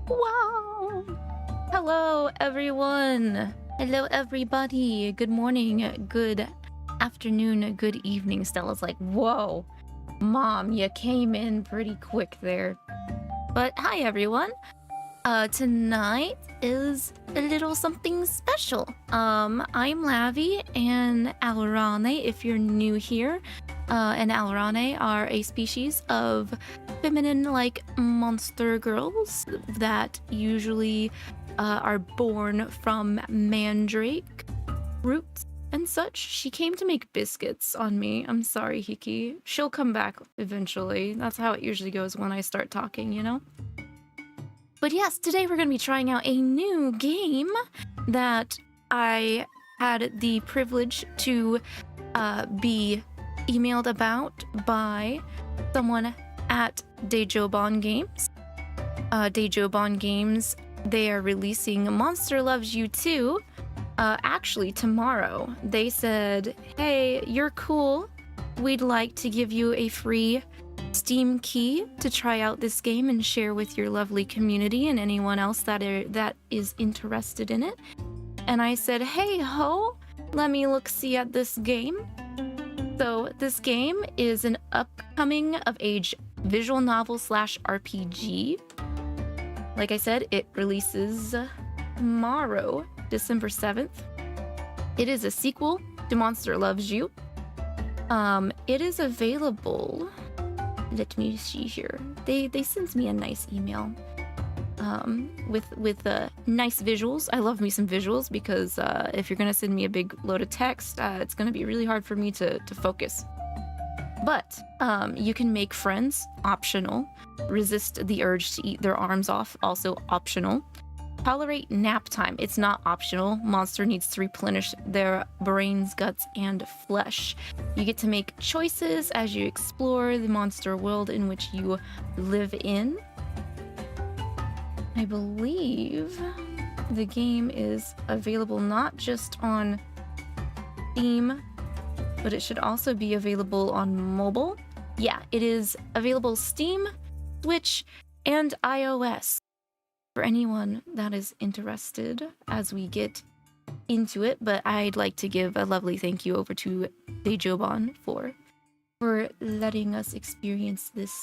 Wow! Hello, everyone! Hello, everybody! Good morning, good afternoon, good evening. Stella's like, whoa! Mom, you came in pretty quick there. But hi, everyone! Tonight is a little something special. I'm Lavi and Alraune, if you're new here. And Alraune are a species of feminine-like monster girls that usually are born from Mandrake roots and such. She came to make biscuits on me. I'm sorry, Hiki. She'll come back eventually. That's how it usually goes when I start talking, you know? But yes, today we're going to be trying out a new game that I had the privilege to be emailed about by someone at Dejobon Games. Dejobon Games, they are releasing Monster Loves You 2 actually tomorrow. They said, hey, you're cool. We'd like to give you a free Steam key to try out this game and share with your lovely community and anyone else that is interested in it. And I said, hey ho, let me see at this game. So this game is an upcoming of age visual novel / RPG. Like I said, it releases tomorrow, December 7th. It is a sequel to Monster Loves You. It is available. Let me see here. They sent me a nice email with nice visuals. I love me some visuals because if you're gonna send me a big load of text, it's gonna be really hard for me to focus. But you can make friends, optional. Resist the urge to eat their arms off, also optional. Tolerate nap time, it's not optional. Monster needs to replenish their brains, guts, and flesh. You get to make choices as you explore the monster world in which you live in. I believe the game is available not just on Steam, but it should also be available on mobile. Yeah, it is available Steam, Switch, and iOS. For anyone that is interested as we get into it, but I'd like to give a lovely thank you over to Dejobon for letting us experience this.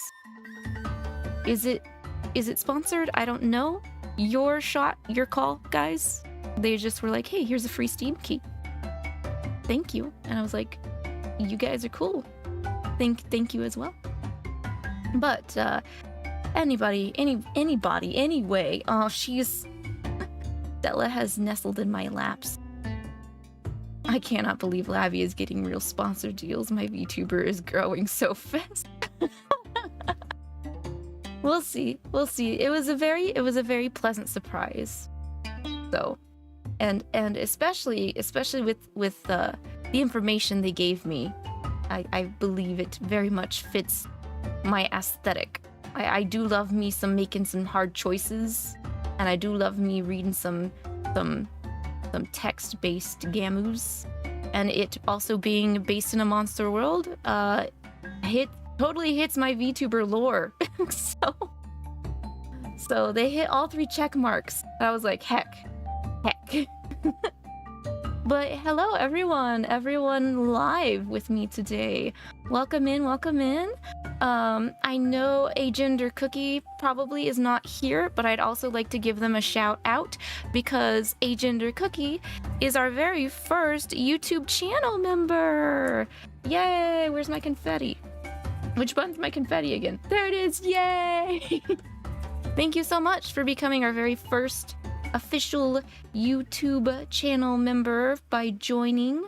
Is it sponsored? I don't know. Your shot, your call, guys. They just were like, hey, here's a free Steam key. Thank you. And I was like, you guys are cool. Thank you as well. But anybody, anyway. Oh, Stella has nestled in my laps. I cannot believe Lavi is getting real sponsor deals. My VTuber is growing so fast. We'll see. It was a very pleasant surprise. So, and especially with the information they gave me, I believe it very much fits my aesthetic. I do love me some making some hard choices, and I do love me reading some text-based gamus, and it also being based in a monster world, totally hits my VTuber lore. so they hit all 3 check marks. I was like, heck. But hello, everyone live with me today. Welcome in. I know 𝐒𝐿𝐿𝐿𝐿𝐿 probably is not here, but I'd also like to give them a shout out because 𝐒𝐿𝐿𝐿𝐿 is our very first YouTube channel member. Yay! Where's my confetti? Which button's my confetti again? There it is! Yay! Thank you so much for becoming our very first official YouTube channel member by joining.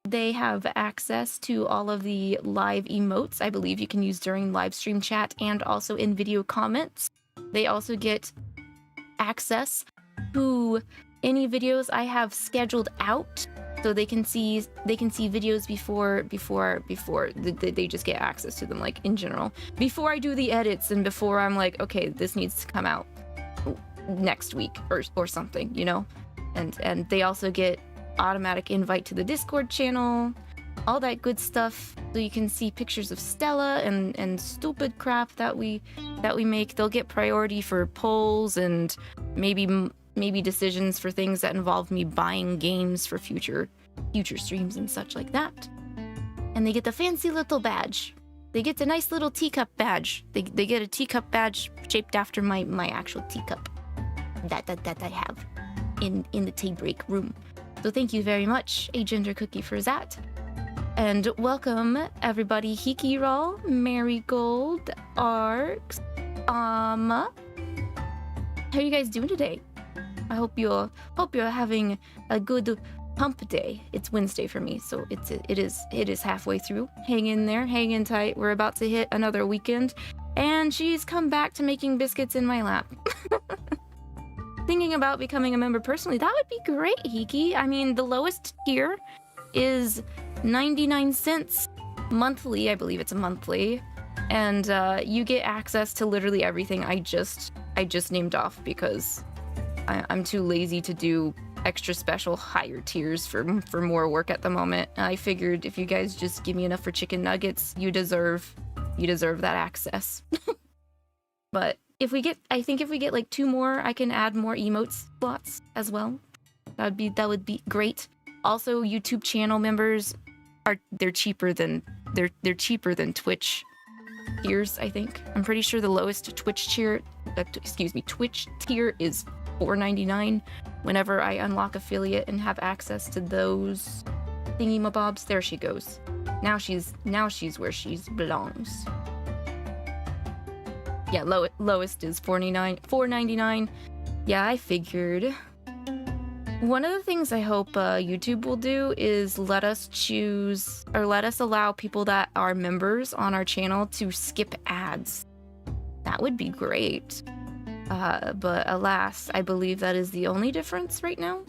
They have access to all of the live emotes I believe you can use during live stream chat and also in video comments. They also get access to any videos I have scheduled out, so they can see videos before they just get access to them, like in general, before I do the edits and before I'm like, okay, this needs to come out next week or something, you know. And they also get automatic invite to the Discord channel. all that good stuff. So you can see pictures of Stella and stupid crap that we make. They'll get priority for polls and maybe decisions for things that involve me buying games for future streams and such like that. And they get the fancy little badge. They get the nice little teacup badge. They get a teacup badge shaped after my actual teacup that I have in the tea break room. So thank you very much, Agender Cookie, for that. And welcome everybody, Hikiral, Marigold, Arcs, How are you guys doing today? I hope you're having a good hump day. It's Wednesday for me, so it is halfway through. Hang in there, hang in tight. We're about to hit another weekend, and she's come back to making biscuits in my lap. Thinking about becoming a member personally, that would be great, Hiki. I mean, the lowest tier is 99 cents monthly. I believe it's a monthly, and you get access to literally everything I just named off because I'm too lazy to do extra special higher tiers for more work at the moment. I figured if you guys just give me enough for chicken nuggets, you deserve that access. But I think if we get like 2 more, I can add more emotes slots as well. That would be great. Also, YouTube channel members they're cheaper than Twitch tiers, I think. I'm pretty sure the lowest Twitch tier is $4.99 whenever I unlock affiliate and have access to those thingy-mabobs. There she goes. Now she's where she belongs. Yeah, lowest is $4.99. Yeah, I figured. One of the things I hope YouTube will do is let us allow people that are members on our channel to skip ads. That would be great. But alas, I believe that is the only difference right now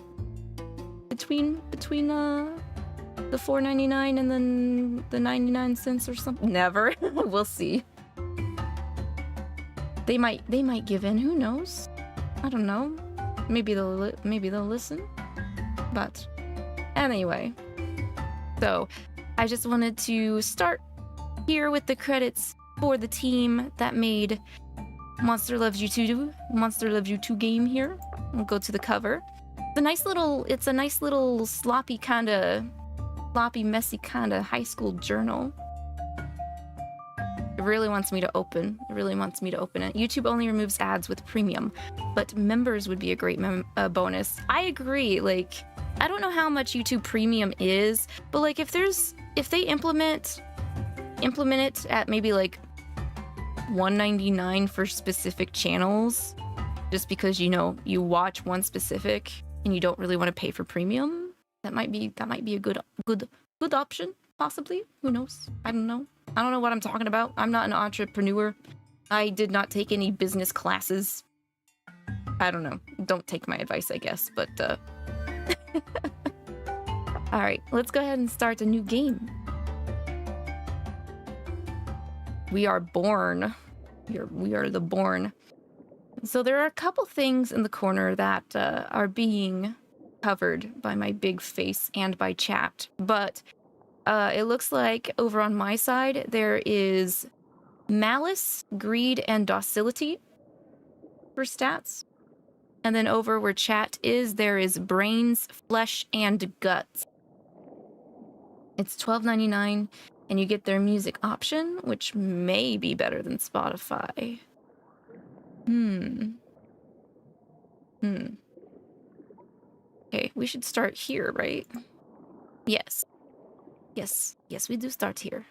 between the $4.99 and then the 99 cents or something. Never. We'll see. They might give in. Who knows? I don't know. Maybe they'll listen. But anyway, so I just wanted to start here with the credits for the team that made Monster Loves You 2 game here. We'll go to the cover. It's a nice little sloppy, messy kind of high school journal. It really wants me to open it. YouTube only removes ads with premium, but members would be a great bonus. I agree. Like, I don't know how much YouTube premium is, but like if they implement it at maybe like $1.99 for specific channels, just because you watch one specific and you don't really want to pay for premium, that might be a good option, possibly. Who knows? I don't know what I'm talking about. I'm not an entrepreneur. I did not take any business classes. I don't know. Don't take my advice, I guess, but all right, let's go ahead and start a new game. We are born. We are the born. So there are a couple things in the corner that are being covered by my big face and by chat, but it looks like over on my side there is malice, greed, and docility for stats. And then over where chat is, there is brains, flesh, and guts. It's $12.99, and you get their music option, which may be better than Spotify. Okay, we should start here, right? Yes, we do start here.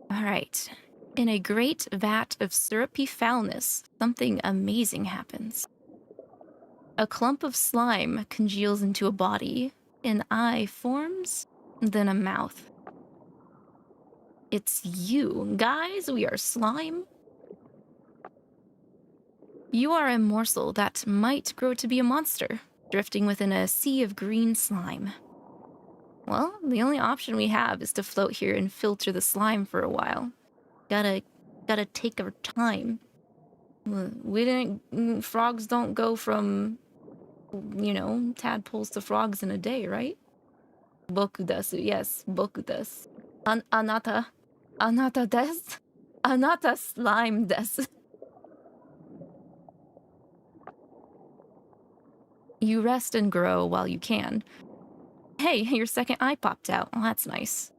All right. In a great vat of syrupy foulness, something amazing happens. A clump of slime congeals into a body, an eye forms, then a mouth. It's you. Guys, we are slime. You are a morsel that might grow to be a monster, drifting within a sea of green slime. Well, the only option we have is to float here and filter the slime for a while. Gotta take our time. Frogs don't go from, tadpoles to frogs in a day, right? Boku desu. Yes, boku desu. Anata desu. Anata slime desu. You rest and grow while you can. Hey, your second eye popped out. Well, that's nice.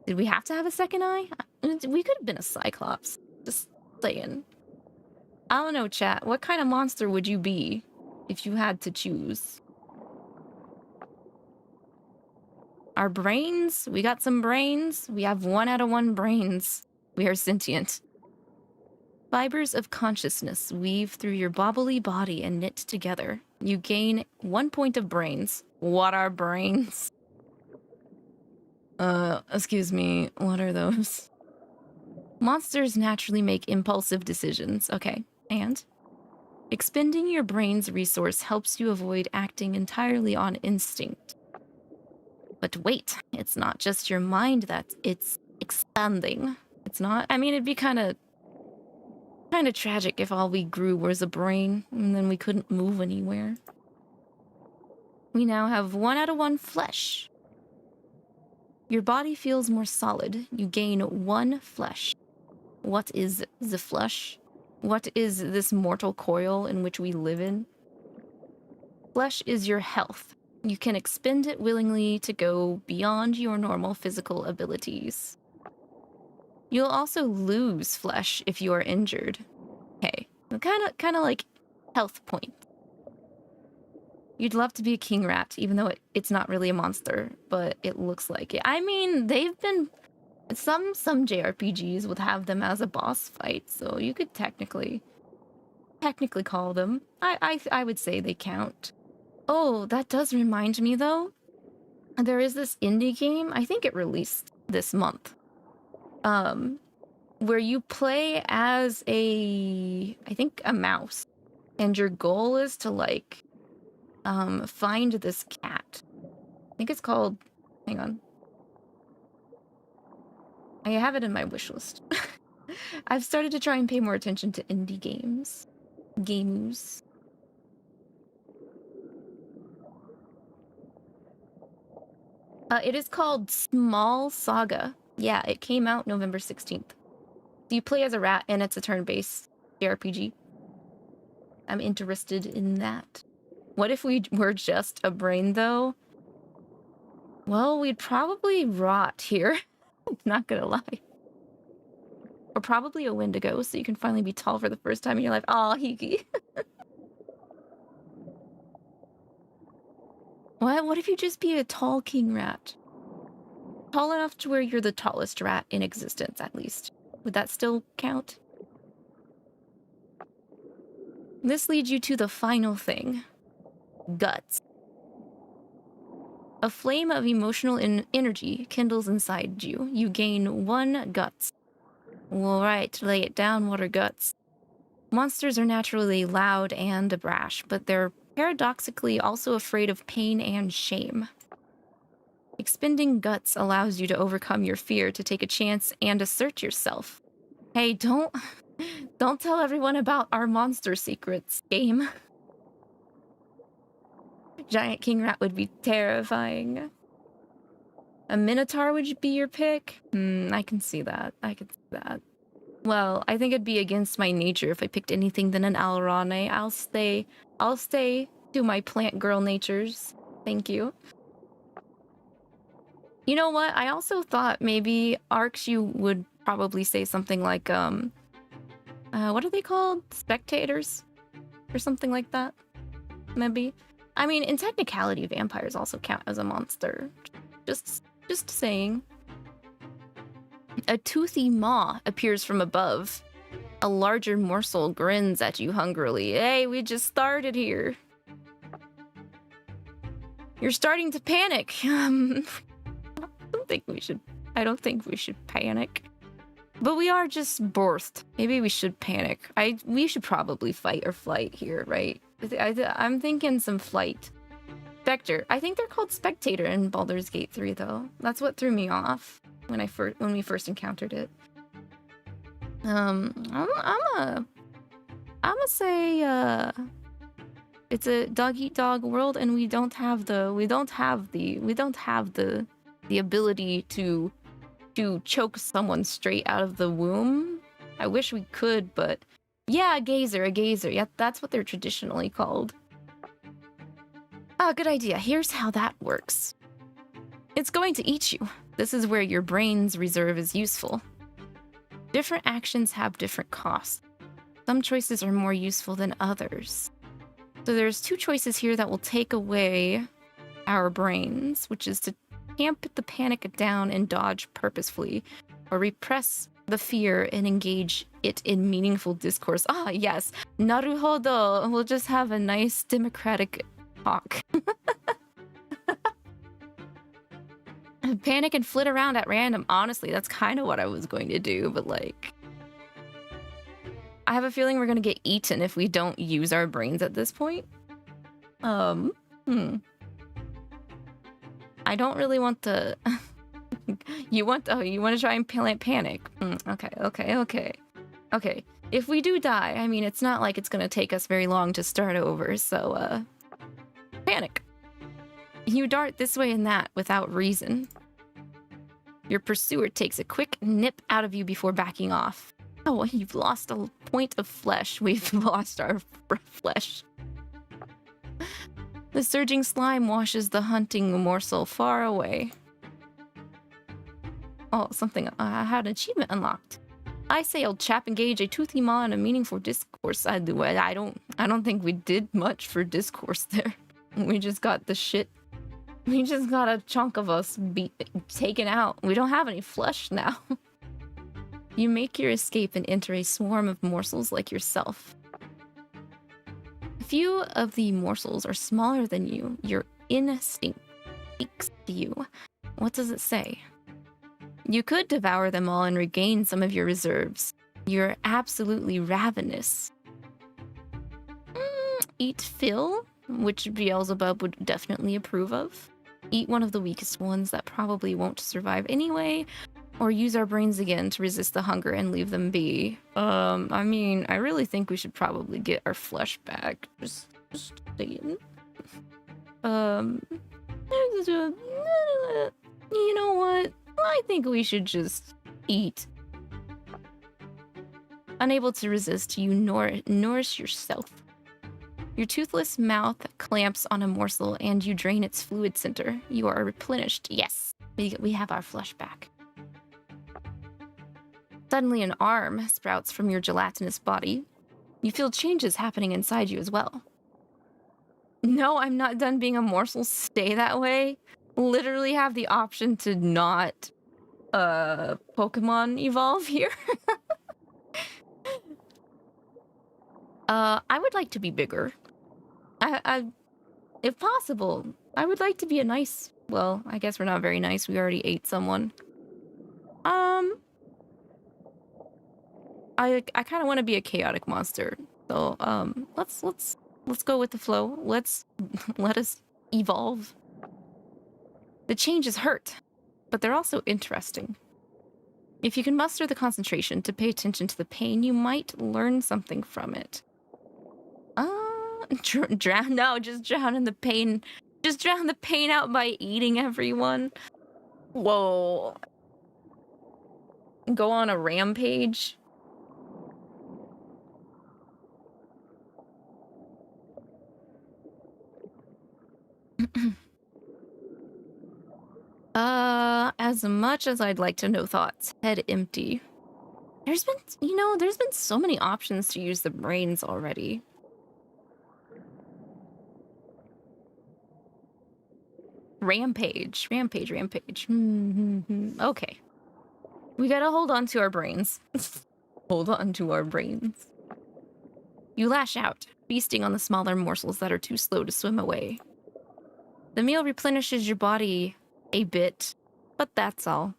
Did we have to have a second eye? We could have been a Cyclops. Just saying. I don't know, chat. What kind of monster would you be if you had to choose? Our brains? We got some brains. We have 1 out of 1 brains. We are sentient. Fibers of consciousness weave through your bobbly body and knit together. You gain 1 point of brains. What are brains? Excuse me, what are those? Monsters naturally make impulsive decisions. Okay, and? Expending your brain's resource helps you avoid acting entirely on instinct. But wait, it's not just your mind it's expanding. It's not? I mean, it'd be kind of tragic if all we grew was a brain and then we couldn't move anywhere. We now have 1 out of 1 flesh. Your body feels more solid. You gain 1 flesh. What is the flesh? What is this mortal coil in which we live in? Flesh is your health. You can expend it willingly to go beyond your normal physical abilities. You'll also lose flesh if you are injured. Okay, kind of like health point. You'd love to be a king rat, even though it's not really a monster, but it looks like it. I mean, they've been... Some JRPGs would have them as a boss fight, so you could technically call them. I would say they count. Oh, that does remind me, though. There is this indie game, I think it released this month, where you play as I think a mouse, and your goal is to, like, find this cat. I think it's called... Hang on. I have it in my wish list. I've started to try and pay more attention to indie games. Games. It is called Small Saga. Yeah, it came out November 16th. So you play as a rat, and it's a turn-based JRPG. I'm interested in that. What if we were just a brain, though? Well, we'd probably rot here. Not gonna lie. Or probably a Wendigo, so you can finally be tall for the first time in your life. Aw, Hiki. What if you just be a tall king rat? Tall enough to where you're the tallest rat in existence, at least. Would that still count? This leads you to the final thing. Guts. A flame of emotional energy kindles inside you. You gain 1 guts. Alright, lay it down. What are guts? Monsters are naturally loud and brash, but they're paradoxically also afraid of pain and shame. Expending guts allows you to overcome your fear, to take a chance, and assert yourself. Hey, don't tell everyone about our monster secrets, game. Giant king rat would be terrifying. A minotaur would be your pick? I can see that. I can see that. Well, I think it'd be against my nature if I picked anything than an Alraune. I'll stay to my plant girl natures. Thank you. You know what? I also thought maybe 𝐼𝐸 would probably say something like, what are they called? Spectators? Or something like that? Maybe. I mean, in technicality, vampires also count as a monster. Just saying. A toothy maw appears from above. A larger morsel grins at you hungrily. Hey, we just started here. You're starting to panic. I don't think we should panic. But we are just birthed. Maybe we should panic. We should probably fight or flight here, right? I'm thinking some flight. Spectre. I think they're called Spectator in Baldur's Gate 3, though. That's what threw me off when we first encountered it. I'm gonna say It's a dog-eat-dog world, and we don't have the ability to choke someone straight out of the womb. I wish we could, but yeah, a gazer. Yeah, that's what they're traditionally called. Ah, good idea. Here's how that works. It's going to eat you. This is where your brain's reserve is useful. Different actions have different costs. Some choices are more useful than others. So there's 2 choices here that will take away our brains, which is to tamp the panic down and dodge purposefully, or repress the fear and engage it in meaningful discourse. Ah, yes. Naruhodo. We'll just have a nice democratic talk. Panic and flit around at random. Honestly, that's kind of what I was going to do, but like, I have a feeling we're gonna get eaten if we don't use our brains at this point. I don't really want to. You want to try and panic. Okay. If we do die, I mean, it's not like it's gonna take us very long to start over, so panic. You dart this way and that without reason. Your pursuer takes a quick nip out of you before backing off. Oh, you've lost a point of flesh. We've lost our flesh. The surging slime washes the hunting morsel far away. Oh, something. I had an achievement unlocked. I say, old chap, engage a toothy maw in a meaningful discourse. I don't think we did much for discourse there. We just got the shit. We just got a chunk of us taken out. We don't have any flesh now. You make your escape and enter a swarm of morsels like yourself. A few of the morsels are smaller than you. Your instinct speaks to you. What does it say? You could devour them all and regain some of your reserves. You're absolutely ravenous. Eat Phil, which Beelzebub would definitely approve of. Eat one of the weakest ones that probably won't survive anyway, or use our brains again to resist the hunger and leave them be. I mean, I really think we should probably get our flesh back. Just saying. You know what? I think we should just eat. Unable to resist, you nourish yourself. Your toothless mouth clamps on a morsel and you drain its fluid center. You are replenished. Yes, we have our flesh back. Suddenly an arm sprouts from your gelatinous body. You feel changes happening inside you as well. No, I'm not done being a morsel. Stay that way. Literally have the option to not Pokemon evolve here. I would like to be bigger. If possible, I would like to be a nice... Well, I guess we're not very nice. We already ate someone. I kind of want to be a chaotic monster. So, let's go with the flow. let us evolve. The changes hurt, but they're also interesting. If you can muster the concentration to pay attention to the pain, you might learn something from it. Drown? No, just drown in the pain. Just drown the pain out by eating everyone. Whoa. Go on a rampage. As much as I'd like to know thoughts, head empty. There's been so many options to use the brains already. Rampage. Okay. We gotta hold on to our brains. Hold on to our brains. You lash out, feasting on the smaller morsels that are too slow to swim away. The meal replenishes your body a bit, but that's all.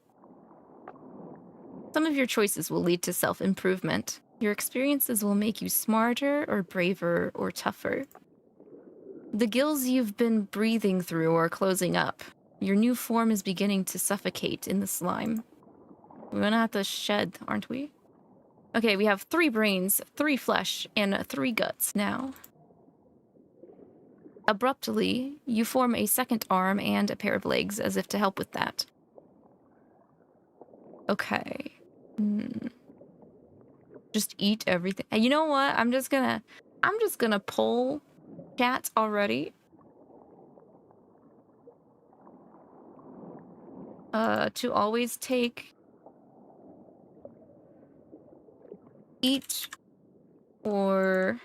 Some of your choices will lead to self-improvement. Your experiences will make you smarter or braver or tougher. The gills you've been breathing through are closing up. Your new form is beginning to suffocate in the slime. We're gonna have to shed, aren't we? Okay, we have 3 brains, 3 flesh, and 3 guts now. Abruptly, you form a second arm and a pair of legs as if to help with that. Okay. Just eat everything. You know what? I'm just gonna poll chat already. To always take eat or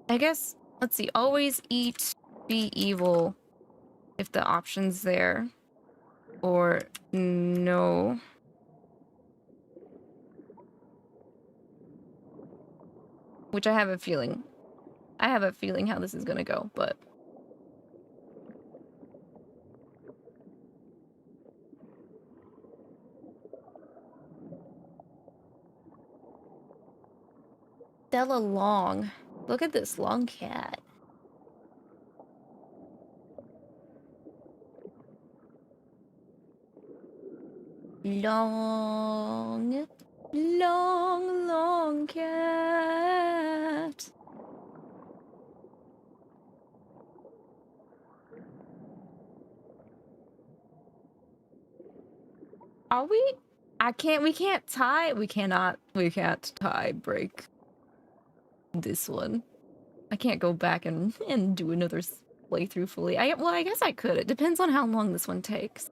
I guess, let's see, always eat, be evil if the option's there, or no. Which I have a feeling how this is gonna go, but Stella Long. Look at this long cat. Long, long, long cat. Are we? We can't tie break this one. I can't go back and do another playthrough fully. Well, I guess I could. It depends on how long this one takes.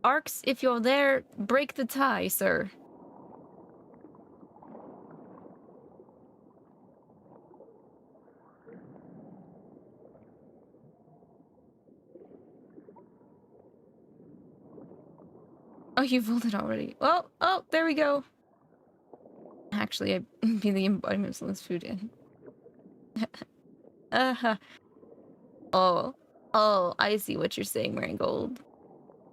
Arcs, if you're there, break the tie, sir. Oh, you voted already. Oh, there we go. Actually, I'd be the embodiment of this food in. Oh, I see what you're saying, Marigold.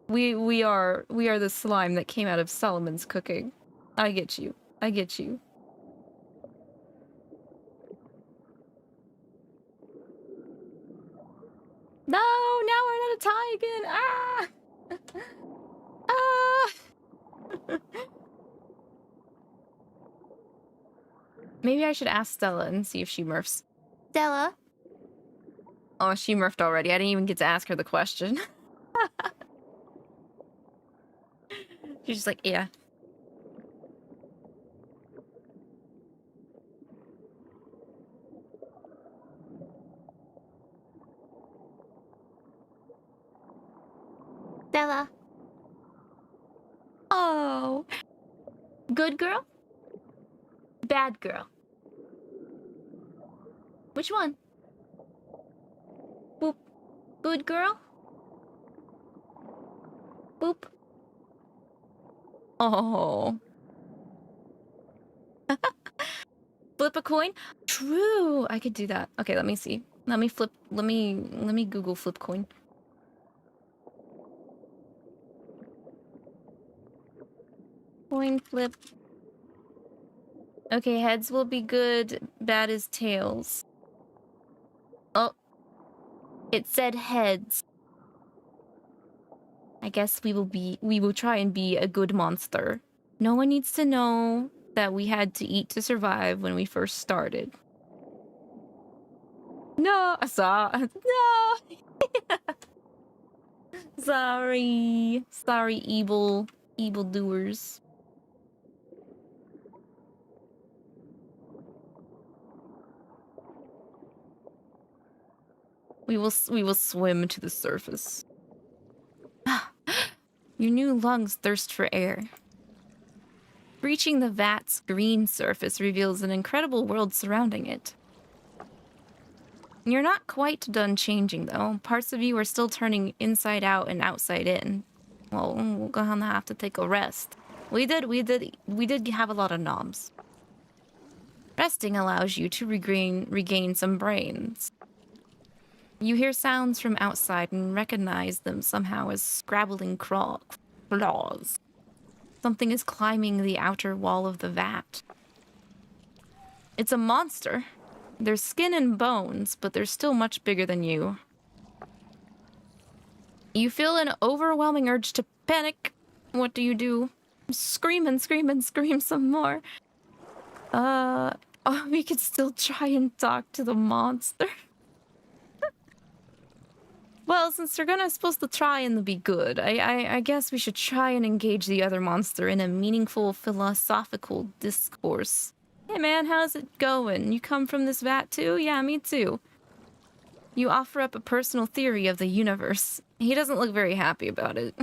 We are the slime that came out of Solomon's cooking. I get you. I get you. No, now we're not a tie again. Ah! Ah! Maybe I should ask Stella and see if she murphs. Stella? Oh, she murphed already. I didn't even get to ask her the question. She's just like, yeah. Stella. Oh. Good girl? Bad girl? Which one? Boop. Good girl? Boop. Oh. Flip a coin? True. I could do that. Okay, let me see. Let me Google flip coin. Coin flip. Okay, heads will be good. Bad is tails. Oh. It said heads. I guess we will try and be a good monster. No one needs to know that we had to eat to survive when we first started. No, no. Sorry, evildoers. We will swim to the surface. Your new lungs thirst for air. Breaching the vat's green surface reveals an incredible world surrounding it. You're not quite done changing, though. Parts of you are still turning inside out and outside in. Well, we're gonna have to take a rest. We did have a lot of knobs. Resting allows you to regain some brains. You hear sounds from outside and recognize them somehow as scrabbling claws. Something is climbing the outer wall of the vat. It's a monster. They're skin and bones, but they're still much bigger than you. You feel an overwhelming urge to panic. What do? Scream and scream and scream some more. Oh, we could still try and talk to the monster. Well, since they're supposed to try and be good, I guess we should try and engage the other monster in a meaningful philosophical discourse. Hey man, how's it going? You come from this vat too? Yeah, me too. You offer up a personal theory of the universe. He doesn't look very happy about it.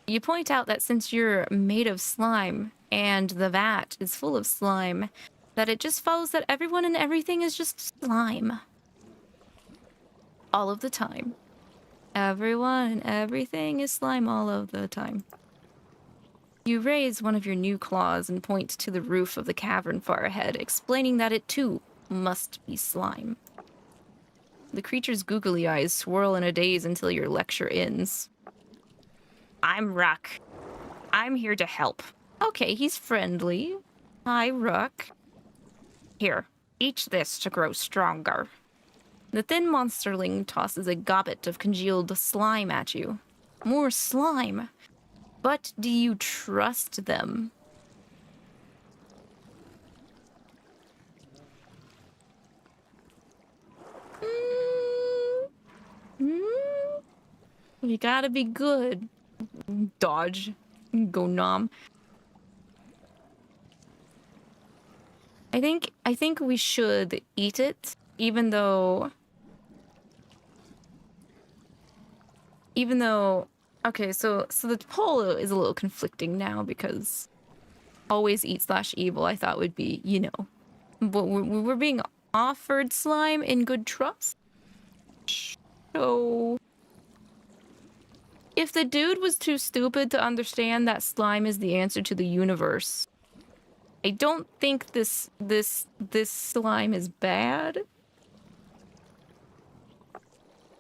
You point out that since you're made of slime, and the vat is full of slime, that it just follows that everyone and everything is just slime. All of the time. Everyone and everything is slime all of the time. You raise one of your new claws and point to the roof of the cavern far ahead, explaining that it too must be slime. The creature's googly eyes swirl in a daze until your lecture ends. I'm Ruck. I'm here to help. Okay, he's friendly. Hi, Ruck. Here, eat this to grow stronger. The thin monsterling tosses a gobbet of congealed slime at you. More slime. But do you trust them? You gotta be good. Dodge. Go nom. I think we should eat it, even though okay, so the poll is a little conflicting now because always eat / evil I thought would be, you know, but we're being offered slime in good trust. So if the dude was too stupid to understand that slime is the answer to the universe, I don't think this slime is bad.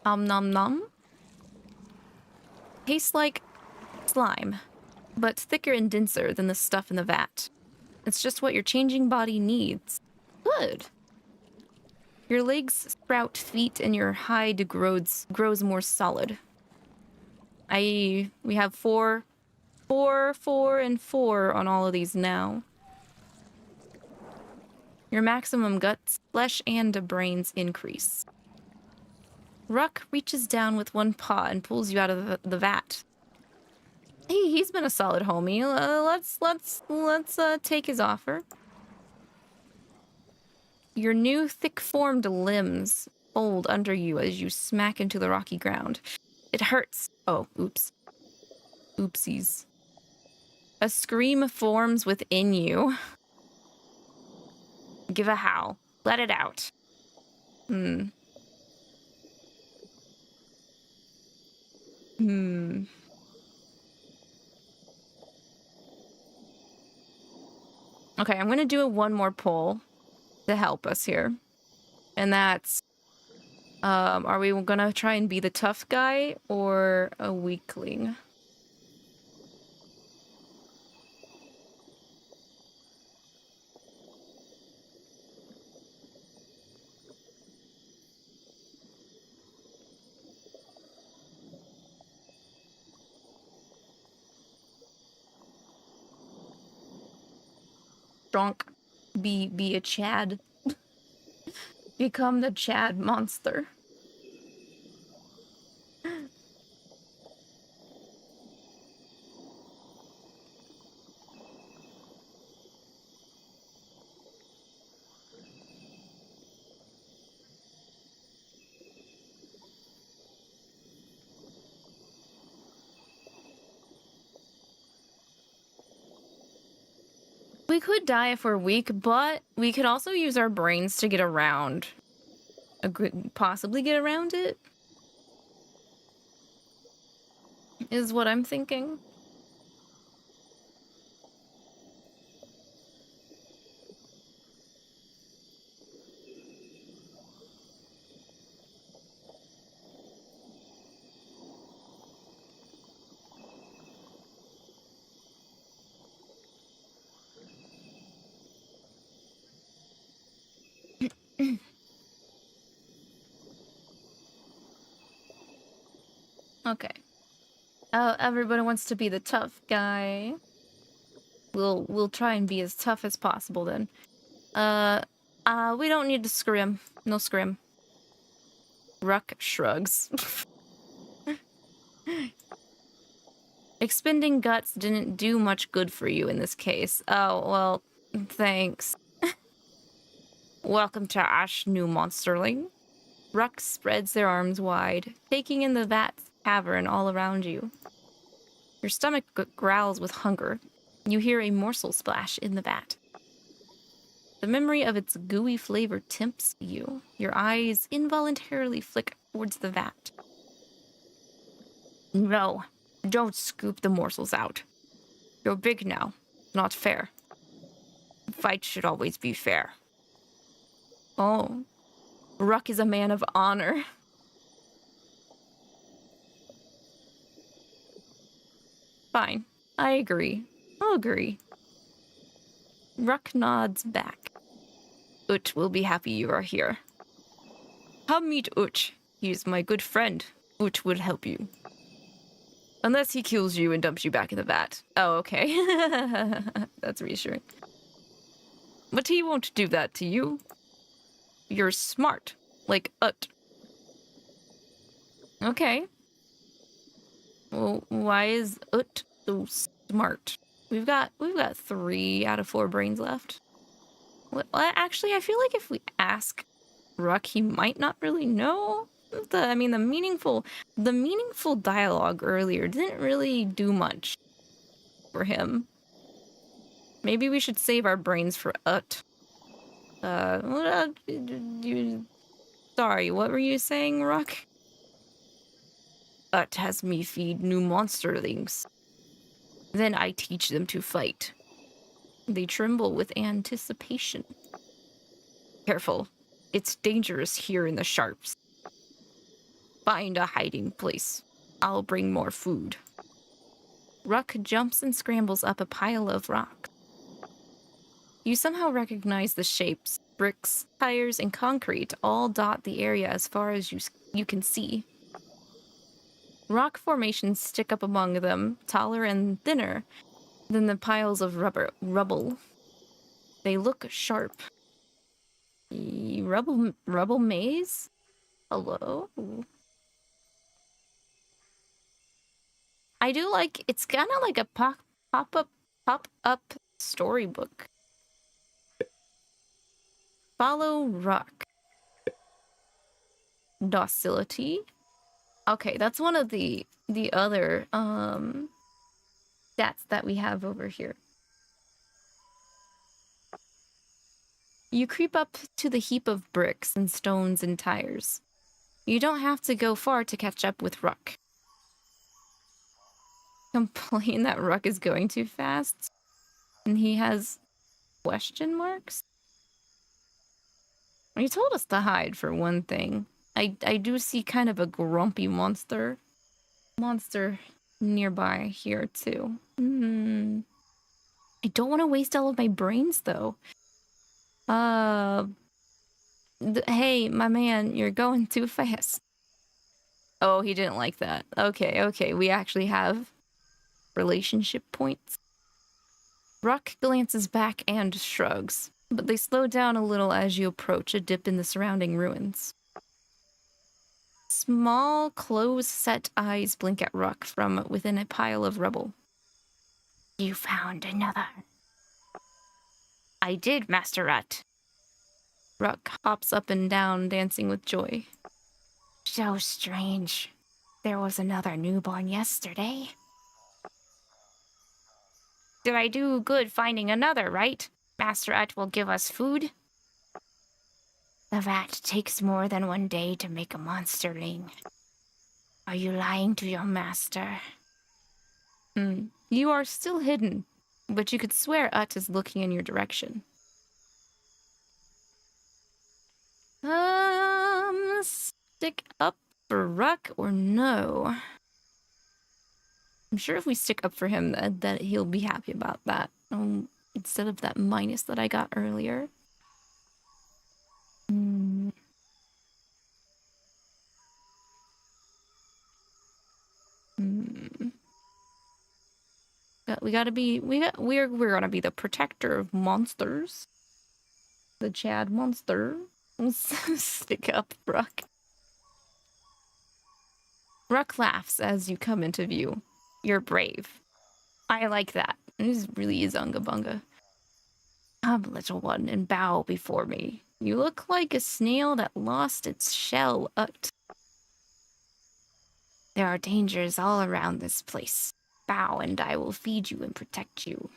Nom nom. Tastes like slime, but thicker and denser than the stuff in the vat. It's just what your changing body needs. Good. Your legs sprout feet and your hide grows more solid. We have 4, and 4 on all of these now. Your maximum guts, flesh, and brains increase. Ruck reaches down with one paw and pulls you out of the vat. Hey, he's been a solid homie. Let's take his offer. Your new thick-formed limbs fold under you as you smack into the rocky ground. It hurts. Oh, oops. Oopsies. A scream forms within you. Give a howl. Let it out. Okay, I'm gonna do one more poll to help us here. And that's, are we gonna try and be the tough guy or a weakling? Drunk. Be a Chad. Become the Chad monster. We could die if we're weak, but we could also use our brains to get around. Possibly get around it? Is what I'm thinking. Okay. Oh, everybody wants to be the tough guy. We'll try and be as tough as possible then. We don't need to scrim. No scrim. Ruck shrugs. Expending guts didn't do much good for you in this case. Oh, well, thanks. Welcome to Ash, new monsterling. Ruck spreads their arms wide, taking in the vast cavern all around you. Your stomach growls with hunger. You hear a morsel splash in the vat. The memory of its gooey flavor tempts you. Your eyes involuntarily flick towards the vat. No, don't scoop the morsels out. You're big now. Not fair. Fight should always be fair. Oh. Ruck is a man of honor. Fine. I agree. I'll agree. Ruck nods back. Ut will be happy you are here. Come meet Ut. He is my good friend. Ut will help you. Unless he kills you and dumps you back in the vat. Oh, okay. That's reassuring. But he won't do that to you. You're smart, like Ut. Okay. Well, why is Ut so smart? We've got 3 out of 4 brains left. Well, actually, I feel like if we ask Ruck, he might not really know. The meaningful dialogue earlier didn't really do much for him. Maybe we should save our brains for Ut. Sorry, what were you saying, Ruck? Ut has me feed new monsterlings. Then I teach them to fight. They tremble with anticipation. Careful. It's dangerous here in the sharps. Find a hiding place. I'll bring more food. Ruck jumps and scrambles up a pile of rocks. You somehow recognize the shapes. Bricks, tires, and concrete all dot the area as far as you can see. Rock formations stick up among them, taller and thinner than the piles of rubble. They look sharp. Rubble maze? Hello? I do like, it's kind of like a pop-up storybook. Follow Ruck. Docility. Okay, that's one of the other stats that we have over here. You creep up to the heap of bricks and stones and tires. You don't have to go far to catch up with Ruck. Complain that Ruck is going too fast, and he has question marks? He told us to hide, for one thing. I do see kind of a grumpy monster nearby here, too. I don't want to waste all of my brains, though. Hey, my man, you're going too fast. Oh, he didn't like that. Okay, we actually have relationship points. Ruck glances back and shrugs, but they slow down a little as you approach a dip in the surrounding ruins. Small, close-set eyes blink at Ruck from within a pile of rubble. You found another. I did, Master Rut. Ruck hops up and down, dancing with joy. So strange. There was another newborn yesterday. Did I do good finding another, right? Master Ut will give us food. The vat takes more than 1 day to make a monsterling. Are you lying to your master? You are still hidden, but you could swear Ut is looking in your direction. Stick up for Ruck or no? I'm sure if we stick up for him, that he'll be happy about that. Instead of that minus that I got earlier. We're gonna be the protector of monsters. The Chad monster. Stick up, Bruck. Bruck laughs as you come into view. You're brave. I like that. This really is unga bunga. Come, little one, and bow before me. You look like a snail that lost its shell. There are dangers all around this place. Bow, and I will feed you and protect you.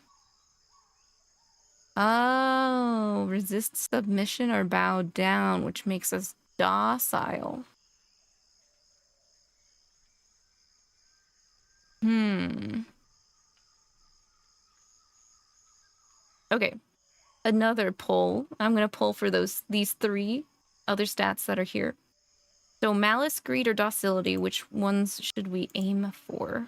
Oh, resist submission or bow down, which makes us docile. Okay. Another poll. I'm gonna poll for these 3 other stats that are here. So malice, greed, or docility, which ones should we aim for?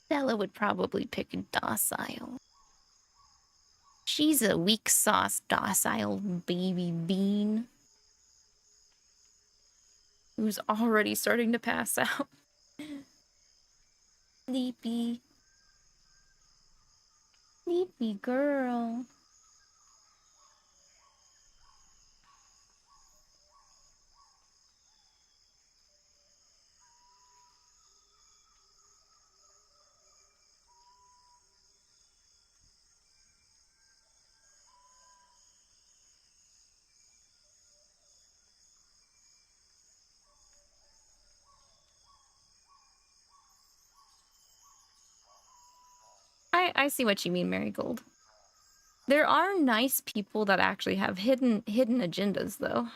Stella would probably pick docile. She's a weak sauce docile baby bean who's already starting to pass out. Sleepy. Sleepy girl. I see what you mean, Marigold. There are nice people that actually have hidden agendas, though.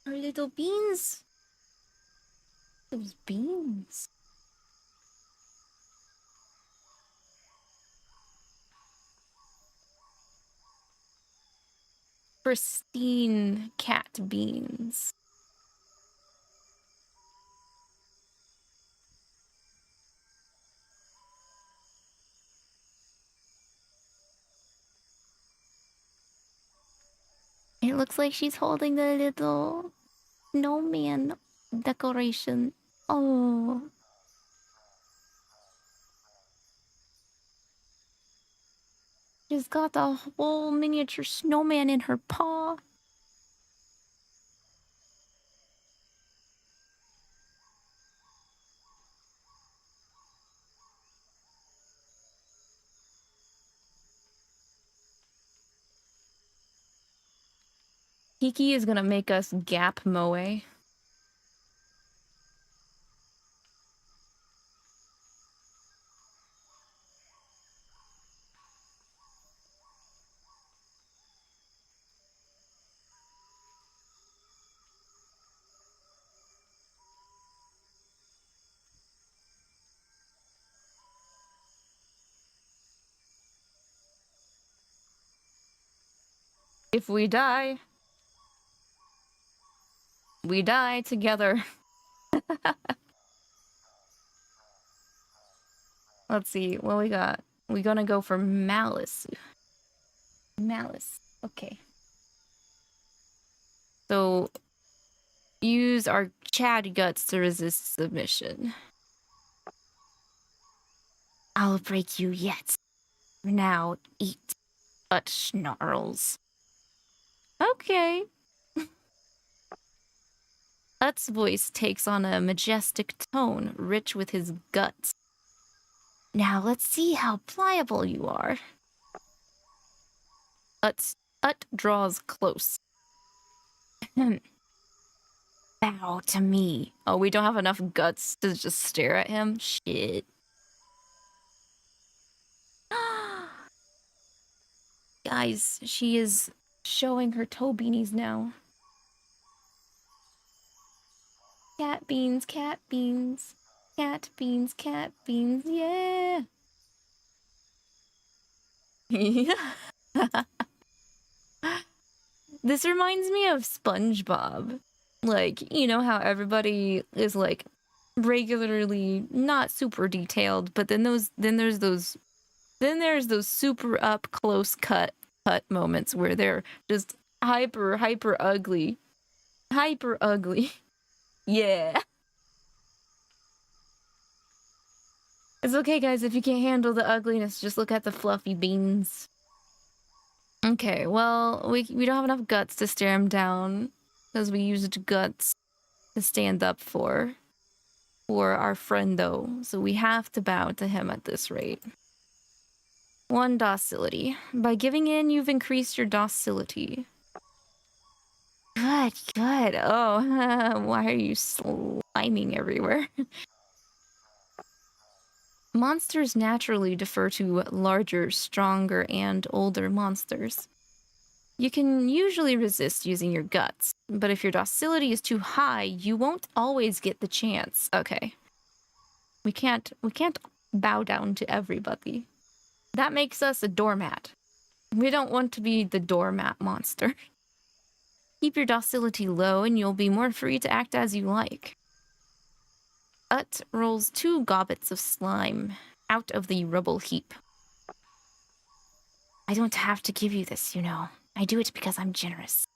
Our little beans. Those beans. Pristine cat beans. It looks like she's holding the little snowman decoration. Oh. She's got a whole miniature snowman in her paw. Kiki is gonna make us gap moe. If we die together. Let's see what we got. We're gonna go for malice. Malice. Okay. So use our Chad guts to resist submission. I'll break you yet. For now, eat. But snarls. Okay. Ut's voice takes on a majestic tone, rich with his guts. Now let's see how pliable you are. Ut draws close. Bow to me. Oh, we don't have enough guts to just stare at him? Shit. Guys, she is showing her toe beanies now. Cat beans, cat beans. Cat beans, cat beans, yeah. Yeah. This reminds me of SpongeBob. Like, you know how everybody is like regularly not super detailed, but then there's those super up close cut moments where they're just hyper ugly. Hyper ugly. Yeah. It's okay, guys, if you can't handle the ugliness, just look at the fluffy beans. Okay, well, we don't have enough guts to stare him down, because we used guts to stand up for our friend, though, so we have to bow to him at this rate. 1 docility. By giving in, you've increased your docility. Good, good. Oh, why are you sliming everywhere? Monsters naturally defer to larger, stronger, and older monsters. You can usually resist using your guts, but if your docility is too high, you won't always get the chance. Okay. We can't bow down to everybody. That makes us a doormat. We don't want to be the doormat monster. Keep your docility low and you'll be more free to act as you like. Ut rolls 2 gobbets of slime out of the rubble heap. I don't have to give you this, you know. I do it because I'm generous.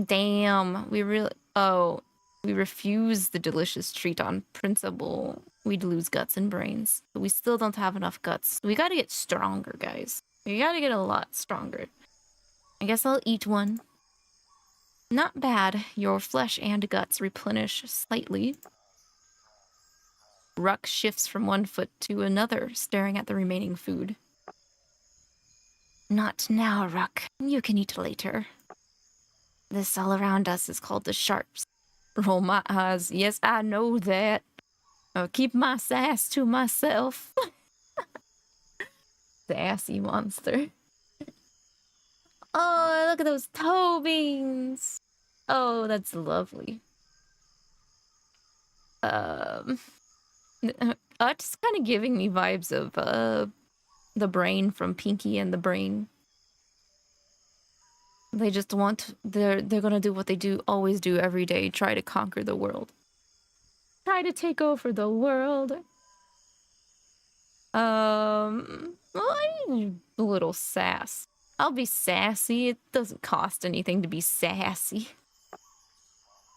Damn, we refuse the delicious treat on principle. We'd lose guts and brains. But we still don't have enough guts. We gotta get stronger, guys. We gotta get a lot stronger. I guess I'll eat one. Not bad. Your flesh and guts replenish slightly. Ruck shifts from one foot to another, staring at the remaining food. Not now, Ruck. You can eat later. This all around us is called the sharps. Roll my eyes. Yes, I know that. I'll keep my sass to myself. Sassy monster. Oh, look at those toe beans. Oh, that's lovely. It's kind of giving me vibes of the brain from Pinky and the Brain. They just want they're gonna do what they always do every day, try to conquer the world. Try to take over the world. Well, I need a little sass. I'll be sassy. It doesn't cost anything to be sassy.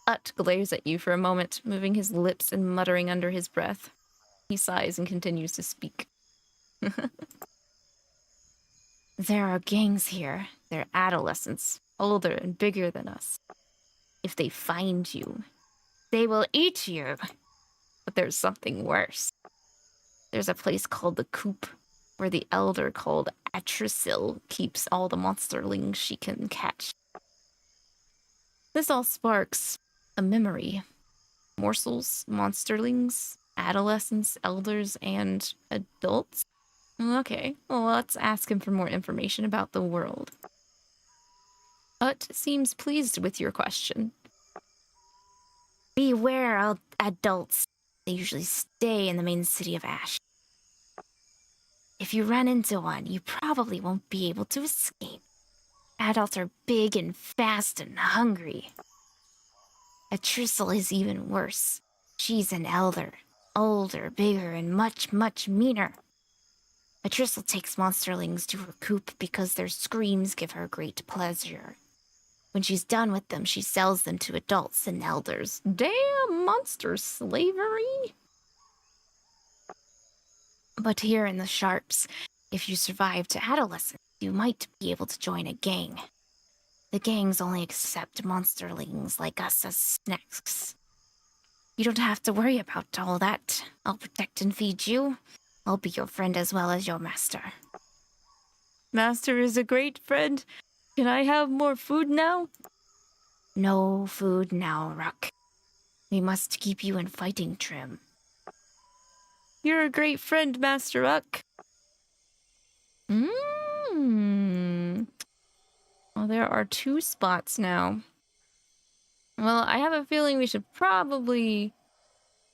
Ut glares at you for a moment, moving his lips and muttering under his breath. He sighs and continues to speak. There are gangs here. They're adolescents, older and bigger than us. If they find you, they will eat you. But there's something worse. There's a place called the Coop, where the elder called Atrisil keeps all the monsterlings she can catch. This all sparks a memory. Morsels, monsterlings, adolescents, elders, and adults? Okay, well, let's ask him for more information about the world. Ut seems pleased with your question. Beware of adults. They usually stay in the main city of Ash. If you run into one, you probably won't be able to escape. Adults are big and fast and hungry. Atrisil is even worse. She's an elder, older, bigger, and much, much meaner. Atrisil takes monsterlings to her coop because their screams give her great pleasure. When she's done with them, she sells them to adults and elders. Damn, monster slavery! But here in the Sharps, if you survive to adolescence, you might be able to join a gang. The gangs only accept monsterlings like us as snacks. You don't have to worry about all that. I'll protect and feed you. I'll be your friend as well as your master. Master is a great friend. Can I have more food now? No food now, Ruck. We must keep you in fighting trim. You're a great friend, Master Ruck. Well, there are 2 spots now. Well, I have a feeling we should probably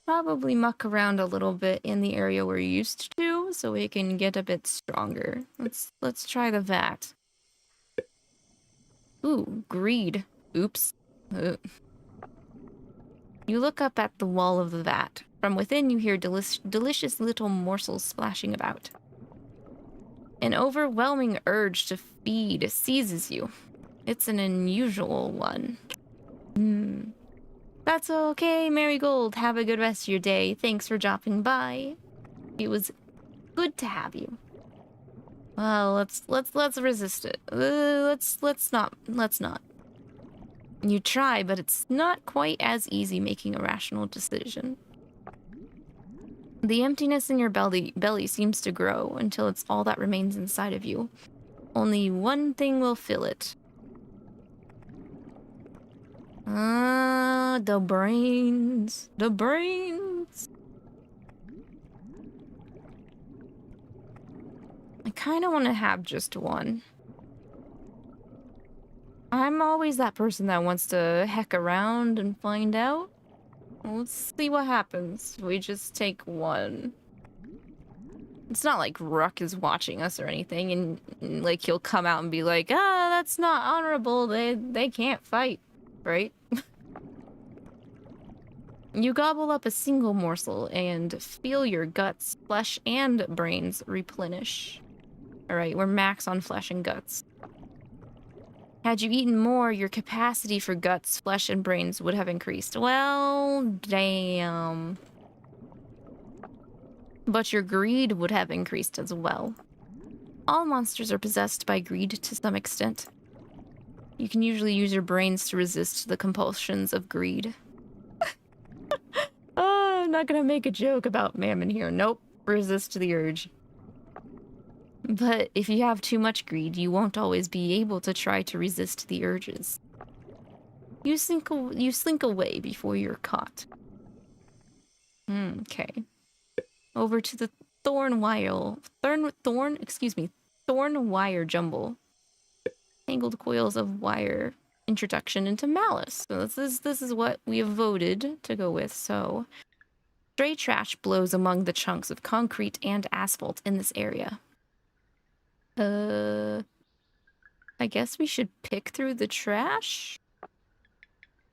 muck around a little bit in the area we're used to so we can get a bit stronger. Let's try the vat. Ooh, greed. Oops. You look up at the wall of the vat. From within, you hear delicious little morsels splashing about. An overwhelming urge to feed seizes you. It's an unusual one. That's okay, Marigold. Have a good rest of your day. Thanks for dropping by. It was good to have you. Well, let's resist it. Let's not. You try, but it's not quite as easy making a rational decision. The emptiness in your belly seems to grow until it's all that remains inside of you. Only one thing will fill it. The brains. The brains. I kind of want to have just one. I'm always that person that wants to heck around and find out. Let's see what happens. We just take one. It's not like Ruck is watching us or anything, and like he'll come out and be like, "Ah, that's not honorable. They can't fight, right?" You gobble up a single morsel and feel your guts, flesh, and brains replenish. Alright, we're max on flesh and guts. Had you eaten more, your capacity for guts, flesh, and brains would have increased. Well, damn. But your greed would have increased as well. All monsters are possessed by greed to some extent. You can usually use your brains to resist the compulsions of greed. Oh, I'm not gonna make a joke about mammon here. Nope, resist the urge. But if you have too much greed, you won't always be able to try to resist the urges. You slink away before you're caught. Okay. Over to the thorn wire jumble. Tangled coils of wire. Introduction into malice. So this is what we have voted to go with. So, stray trash blows among the chunks of concrete and asphalt in this area. I guess we should pick through the trash?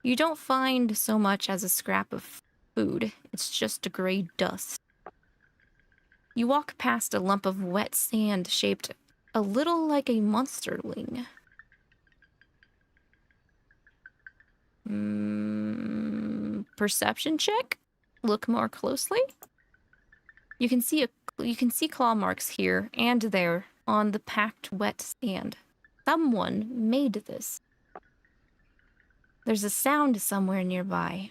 You don't find so much as a scrap of food. It's just a gray dust. You walk past a lump of wet sand shaped a little like a monsterling. Perception check? Look more closely. You can see claw marks here and there on the packed wet sand. Someone made this. There's a sound somewhere nearby.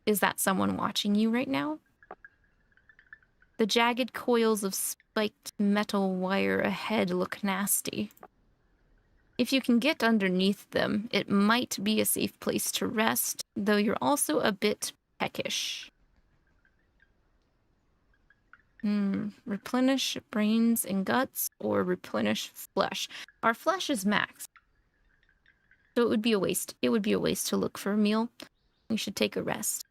Is that someone watching you right now? The jagged coils of spiked metal wire ahead look nasty. If you can get underneath them, it might be a safe place to rest, though you're also a bit peckish. Replenish brains and guts, or replenish flesh. Our flesh is maxed, so it would be a waste. It would be a waste to look for a meal. We should take a rest.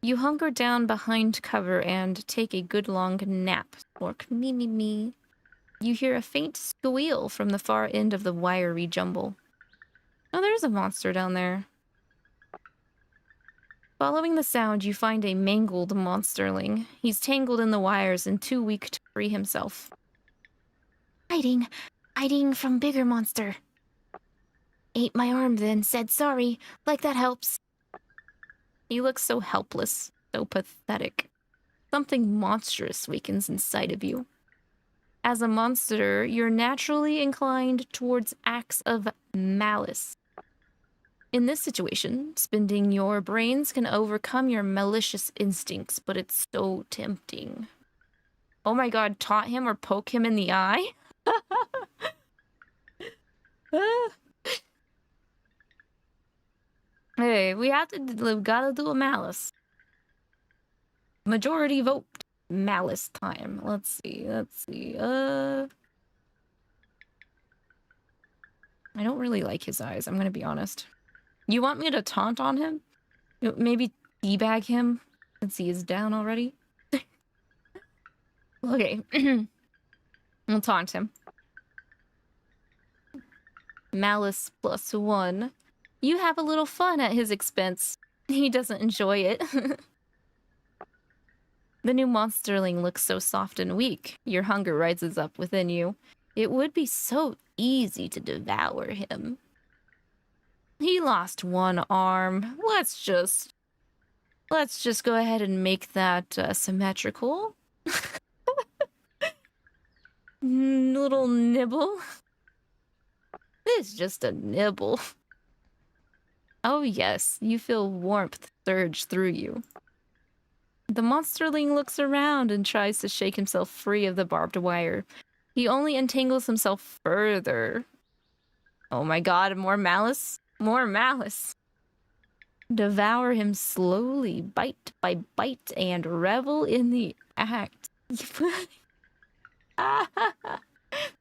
You hunker down behind cover and take a good long nap. Orc, me. You hear a faint squeal from the far end of the wiry jumble. Oh, there's a monster down there. Following the sound, you find a mangled monsterling. He's tangled in the wires and too weak to free himself. Hiding from bigger monster. Ate my arm then, said sorry, like that helps. He looks so helpless, so pathetic. Something monstrous wakens inside of you. As a monster, you're naturally inclined towards acts of malice. In this situation, spending your brains can overcome your malicious instincts, but it's so tempting. Oh my god, taunt him or poke him in the eye? Hey, we gotta do a malice. Majority vote malice time. Let's see. I don't really like his eyes, I'm gonna be honest. You want me to taunt on him? Maybe teabag him since he is down already? Okay. We'll taunt him. Malice +1. You have a little fun at his expense. He doesn't enjoy it. The new monsterling looks so soft and weak. Your hunger rises up within you. It would be so easy to devour him. He lost one arm. Let's just go ahead and make that symmetrical. Little nibble. It's just a nibble. Oh yes, you feel warmth surge through you. The monsterling looks around and tries to shake himself free of the barbed wire. He only entangles himself further. Oh my god, more malice? More malice. Devour him slowly, bite by bite, and revel in the act.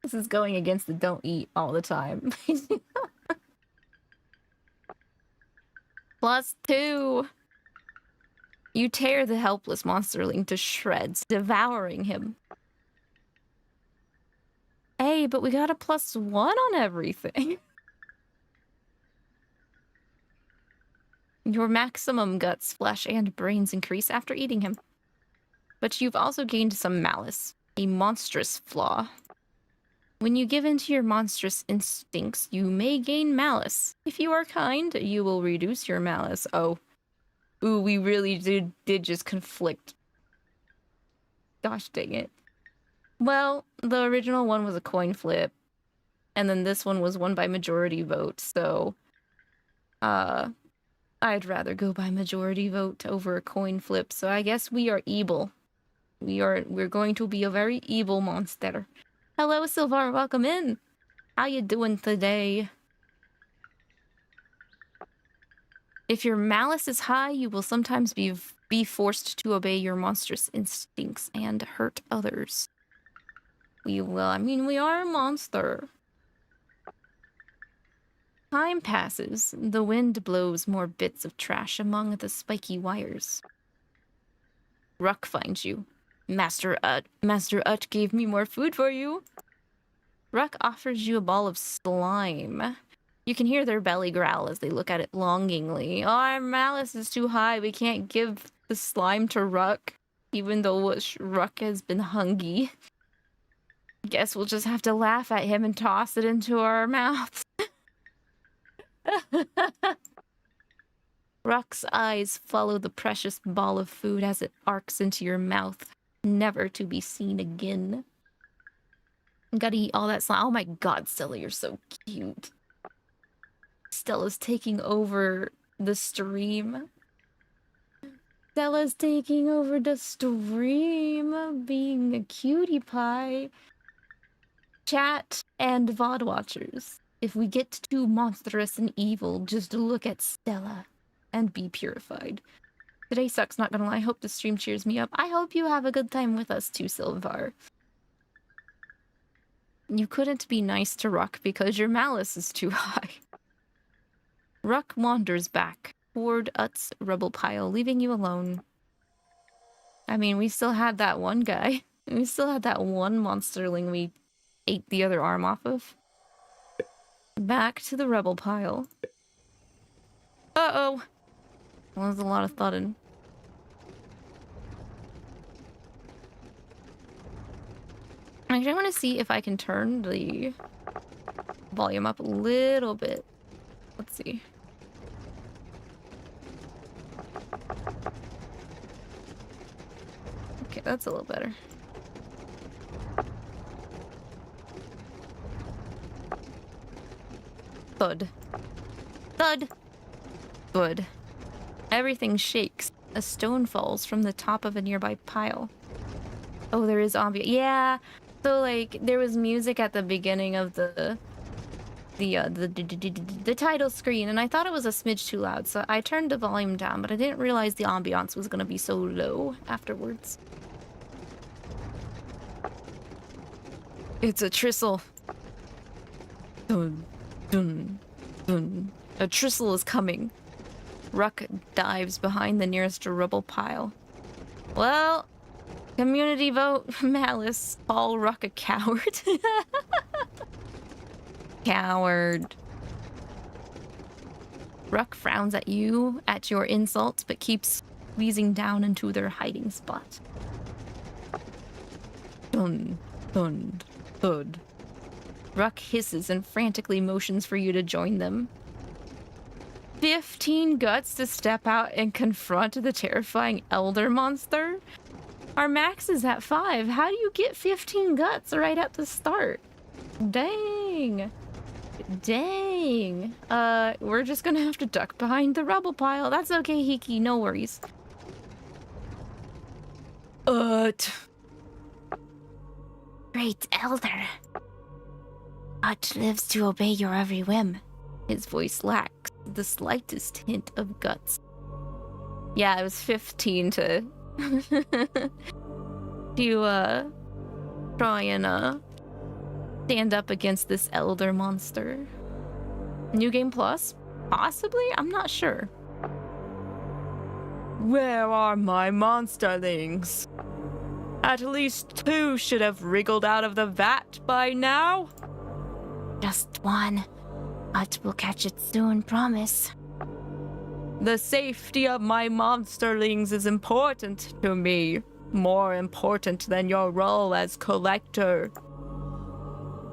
This is going against the don't eat all the time. +2. You tear the helpless monsterling to shreds, devouring him. Hey, but we got a +1 on everything. Your maximum guts, flesh, and brains increase after eating him. But you've also gained some malice, a monstrous flaw. When you give in to your monstrous instincts, you may gain malice. If you are kind, you will reduce your malice. Oh. Ooh, we really did just conflict. Gosh dang it. Well, the original one was a coin flip, and then this one was won by majority vote, so I'd rather go by majority vote over a coin flip, so I guess we are evil. We're going to be a very evil monster. Hello, Silvar, welcome in. How you doing today? If your malice is high, you will sometimes be forced to obey your monstrous instincts and hurt others. We are a monster. Time passes. The wind blows more bits of trash among the spiky wires. Ruck finds you. Master Ut gave me more food for you. Ruck offers you a ball of slime. You can hear their belly growl as they look at it longingly. Oh, our malice is too high. We can't give the slime to Ruck, even though Ruck has been hungry. Guess we'll just have to laugh at him and toss it into our mouths. Ruck's eyes follow the precious ball of food as it arcs into your mouth, never to be seen again. Gotta eat all that slime. Oh my god, Stella, you're so cute. Stella's taking over the stream. Stella's taking over the stream, being a cutie pie. Chat and VOD watchers, if we get too monstrous and evil, just look at Stella and be purified. Today sucks, not gonna lie. I hope the stream cheers me up. I hope you have a good time with us too, Silvar. You couldn't be nice to Ruck because your malice is too high. Ruck wanders back toward Ut's rubble pile, leaving you alone. I mean, we still had that one guy. We still had that one monsterling we ate the other arm off of. Back to the rubble pile. Uh-oh. Well, there's a lot of thudding. Actually, I want to see if I can turn the volume up a little bit. Let's see. Okay, that's a little better. Thud. Thud! Good. Everything shakes. A stone falls from the top of a nearby pile. Oh, there is ambiance. Yeah, so like, there was music at the beginning of the the title screen, and I thought it was a smidge too loud, so I turned the volume down, but I didn't realize the ambiance was gonna be so low afterwards. It's a tristle. Dun, dun, dun. A tristle is coming. Ruck dives behind the nearest rubble pile. Well, community vote malice. Call Ruck a coward. Coward. Ruck frowns at you, at your insults, but keeps squeezing down into their hiding spot. Dun, dun, thud. Ruck hisses and frantically motions for you to join them. 15 guts to step out and confront the terrifying elder monster? Our max is at 5. How do you get 15 guts right at the start? Dang. Dang. We're just gonna have to duck behind the rubble pile. That's okay, Hiki, no worries. Great elder. Ut lives to obey your every whim. His voice lacks the slightest hint of guts. Yeah, it was 15 to to try and stand up against this elder monster. New Game Plus? Possibly? I'm not sure. Where are my monsterlings? At least 2 should have wriggled out of the vat by now. Just 1. But we'll catch it soon, promise. The safety of my monsterlings is important to me. More important than your role as collector.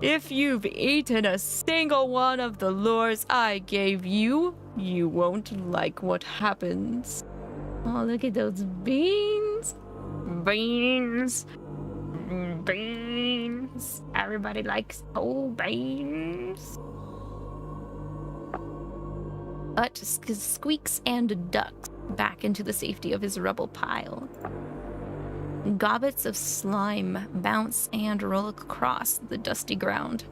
If you've eaten a single one of the lures I gave you, you won't like what happens. Oh, look at those beans. Beans. Beans. Everybody likes whole beans. Ut squeaks and ducks back into the safety of his rubble pile. Gobbets of slime bounce and roll across the dusty ground.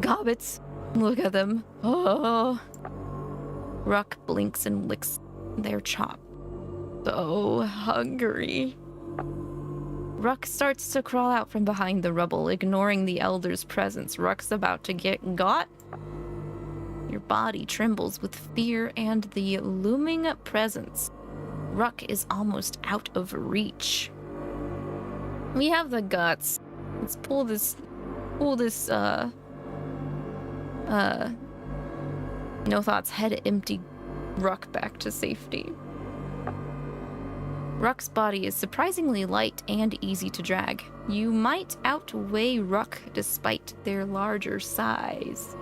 Gobbets! Look at them. Oh! Ruck blinks and licks their chop. So hungry. Ruck starts to crawl out from behind the rubble, ignoring the elder's presence. Ruck's about to get got. Your body trembles with fear and the looming presence. Ruck is almost out of reach. We have the guts. Let's pull this no thoughts head empty Ruck back to safety. Ruck's body is surprisingly light and easy to drag. You might outweigh Ruck despite their larger size.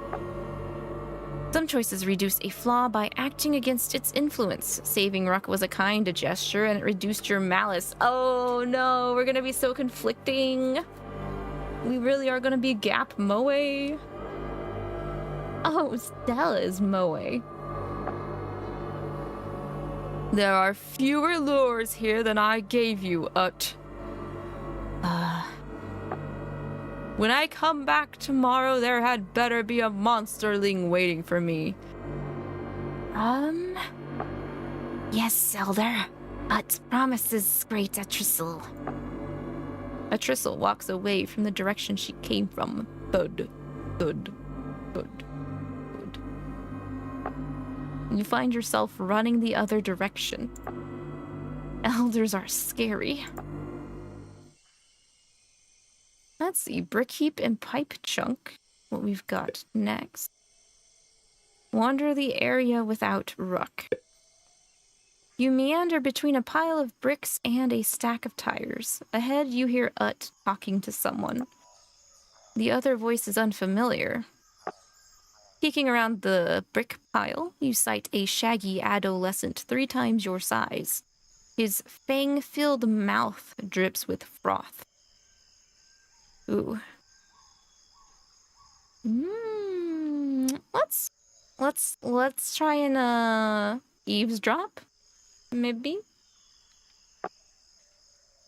Some choices reduce a flaw by acting against its influence. Saving Ruck was a kind gesture and it reduced your malice. Oh no, we're gonna be so conflicting. We really are gonna be Gap Moe. Oh, Stella is Moe. There are fewer lures here than I gave you, Ut. When I come back tomorrow, there had better be a monsterling waiting for me. Yes, Elder. Ut promises great Atrisel. Atrisel walks away from the direction she came from. Thud, thud, thud, thud. You find yourself running the other direction. Elders are scary. Let's see, brick heap and pipe chunk. What we've got next. Wander the area without Ruck. You meander between a pile of bricks and a stack of tires. Ahead, you hear Ut talking to someone. The other voice is unfamiliar. Peeking around the brick pile, you sight a shaggy adolescent 3 times your size. His fang-filled mouth drips with froth. Ooh. Let's try and eavesdrop, maybe.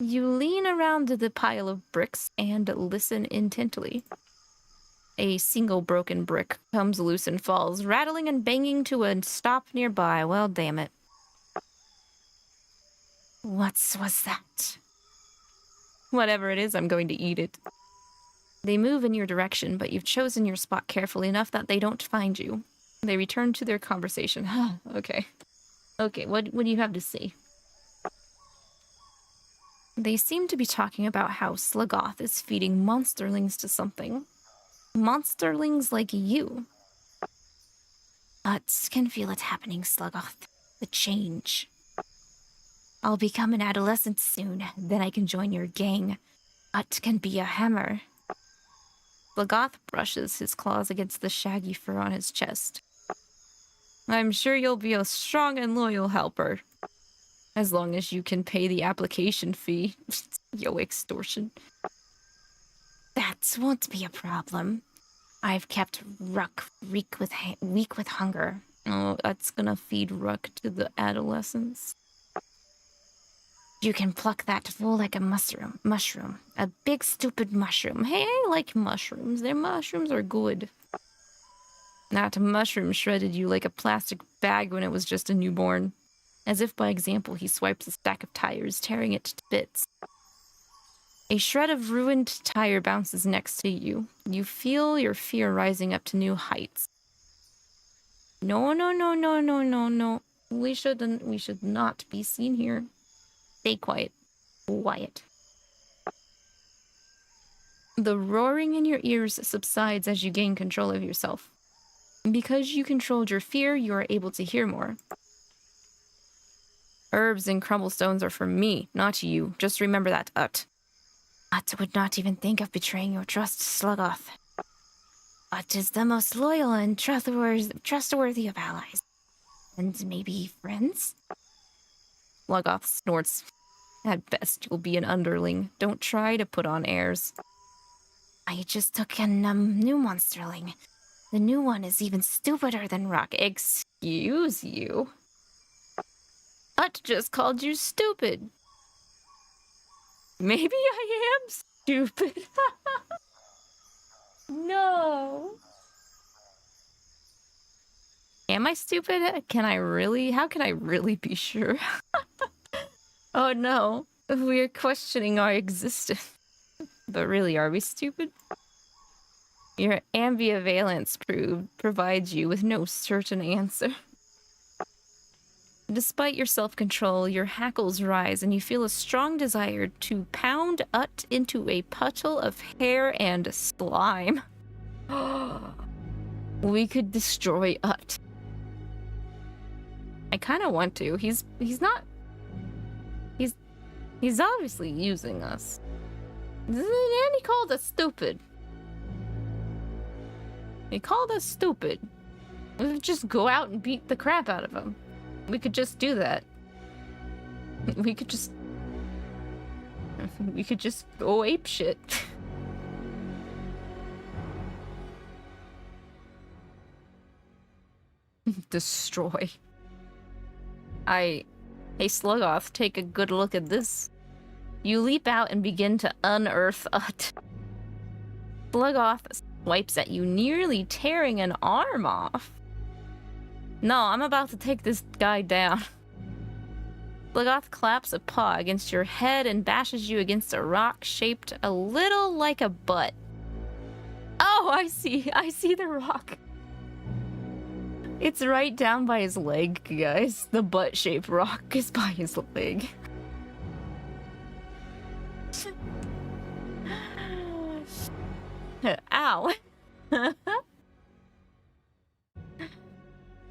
You lean around the pile of bricks and listen intently. A single broken brick comes loose and falls, rattling and banging to a stop nearby. Well, damn it. What was that? Whatever it is, I'm going to eat it. They move in your direction, but you've chosen your spot carefully enough that they don't find you. They return to their conversation. Okay. Okay, what do you have to say? They seem to be talking about how 𝐒𝐔𝐏𝐿 is feeding monsterlings to something. Monsterlings like you. But can feel it happening, 𝐒𝐿𝐏. The change. I'll become an adolescent soon, then I can join your gang. But can be a hammer. 𝐒𝐿𝐏 brushes his claws against the shaggy fur on his chest. I'm sure you'll be a strong and loyal helper. As long as you can pay the application fee. Yo, extortion. That won't be a problem. I've kept Ruck weak with hunger. Oh, that's gonna feed Ruck to the adolescents. You can pluck that fool like a mushroom. A big stupid mushroom. Hey, I like mushrooms. Their mushrooms are good. That mushroom shredded you like a plastic bag when it was just a newborn. As if by example, he swipes a stack of tires, tearing it to bits. A shred of ruined tire bounces next to you. You feel your fear rising up to new heights. No. We should not be seen here. Stay quiet. Quiet. The roaring in your ears subsides as you gain control of yourself. Because you controlled your fear, you are able to hear more. Herbs and crumblestones are for me, not you. Just remember that, 𝐻. 𝐻 would not even think of betraying your trust, 𝐒𝐿𝐏. 𝐻 is the most loyal and trustworthy of allies. And maybe friends? 𝐒𝐿𝐏 snorts. At best, you'll be an underling. Don't try to put on airs. I just took a new monsterling. The new one is even stupider than Ruck. Excuse you? 𝐻 just called you stupid. Maybe I am stupid. No. Am I stupid? How can I really be sure? Oh no, we're questioning our existence. But really, are we stupid? Your ambivalence provides you with no certain answer. Despite your self-control, your hackles rise and you feel a strong desire to pound 𝐻 into a puddle of hair and slime. We could destroy 𝐻. I kind of want to. He's obviously using us. And he called us stupid. He called us stupid. We could just go out and beat the crap out of him. We could just do that. We could just go apeshit. Destroy. Hey, 𝐒𝐿𝐏, take a good look at this. You leap out and begin to unearth 𝐻. 𝐒𝐿𝐏 swipes at you, nearly tearing an arm off. No, I'm about to take this guy down. 𝐒𝐿𝐏 claps a paw against your head and bashes you against a rock shaped a little like a butt. Oh, I see the rock. It's right down by his leg, guys. The butt-shaped rock is by his leg. Ow.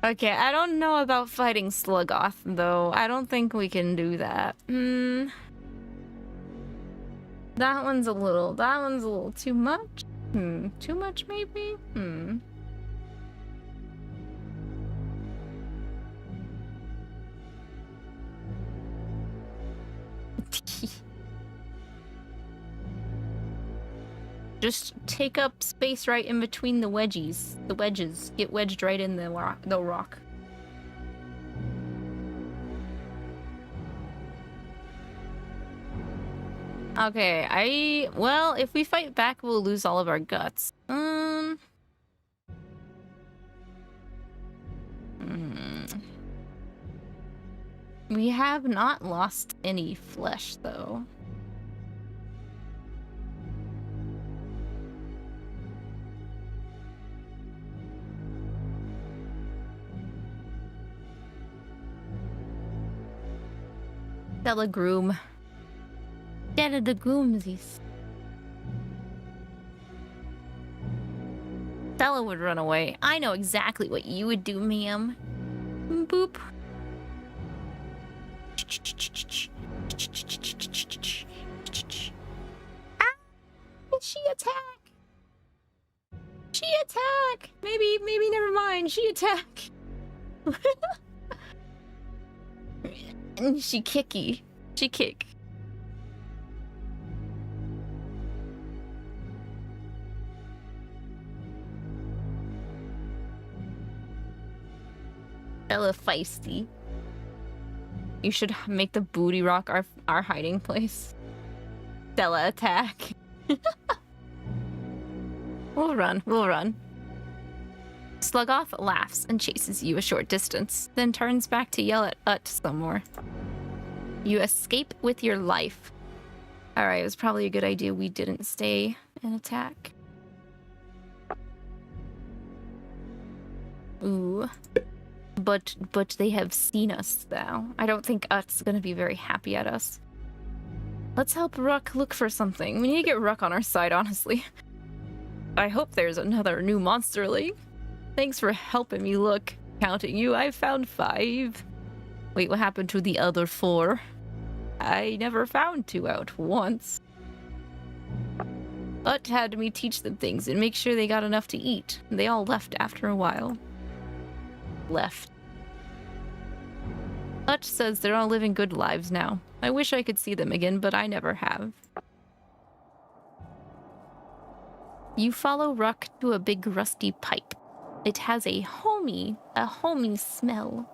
Okay, I don't know about fighting 𝐒𝐿𝐏, though. I don't think we can do that. That one's a little too much. Too much, maybe? Just take up space right in between the wedges. The wedges. Get wedged right in the rock. Okay, well, if we fight back, we'll lose all of our guts. We have not lost any flesh, though. Telegroom. Telegroomsies. Stella would run away. I know exactly what you would do, ma'am. Boop. Ah! She attack! She attack! Maybe never mind. She attack. And she kicky. She kick. Ella feisty. You should make the booty rock our hiding place. Stella attack. We'll run. 𝐒𝐔𝐏𝐿 laughs and chases you a short distance, then turns back to yell at Ut some more. You escape with your life. Alright, it was probably a good idea we didn't stay and attack. Ooh. But they have seen us now. I don't think Ut's gonna be very happy at us. Let's help Ruck look for something. We need to get Ruck on our side, honestly. I hope there's another new monsterling. Thanks for helping me look. Counting you, I found 5. Wait, what happened to the other 4? I never found 2 out once. Ut had me teach them things and make sure they got enough to eat. They all left after a while. Left. Ut says they're all living good lives now. I wish I could see them again, but I never have. You follow Ruck to a big rusty pipe. It has a homey smell.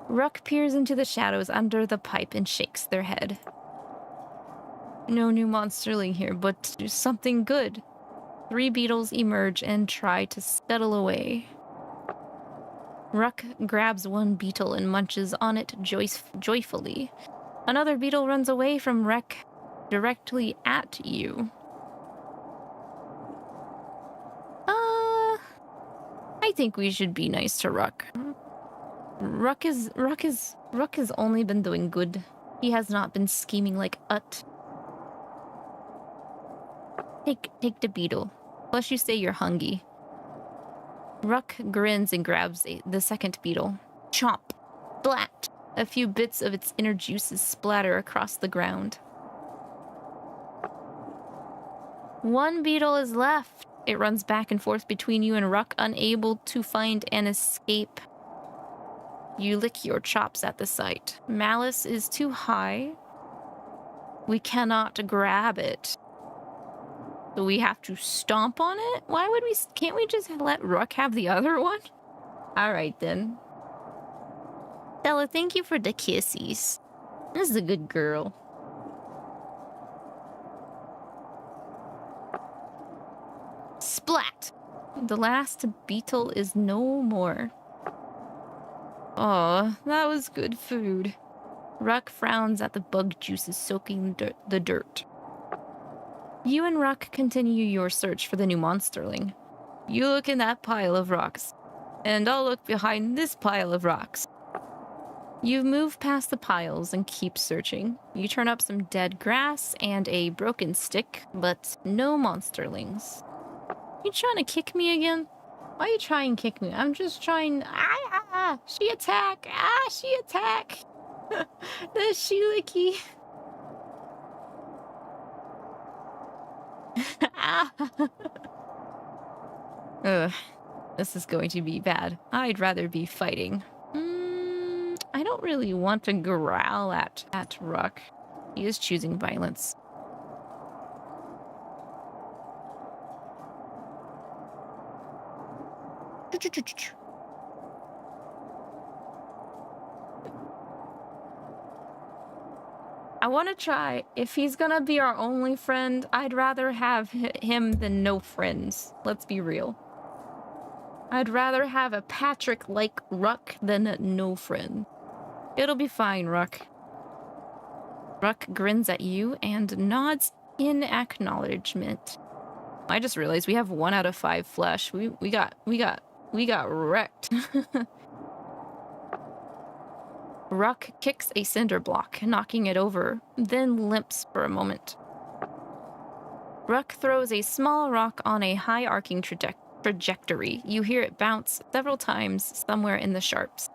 Ruck peers into the shadows under the pipe and shakes their head. No new monsterling here, but something good. 3 beetles emerge and try to scuttle away. Ruck grabs one beetle and munches on it joyfully. Another beetle runs away from Ruck directly at you. I think we should be nice to Ruck. Ruck has only been doing good. He has not been scheming like Ut. Take the beetle. Plus you say you're hungry. Ruck grins and grabs the second beetle. Chomp. Splat. A few bits of its inner juices splatter across the ground. 1 beetle is left. It runs back and forth between you and Ruck, unable to find an escape. You lick your chops at the sight. Malice is too high. We cannot grab it. So we have to stomp on it? Can't we just let Ruck have the other one? Alright then. Stella, thank you for the kisses. This is a good girl. Splat! The last beetle is no more. Oh, that was good food. Ruck frowns at the bug juices soaking the dirt. You and Ruck continue your search for the new monsterling. You look in that pile of rocks, and I'll look behind this pile of rocks. You move past the piles and keep searching. You turn up some dead grass and a broken stick, but no monsterlings. You trying to kick me again? Why are you trying to kick me? I'm just trying... She attack! She attack! The 𝐒𝐔𝐏𝐿𝐒. Ugh. This is going to be bad. I'd rather be fighting. I don't really want to growl at Ruck. He is choosing violence. I want to try. If he's gonna be our only friend, I'd rather have him than no friends. Let's be real. I'd rather have a Patrick like Ruck than no friend. It'll be fine, Ruck. Ruck grins at you and nods in acknowledgement. I just realized we have 1 out of 5 flesh. We got wrecked. Ruck kicks a cinder block, knocking it over, then limps for a moment. Ruck throws a small rock on a high arcing trajectory. You hear it bounce several times somewhere in the sharps.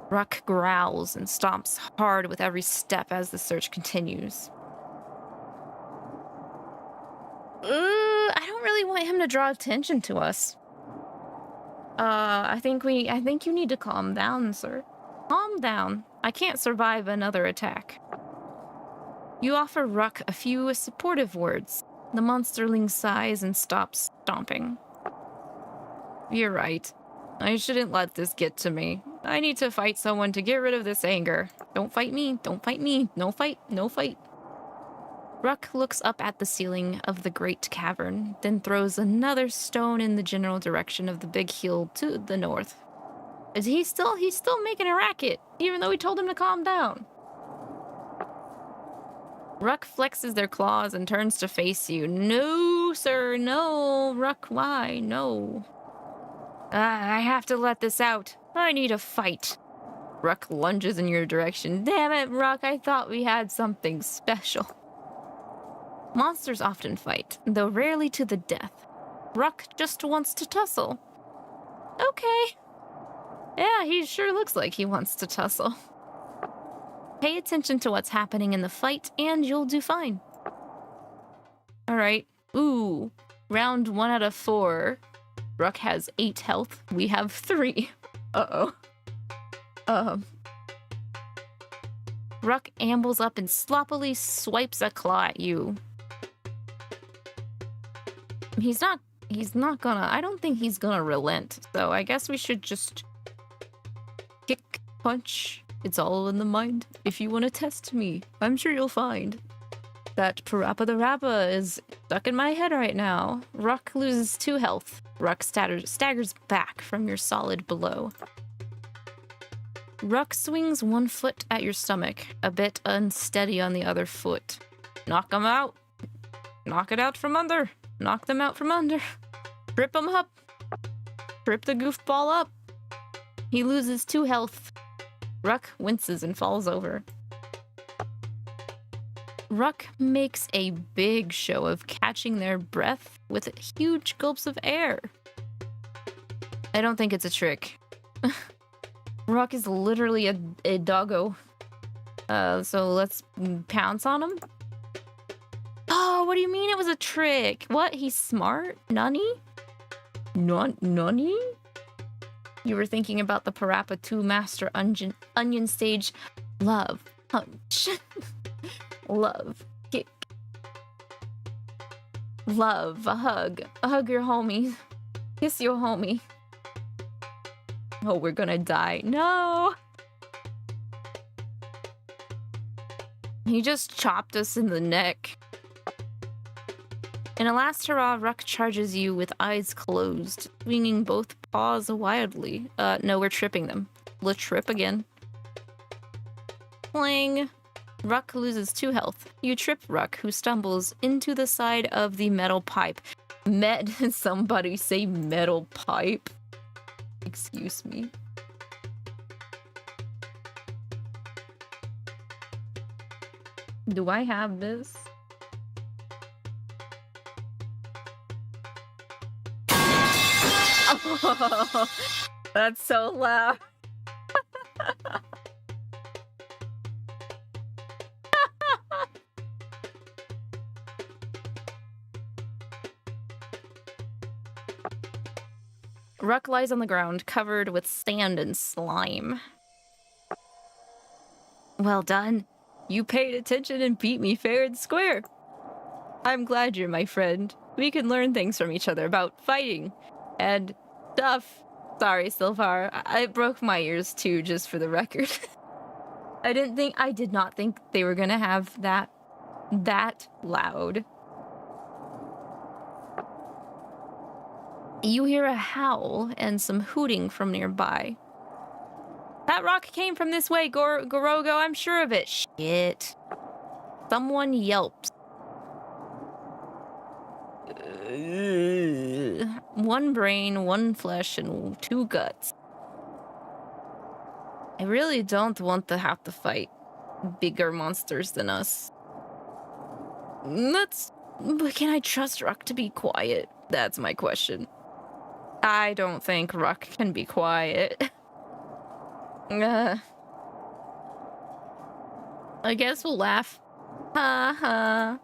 Ruck growls and stomps hard with every step as the search continues. I don't really want him to draw attention to us. I think you need to calm down, sir. Calm down. I can't survive another attack. You offer Ruck a few supportive words. The monsterling sighs and stops stomping. You're right. I shouldn't let this get to me. I need to fight someone to get rid of this anger. Don't fight me. Don't fight me. No fight. No fight. Ruck looks up at the ceiling of the great cavern, then throws another stone in the general direction of the big hill to the north. He's still making a racket, even though we told him to calm down. Ruck flexes their claws and turns to face you. No, sir, no. Ruck, why? No. I have to let this out. I need a fight. Ruck lunges in your direction. Damn it, Ruck, I thought we had something special. Monsters often fight, though rarely to the death. Ruck just wants to tussle. Okay. Yeah, he sure looks like he wants to tussle. Pay attention to what's happening in the fight, and you'll do fine. Alright. Ooh. Round 1 out of 4. Ruck has 8 health. We have 3. Uh-oh. Ruck ambles up and sloppily swipes a claw at you. He's not gonna... I don't think he's gonna relent, so I guess we should just... kick, punch... It's all in the mind. If you want to test me, I'm sure you'll find. That Parappa the Rappa is stuck in my head right now. Ruck loses 2 health. Ruck staggers back from your solid blow. Ruck swings 1 foot at your stomach, a bit unsteady on the other foot. Knock them out. Knock it out from under. Knock them out from under. Trip them up. Trip the goofball up. He loses 2 health. Ruck winces and falls over. Ruck makes a big show of catching their breath with huge gulps of air. I don't think it's a trick. Ruck is literally a doggo. So let's pounce on him. Oh, what do you mean it was a trick? What? He's smart? Nani? Nani? You were thinking about the Parappa 2 Master Onion stage. Love. Punch. Love. Kick. Love. A hug. A hug your homie. Kiss your homie. Oh, we're gonna die. No! He just chopped us in the neck. In a last hurrah, Ruck charges you with eyes closed, swinging both paws wildly. No, we're tripping them. Let's trip again. Pling. Ruck loses 2 health. You trip Ruck, who stumbles into the side of the metal pipe. Somebody say metal pipe. Excuse me. Do I have this? Oh, that's so loud. Ruck lies on the ground, covered with sand and slime. Well done. You paid attention and beat me fair and square. I'm glad you're my friend. We can learn things from each other about fighting and stuff. Sorry, Sylvar. I broke my ears too, just for the record. I did not think they were gonna have that loud. You hear a howl and some hooting from nearby. That rock came from this way, Gorogo. I'm sure of it. Shit. Someone yelps. One brain, one flesh, and 2 guts. I really don't want to have to fight bigger monsters than us. But can I trust Ruck to be quiet? That's my question. I don't think Ruck can be quiet. I guess we'll laugh. Ha ha.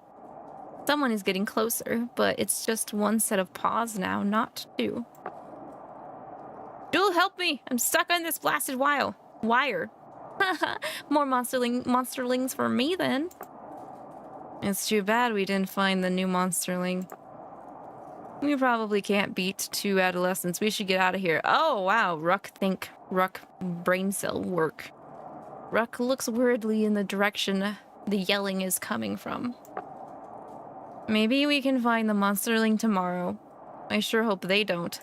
Someone is getting closer, but it's just 1 set of paws now, not 2. Jewel, help me! I'm stuck on this blasted wire. More monsterlings for me then. It's too bad we didn't find the new monsterling. We probably can't beat 2 adolescents. We should get out of here. Oh wow, Ruck brain cell work. Ruck looks weirdly in the direction the yelling is coming from. Maybe we can find the monsterling tomorrow. I sure hope they don't.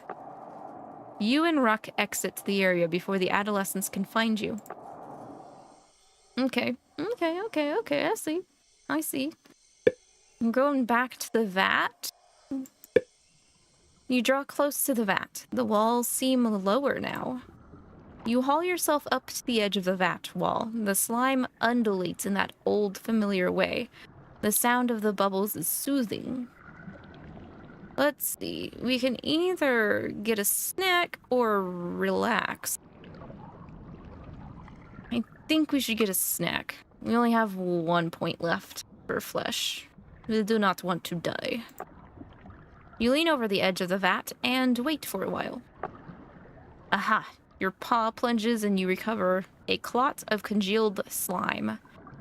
You and Ruck exit the area before the adolescents can find you. Okay. I see. I'm going back to the vat. You draw close to the vat. The walls seem lower now. You haul yourself up to the edge of the vat wall. The slime undulates in that old, familiar way. The sound of the bubbles is soothing. Let's see. We can either get a snack or relax. I think we should get a snack. We only have 1 point left for flesh. We do not want to die. You lean over the edge of the vat and wait for a while. Aha! Your paw plunges and you recover a clot of congealed slime.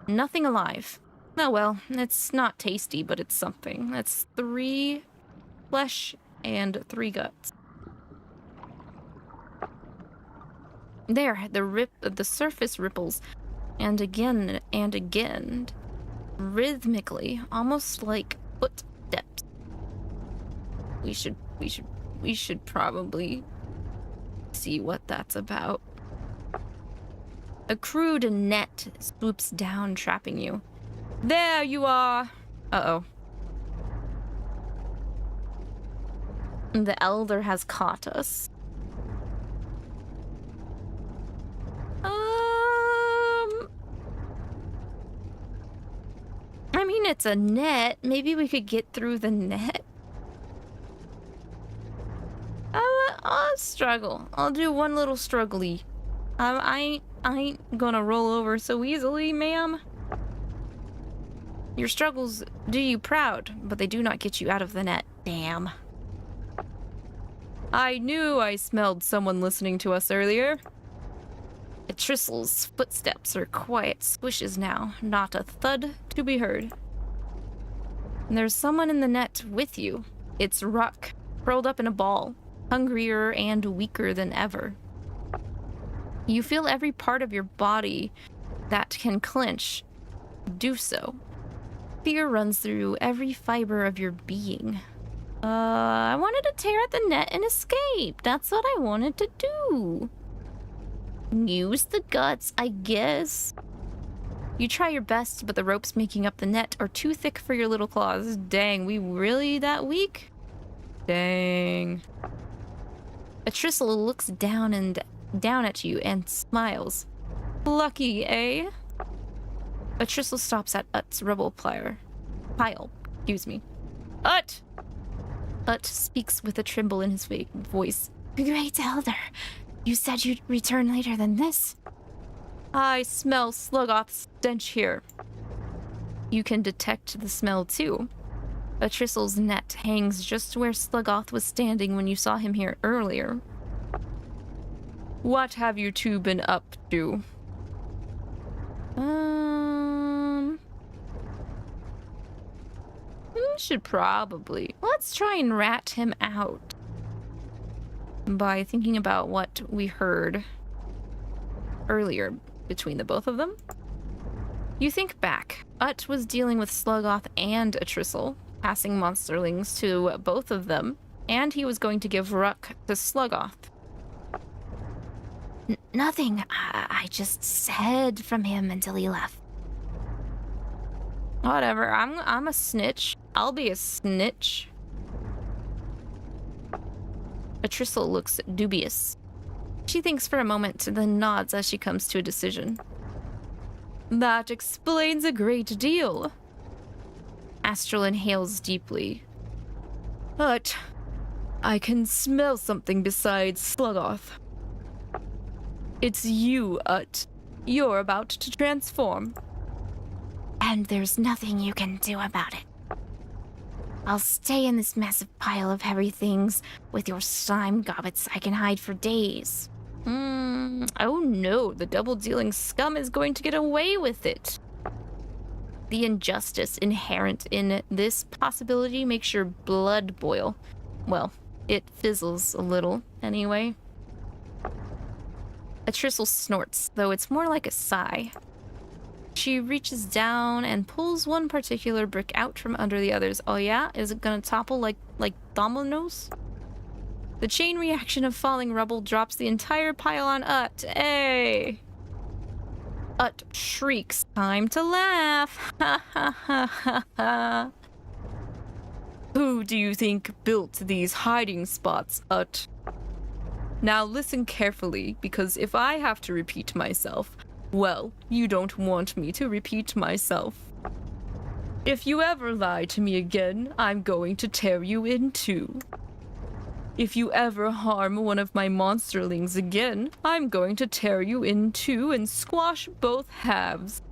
Nothing alive. Oh well, it's not tasty, but it's something. That's 3 flesh and 3 guts. There, the surface ripples, and again, rhythmically, almost like footsteps. We should probably see what that's about. A crude net swoops down, trapping you. There you are! Uh-oh. The elder has caught us. I mean, it's a net. Maybe we could get through the net. I'll struggle. I'll do one little struggly. I ain't gonna roll over so easily, ma'am. Your struggles do you proud, but they do not get you out of the net. Damn. I knew I smelled someone listening to us earlier. Tristle's footsteps are quiet swishes now, not a thud to be heard. There's someone in the net with you. It's Ruck, curled up in a ball, hungrier and weaker than ever. You feel every part of your body that can clench do so. Fear runs through every fiber of your being. I wanted to tear at the net and escape. That's what I wanted to do. Use the guts, I guess. You try your best, but the ropes making up the net are too thick for your little claws. Dang, we really that weak? Dang. A Tristle looks down at you and smiles. Lucky, eh? A Tristle stops at Ut's rubble pile. Ut! Ut speaks with a tremble in his voice. Great Elder, you said you'd return later than this. I smell Sluggoth's stench here. You can detect the smell too. A Tristle's net hangs just where Sluggoth was standing when you saw him here earlier. What have you two been up to? Should probably. Let's try and rat him out by thinking about what we heard earlier between the both of them. You think back. Ut was dealing with Sluggoth and a Tristle, passing monsterlings to both of them, and he was going to give Ruck to Sluggoth. Nothing. I just hid from him until he left. Whatever. I'm a snitch. I'll be a snitch. Atrissel looks dubious. She thinks for a moment, then nods as she comes to a decision. That explains a great deal. Astral inhales deeply. But I can smell something besides Sluggoth. It's you, Ut. You're about to transform. And there's nothing you can do about it. I'll stay in this massive pile of heavy things with your slime gobbets I can hide for days. Oh no, the double-dealing scum is going to get away with it. The injustice inherent in this possibility makes your blood boil. Well, it fizzles a little, anyway. Atrissel snorts, though it's more like a sigh. She reaches down and pulls one particular brick out from under the others. Oh yeah? Is it gonna topple like dominoes? The chain reaction of falling rubble drops the entire pile on Ut. Hey! Ut shrieks, time to laugh. Ha ha ha ha ha. Who do you think built these hiding spots, Ut? Now listen carefully, because if I have to repeat myself, well, you don't want me to repeat myself. If you ever lie to me again, I'm going to tear you in two. If you ever harm one of my monsterlings again, I'm going to tear you in two and squash both halves.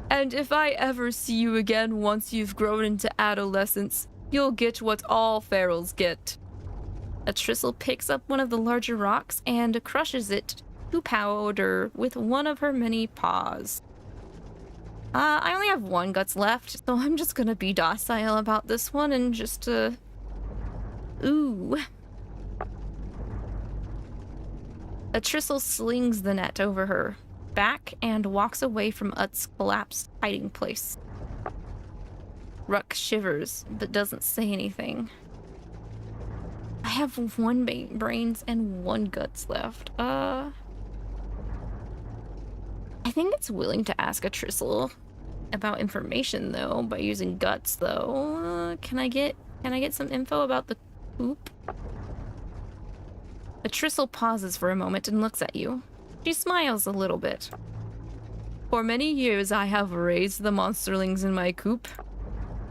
And if I ever see you again once you've grown into adolescence, you'll get what all ferals get. Atrissel picks up one of the larger rocks and crushes it to powder with one of her many paws. I only have one guts left, so I'm just gonna be docile about this one and just, ooh. Atrissel slings the net over her back and walks away from Ut's collapsed hiding place. Ruck shivers, but doesn't say anything. I have one brains and one guts left. I think it's willing to ask Atrissel about information though by using guts though. Can I get some info about the coop? Atrissel pauses for a moment and looks at you. She smiles a little bit. For many years I have raised the monsterlings in my coop.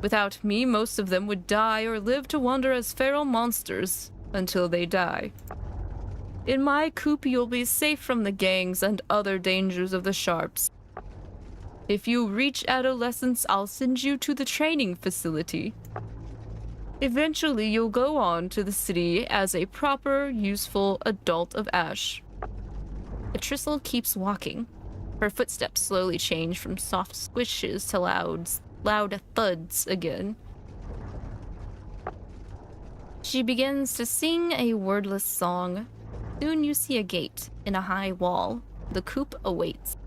Without me, most of them would die or live to wander as feral monsters until they die. In my coop, you'll be safe from the gangs and other dangers of the sharps. If you reach adolescence, I'll send you to the training facility. Eventually, you'll go on to the city as a proper, useful adult of Ash. Atrissel keeps walking. Her footsteps slowly change from soft squishes to loud thuds again. She begins to sing a wordless song. Soon you see a gate in a high wall. The coop awaits.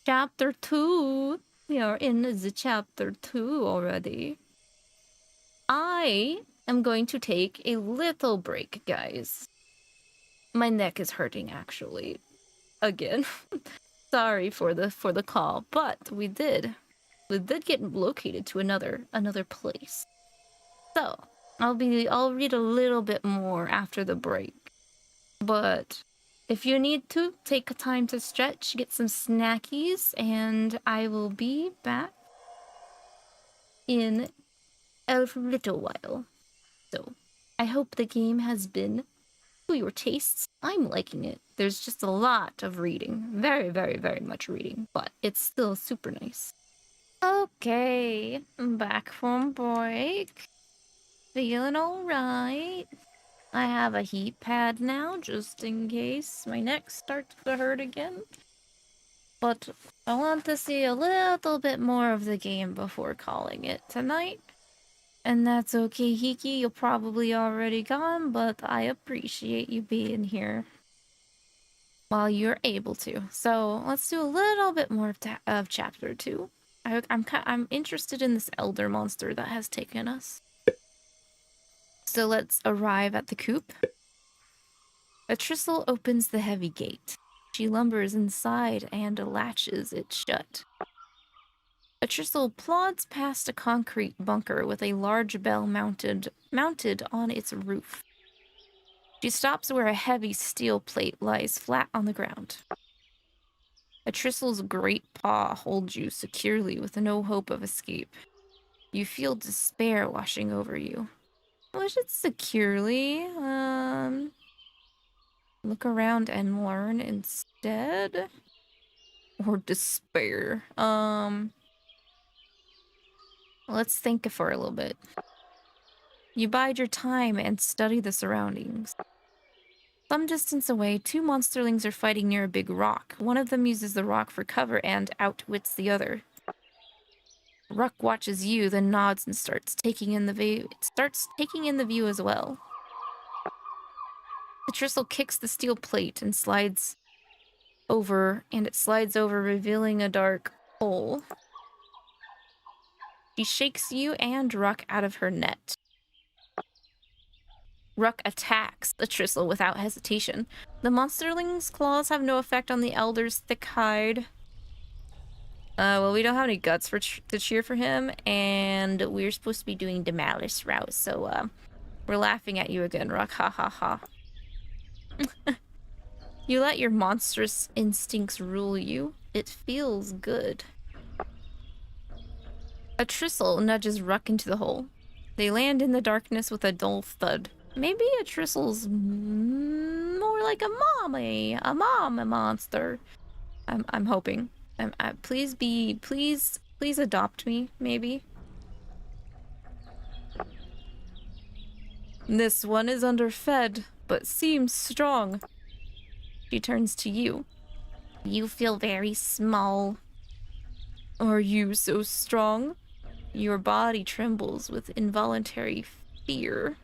Chapter 2. We are in the chapter 2 already. I am going to take a little break, guys. My neck is hurting, actually. Again. Sorry for the call, but we did get located to another place. So I'll read a little bit more after the break. But if you need to, take time to stretch, get some snackies, and I will be back in a little while. So I hope the game has been to your tastes. I'm liking it. There's just a lot of reading. Very, very, very much reading, but it's still super nice. Okay, I'm back from break. Feeling alright. I have a heat pad now, just in case my neck starts to hurt again. But I want to see a little bit more of the game before calling it tonight. And that's okay, Hiki. You're probably already gone, but I appreciate you being here while you're able to. So let's do a little bit more of Chapter 2. I'm interested in this elder monster that has taken us. So let's arrive at the coop. A Tristle opens the heavy gate. She lumbers inside and latches it shut. A Tristle plods past a concrete bunker with a large bell mounted on its roof. She stops where a heavy steel plate lies flat on the ground. A Tristle's great paw holds you securely with no hope of escape. You feel despair washing over you. Was it securely? Look around and learn instead? Or despair? Let's think for a little bit. You bide your time and study the surroundings. Some distance away, two monsterlings are fighting near a big rock. One of them uses the rock for cover and outwits the other. Ruck watches you, then nods and starts taking in the view as well. The Tristle kicks the steel plate and slides over, revealing a dark hole. She shakes you and Ruck out of her net. Ruck attacks the Tristle without hesitation. The monsterling's claws have no effect on the elder's thick hide. Well, we don't have any guts to cheer for him, and we're supposed to be doing Demalish route, so we're laughing at you again, Ruck. Ha ha ha. You let your monstrous instincts rule you. It feels good. A Tristle nudges Ruck into the hole. They land in the darkness with a dull thud. Maybe a Tristle's more like a mom monster. I'm hoping. Please adopt me, maybe. This one is underfed, but seems strong. She turns to you. You feel very small. Are you so strong? Your body trembles with involuntary fear.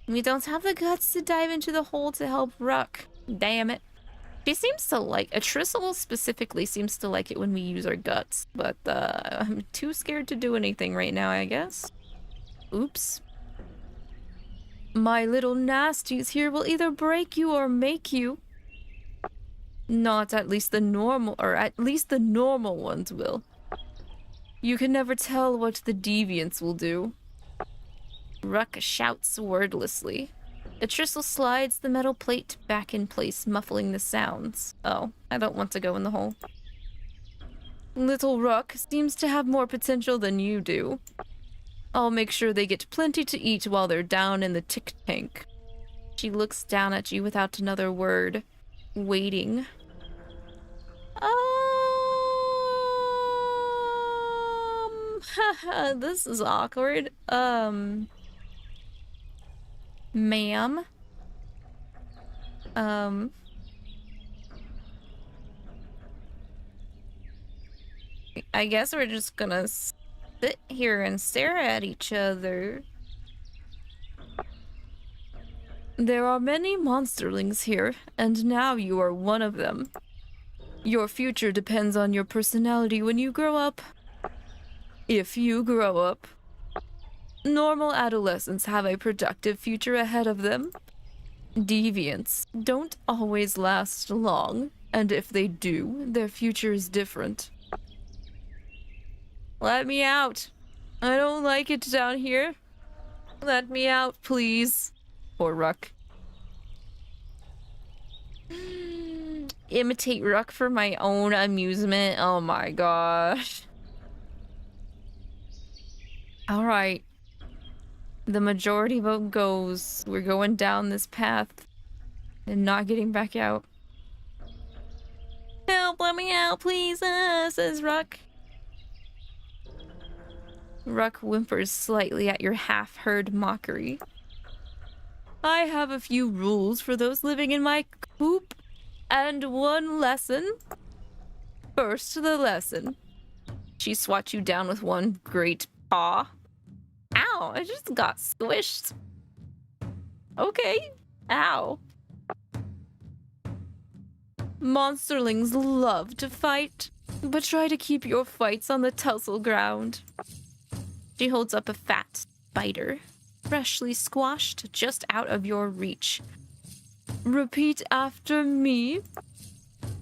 We don't have the guts to dive into the hole to help Ruck. Damn it. She seems to like, a Tristle specifically seems to like it when we use our guts, but I'm too scared to do anything right now, I guess. Oops. My little nasties here will either break you or make you. Not at least the normal ones will. You can never tell what the deviants will do. Ruck shouts wordlessly. The Tristle slides the metal plate back in place, muffling the sounds. Oh, I don't want to go in the hole. Little Ruck seems to have more potential than you do. I'll make sure they get plenty to eat while they're down in the tick tank. She looks down at you without another word, waiting. This is awkward. Ma'am. I guess we're just gonna sit here and stare at each other. There are many monsterlings here, and now you are one of them. Your future depends on your personality when you grow up. If you grow up. Normal adolescents have a productive future ahead of them. Deviants don't always last long, and if they do, their future is different. Let me out. I don't like it down here. Let me out, please. Poor Ruck. Imitate Ruck for my own amusement. Oh my gosh. Alright. The majority vote goes. We're going down this path and not getting back out. Help, let me out, please, says Ruck. Ruck whimpers slightly at your half-heard mockery. I have a few rules for those living in my coop, and one lesson. First, the lesson. She swats you down with one great paw. Ow, I just got squished. Okay. Ow. Monsterlings love to fight, but try to keep your fights on the tussle ground. She holds up a fat spider, freshly squashed just out of your reach. Repeat after me.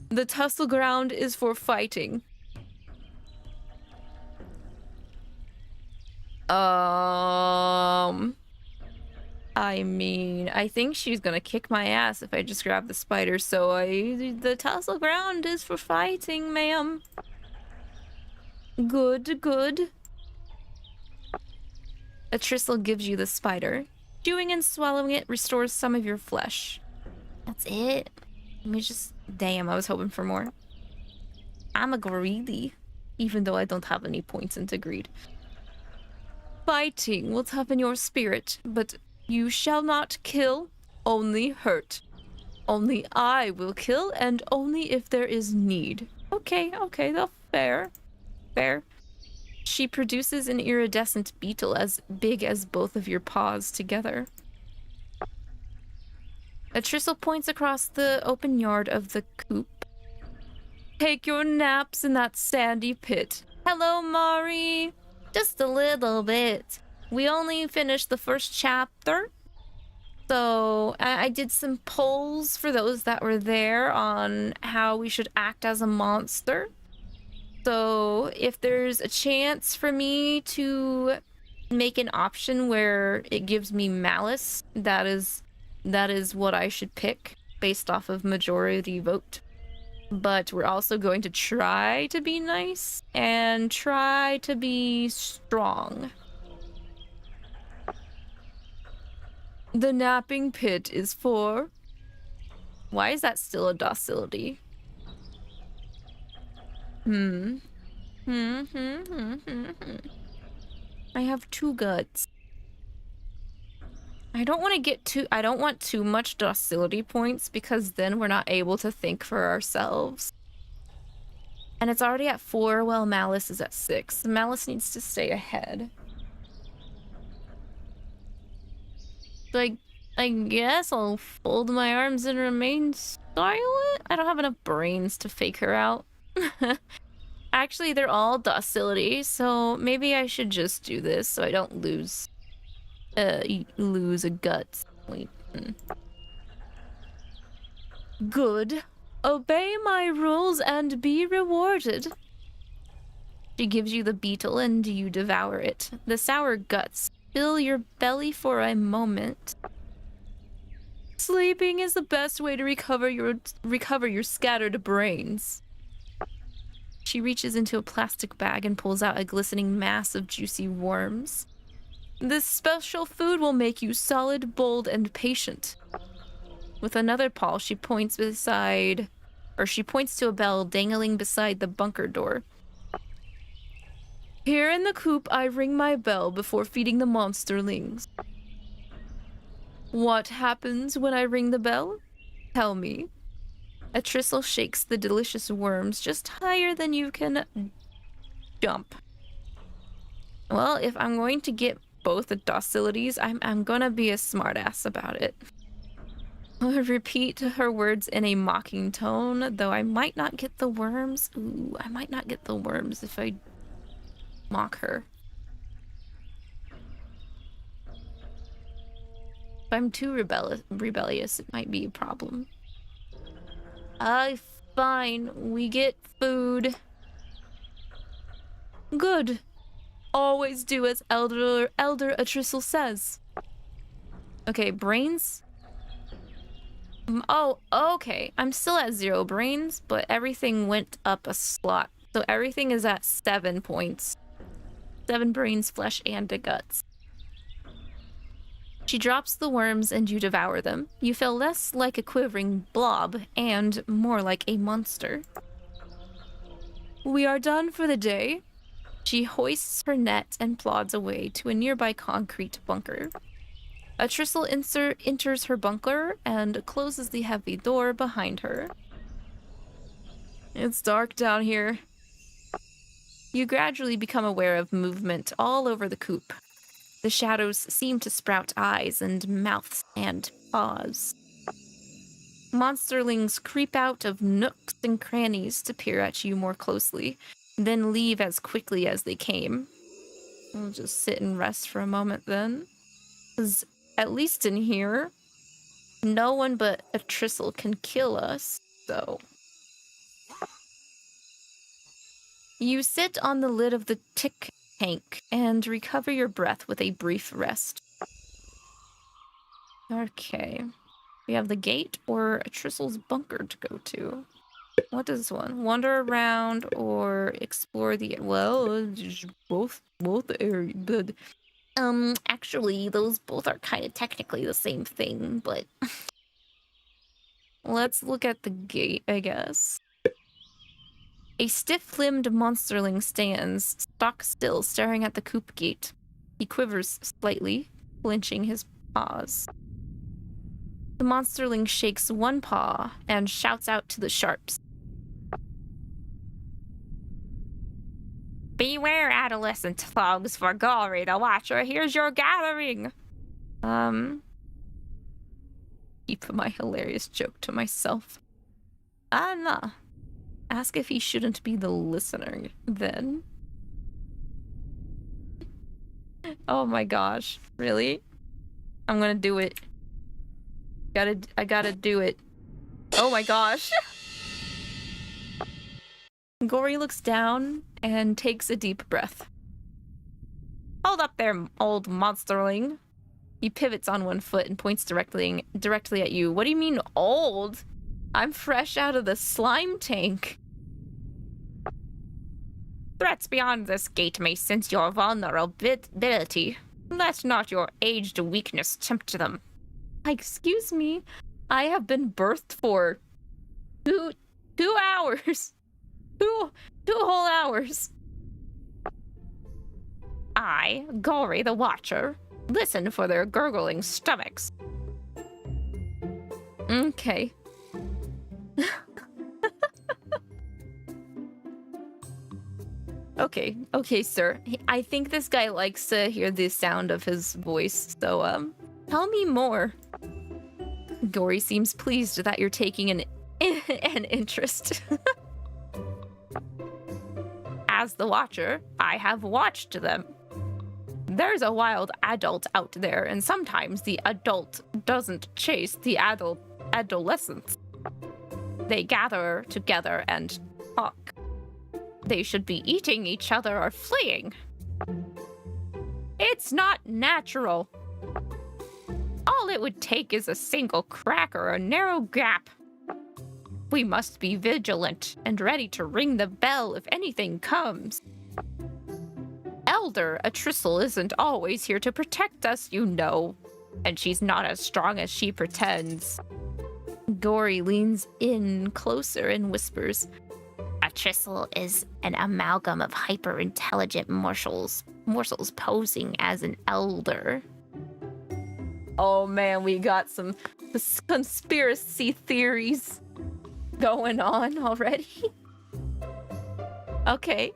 The tussle ground is for fighting. I mean, I think she's gonna kick my ass if I just grab the spider, so the tussle ground is for fighting, ma'am. Good, good. A tristle gives you the spider. Chewing and swallowing it restores some of your flesh. That's it? Let me just... Damn, I was hoping for more. I'm a greedy, even though I don't have any points into greed. Fighting will toughen your spirit, but you shall not kill, only hurt. Only I will kill, and only if there is need. Okay, that's fair. Fair. She produces an iridescent beetle as big as both of your paws together. A tristle points across the open yard of the coop. Take your naps in that sandy pit. Hello, Mari. Just a little bit. We only finished the first chapter. So I did some polls for those that were there on how we should act as a monster. So if there's a chance for me to make an option where it gives me malice, that is what I should pick based off of majority vote. But we're also going to try to be nice and try to be strong. The napping pit is for... Why is that still a docility? I have 2 guts. I don't want too much docility points because then we're not able to think for ourselves. And it's already at 4 while Malice is at 6. Malice needs to stay ahead. So I guess I'll fold my arms and remain silent? I don't have enough brains to fake her out. Actually, they're all docility, so maybe I should just do this so I don't lose a gut. Wait. Good. Obey my rules and be rewarded. She gives you the beetle and you devour it. The sour guts fill your belly for a moment. Sleeping is the best way to recover your scattered brains. She reaches into a plastic bag and pulls out a glistening mass of juicy worms. This special food will make you solid, bold, and patient. With another paw, she points to a bell dangling beside the bunker door. Here in the coop, I ring my bell before feeding the monsterlings. What happens when I ring the bell? Tell me. A tristle shakes the delicious worms just higher than you can jump. Well, if I'm going to get both the docilities, I'm gonna be a smartass about it. I'll repeat her words in a mocking tone, though I might not get the worms. Ooh, I might not get the worms if I mock her. If I'm too rebellious, it might be a problem. Fine. We get food. Good. Always do as Elder Atristle says. Okay, brains? Oh, okay. I'm still at 0 brains, but everything went up a slot. So everything is at 7 points. 7 brains, flesh, and the guts. She drops the worms and you devour them. You feel less like a quivering blob and more like a monster. We are done for the day. She hoists her net and plods away to a nearby concrete bunker. A tristle enters her bunker and closes the heavy door behind her. It's dark down here. You gradually become aware of movement all over the coop. The shadows seem to sprout eyes and mouths and paws. Monsterlings creep out of nooks and crannies to peer at you more closely, then leave as quickly as they came. I'll just sit and rest for a moment then. 'Cause at least in here, No one but a Tristle can kill us, so... You sit on the lid of the tick tank and recover your breath with a brief rest. Okay. We have the gate or a Tristle's bunker to go to. What is this one? Wander around or explore the... Well, both areas, but... actually, those both are kind of technically the same thing, but... Let's look at the gate, I guess. A stiff-limbed monsterling stands, stock still, staring at the coop gate. He quivers slightly, clenching his paws. The monsterling shakes one paw and shouts out to the sharps. Beware, adolescent thugs, for Gory the Watcher here's your gathering! Keep my hilarious joke to myself. Nah. Ask if he shouldn't be the listener, then. Oh my gosh. Really? I'm gonna do it. I gotta do it. Oh my gosh. Gory looks down and takes a deep breath. Hold up there, old monsterling. He pivots on one foot and points directly at you. What do you mean, old? I'm fresh out of the slime tank. Threats beyond this gate may sense your vulnerability. Let not your aged weakness tempt them. Excuse me, I have been birthed for 2 hours. Two whole hours. I, Gory the Watcher, listen for their gurgling stomachs. Okay. Okay, sir. I think this guy likes to hear the sound of his voice, so, tell me more. Gory seems pleased that you're taking an interest. As the Watcher, I have watched them. There's a wild adult out there, and sometimes the adult doesn't chase the adolescents. They gather together and talk. They should be eating each other or fleeing. It's not natural. All it would take is a single crack or a narrow gap. We must be vigilant and ready to ring the bell if anything comes. Elder, a Tristle isn't always here to protect us, you know. And she's not as strong as she pretends. Gory leans in closer and whispers, a Tristle is an amalgam of hyper-intelligent morsels posing as an elder. Oh man, we got some conspiracy theories going on already. Okay.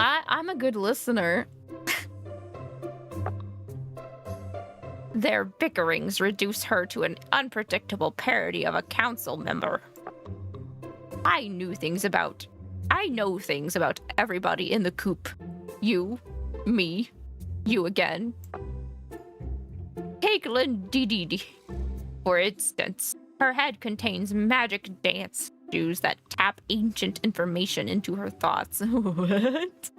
I'm a good listener. Their bickerings reduce her to an unpredictable parody of a council member. I know things about everybody in the coop. You, me, you again. Take Lindidi, for instance. Her head contains magic dance shoes that tap ancient information into her thoughts. What?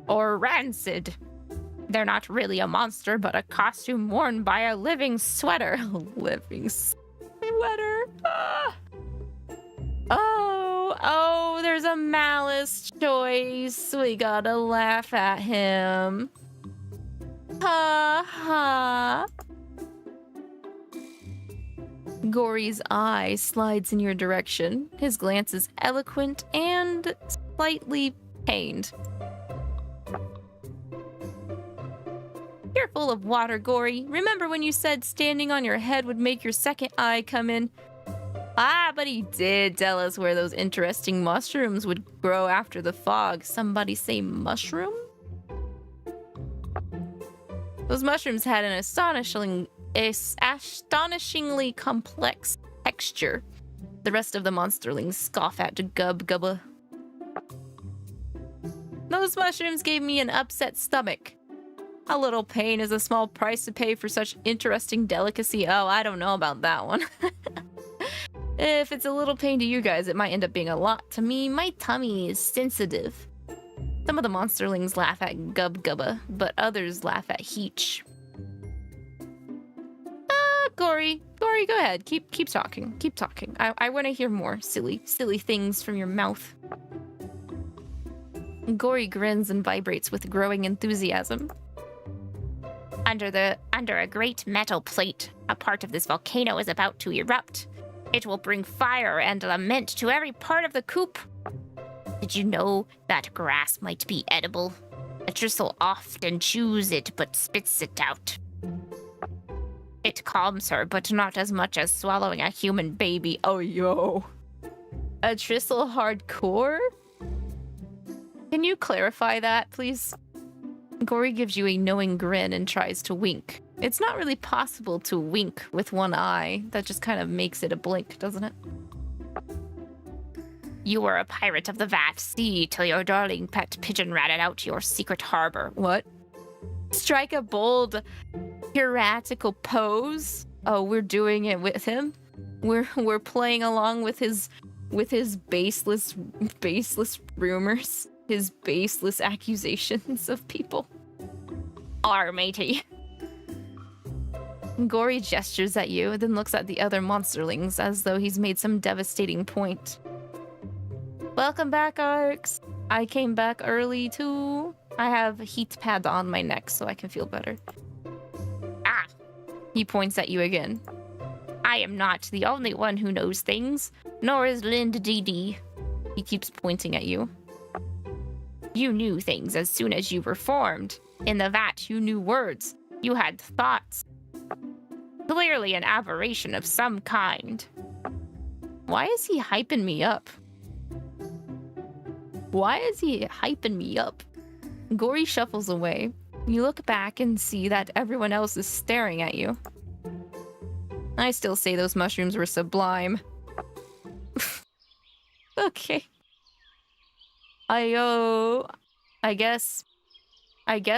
Or Rancid. They're not really a monster, but a costume worn by a living sweater. Living sweater. Ah. Oh, there's a Malice choice. We gotta laugh at him. Ha ha. Gory's eye slides in your direction. His glance is eloquent and slightly pained. You're full of water, Gory. Remember when you said standing on your head would make your second eye come in? Ah, but he did tell us where those interesting mushrooms would grow after the fog. Somebody say mushroom? Those mushrooms had an astonishingly complex texture. The rest of the monsterlings scoff at Gubba. Those mushrooms gave me an upset stomach. A little pain is a small price to pay for such interesting delicacy. Oh, I don't know about that one. If it's a little pain to you guys, it might end up being a lot. To me, my tummy is sensitive. Some of the monsterlings laugh at 𝐒𝐏𝐏𝐏𝐑𝐓, but others laugh at 𝐒𝐔𝐏𝐿. Gory, go ahead. Keep talking. Keep talking. I want to hear more silly things from your mouth. Gory grins and vibrates with growing enthusiasm. Under a great metal plate, a part of this volcano is about to erupt. It will bring fire and lament to every part of the coop. Did you know that grass might be edible? A Tristle often chews it but spits it out. It calms her, but not as much as swallowing a human baby. Oh, yo. A Tristle hardcore? Can you clarify that, please? Gory gives you a knowing grin and tries to wink. It's not really possible to wink with one eye. That just kind of makes it a blink, doesn't it? You were a pirate of the Vat Sea till your darling pet pigeon ratted out your secret harbor. What? Strike a bold, piratical pose? Oh, we're doing it with him? We're playing along with his baseless rumors, his baseless accusations of people. Arr, matey. Gory gestures at you, then looks at the other monsterlings as though he's made some devastating point. Welcome back, Arcs. I came back early too. I have a heat pad on my neck so I can feel better. Ah! He points at you again. I am not the only one who knows things, nor is LindDD. He keeps pointing at you. You knew things as soon as you were formed. In the vat, you knew words. You had thoughts. Clearly an aberration of some kind. Why is he hyping me up? Why is he hyping me up? Gory shuffles away. You look back and see that everyone else is staring at you. I still say those mushrooms were sublime. Okay. I guess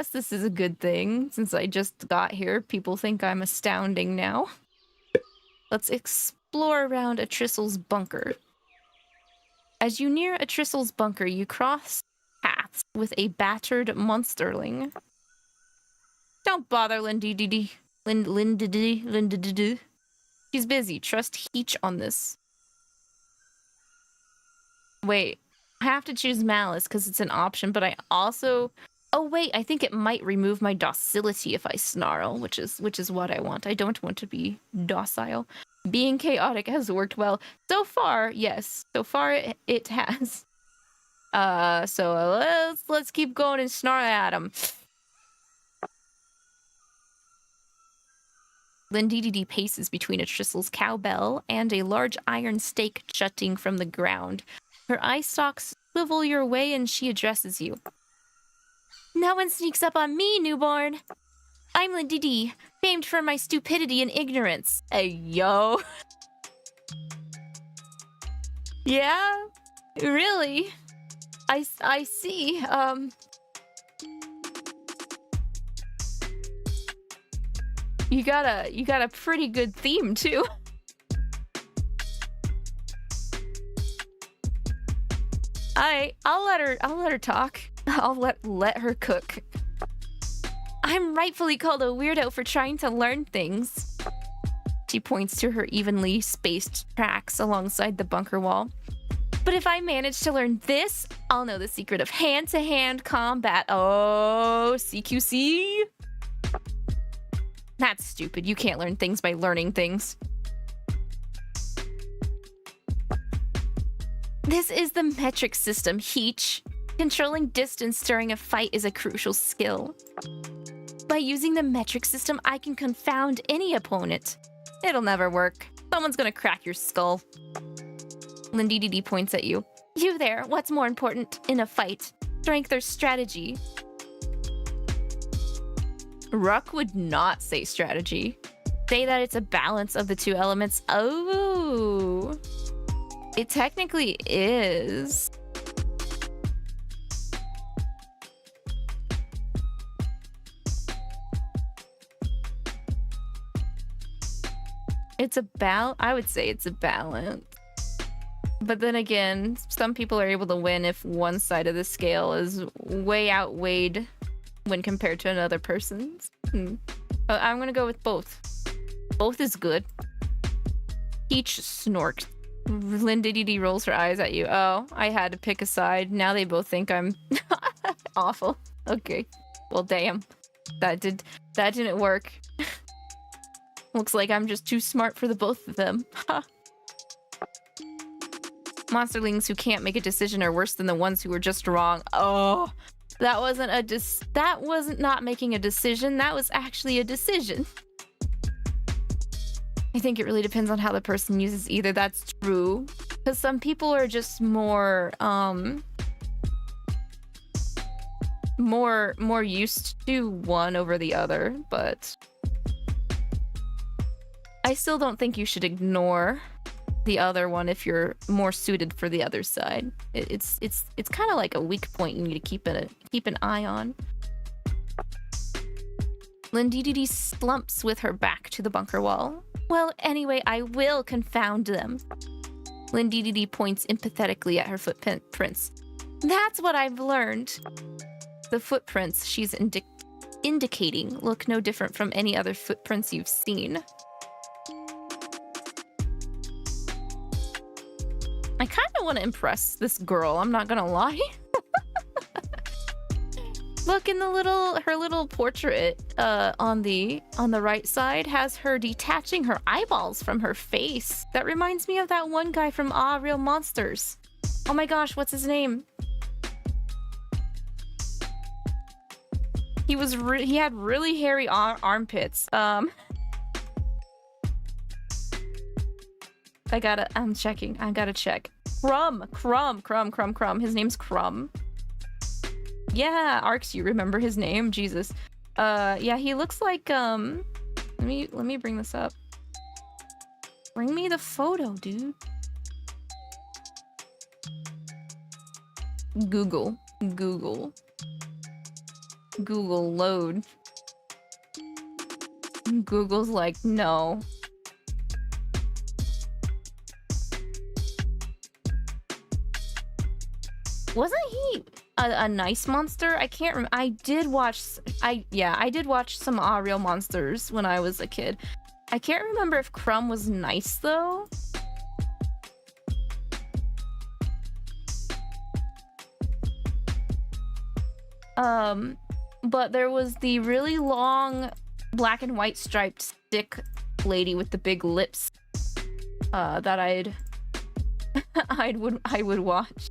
this is a good thing. Since I just got here, people think I'm astounding now. Let's explore around a Tristle's bunker. As you near a Tristle's bunker, you cross paths with a battered monsterling. Don't bother, LindDD. LindDD. She's busy. Trust 𝐒𝐔 on this. Wait, I have to choose Malice because it's an option, but I also... Oh wait, I think it might remove my docility if I snarl, which is what I want. I don't want to be docile. Being chaotic has worked well. So far, yes. So far it has. So let's keep going and snarl at him. LindDD paces between a Tristle's cowbell and a large iron stake jutting from the ground. Her eye stalks swivel your way and she addresses you. No one sneaks up on me, newborn. I'm LindDD, famed for my stupidity and ignorance. Hey, yo. Yeah? Really? I see. You got a pretty good theme too. I'll let her talk. I'll let her cook. I'm rightfully called a weirdo for trying to learn things. She points to her evenly spaced tracks alongside the bunker wall. But if I manage to learn this, I'll know the secret of hand-to-hand combat. Oh, CQC? That's stupid. You can't learn things by learning things. This is the metric system, 𝐒𝐔. Controlling distance during a fight is a crucial skill. By using the metric system, I can confound any opponent. It'll never work. Someone's gonna crack your skull. LindDD points at you. You there, what's more important in a fight? Strength or strategy? Ruck would not say strategy. Say that it's a balance of the two elements. Oh. It technically is. I would say it's a balance. But then again, some people are able to win if one side of the scale is way outweighed when compared to another person's. But I'm gonna go with both. Both is good. Peach snorks. Lindididi rolls her eyes at you. Oh, I had to pick a side. Now they both think I'm awful. Okay. Well, damn. That didn't work. Looks like I'm just too smart for the both of them. Monsterlings who can't make a decision are worse than the ones who were just wrong. Oh, that wasn't not making a decision. That was actually a decision. I think it really depends on how the person uses either. That's true. Because some people are just more used to one over the other, but I still don't think you should ignore the other one if you're more suited for the other side. It's kind of like a weak point you need to keep an eye on. Lindididi slumps with her back to the bunker wall. Well, anyway, I will confound them. Lindididi points empathetically at her footprints. That's what I've learned. The footprints she's indicating look no different from any other footprints you've seen. I kind of want to impress this girl, I'm not gonna lie. Look in her little portrait on the right side has her detaching her eyeballs from her face. That reminds me of that one guy from 𝐅𝐈𝐍𝐿. Oh my gosh, what's his name? He had really hairy armpits. I'm checking. I gotta check. Crumb. His name's Crumb. Yeah, Arcs, you remember his name? Jesus. Yeah, he looks like, let me bring this up. Bring me the photo, dude. Google load. Google's like, no. Wasn't he a nice monster? I can't remember. I did watch some 𝐅𝐈𝐿 when I was a kid. I can't remember if Crumb was nice though. But there was the really long black and white striped stick lady with the big lips that I would watch.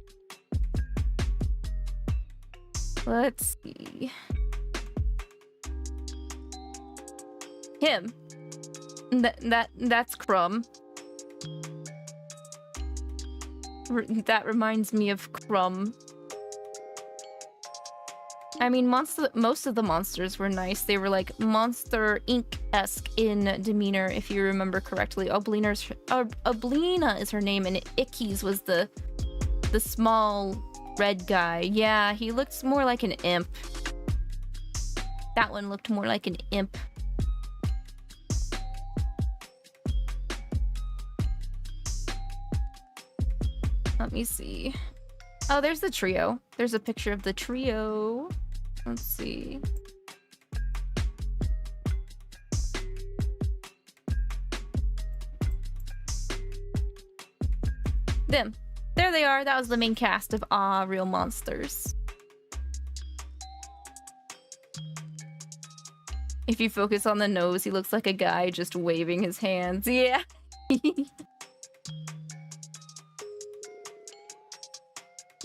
Let's see. Him. That's Crumb. That reminds me of Crumb. I mean, most of the monsters were nice. They were like Monster Inc.-esque in demeanor, if you remember correctly. Oblina is her name, and Icky's was the small red guy. Yeah, he looks more like an imp. That one looked more like an imp. Let me see. Oh, there's the trio. There's a picture of the trio. Let's see. Them. There they are. That was the main cast of 𝐼𝐿. If you focus on the nose, he looks like a guy just waving his hands. Yeah.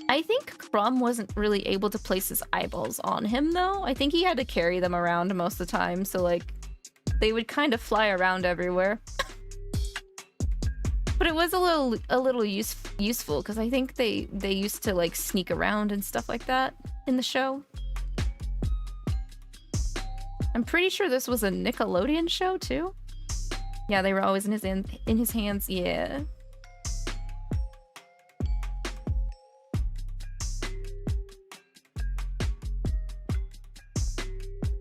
I think Crumb wasn't really able to place his eyeballs on him, though. I think he had to carry them around most of the time, so, like, they would kind of fly around everywhere. But it was a little useful, because I think they used to, like, sneak around and stuff like that in the show. I'm pretty sure this was a Nickelodeon show, too. Yeah, they were always in his hands, yeah.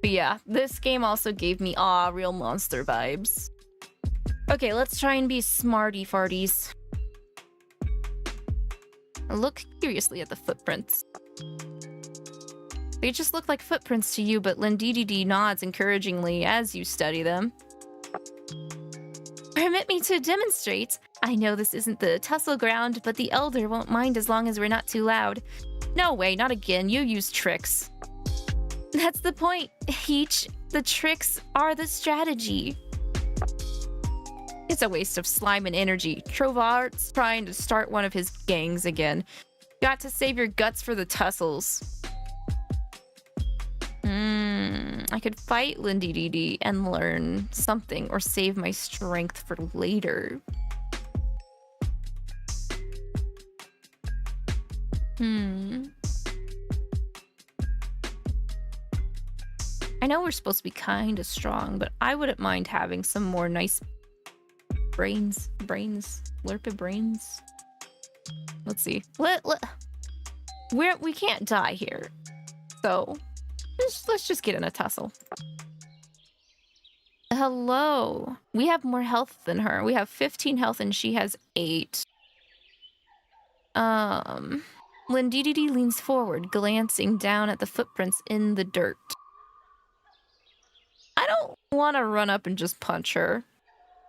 But yeah, this game also gave me 𝐼𝐿 vibes. Okay, let's try and be smarty farties. Look curiously at the footprints. They just look like footprints to you, but Linddd nods encouragingly as you study them. Permit me to demonstrate. I know this isn't the tussle ground, but the Elder won't mind as long as we're not too loud. No way, not again. You use tricks. That's the point, 𝐒𝐿. The tricks are the strategy. It's a waste of slime and energy. Trovart's trying to start one of his gangs again. Got to save your guts for the tussles. I could fight Linddd and learn something or save my strength for later. I know we're supposed to be kind of strong, but I wouldn't mind having some more nice brains. Slurpid brains. Let's see. We can't die here. So let's just get in a tussle. Hello. We have more health than her. We have 15 health and she has 8. Linddd leans forward, glancing down at the footprints in the dirt. I don't want to run up and just punch her.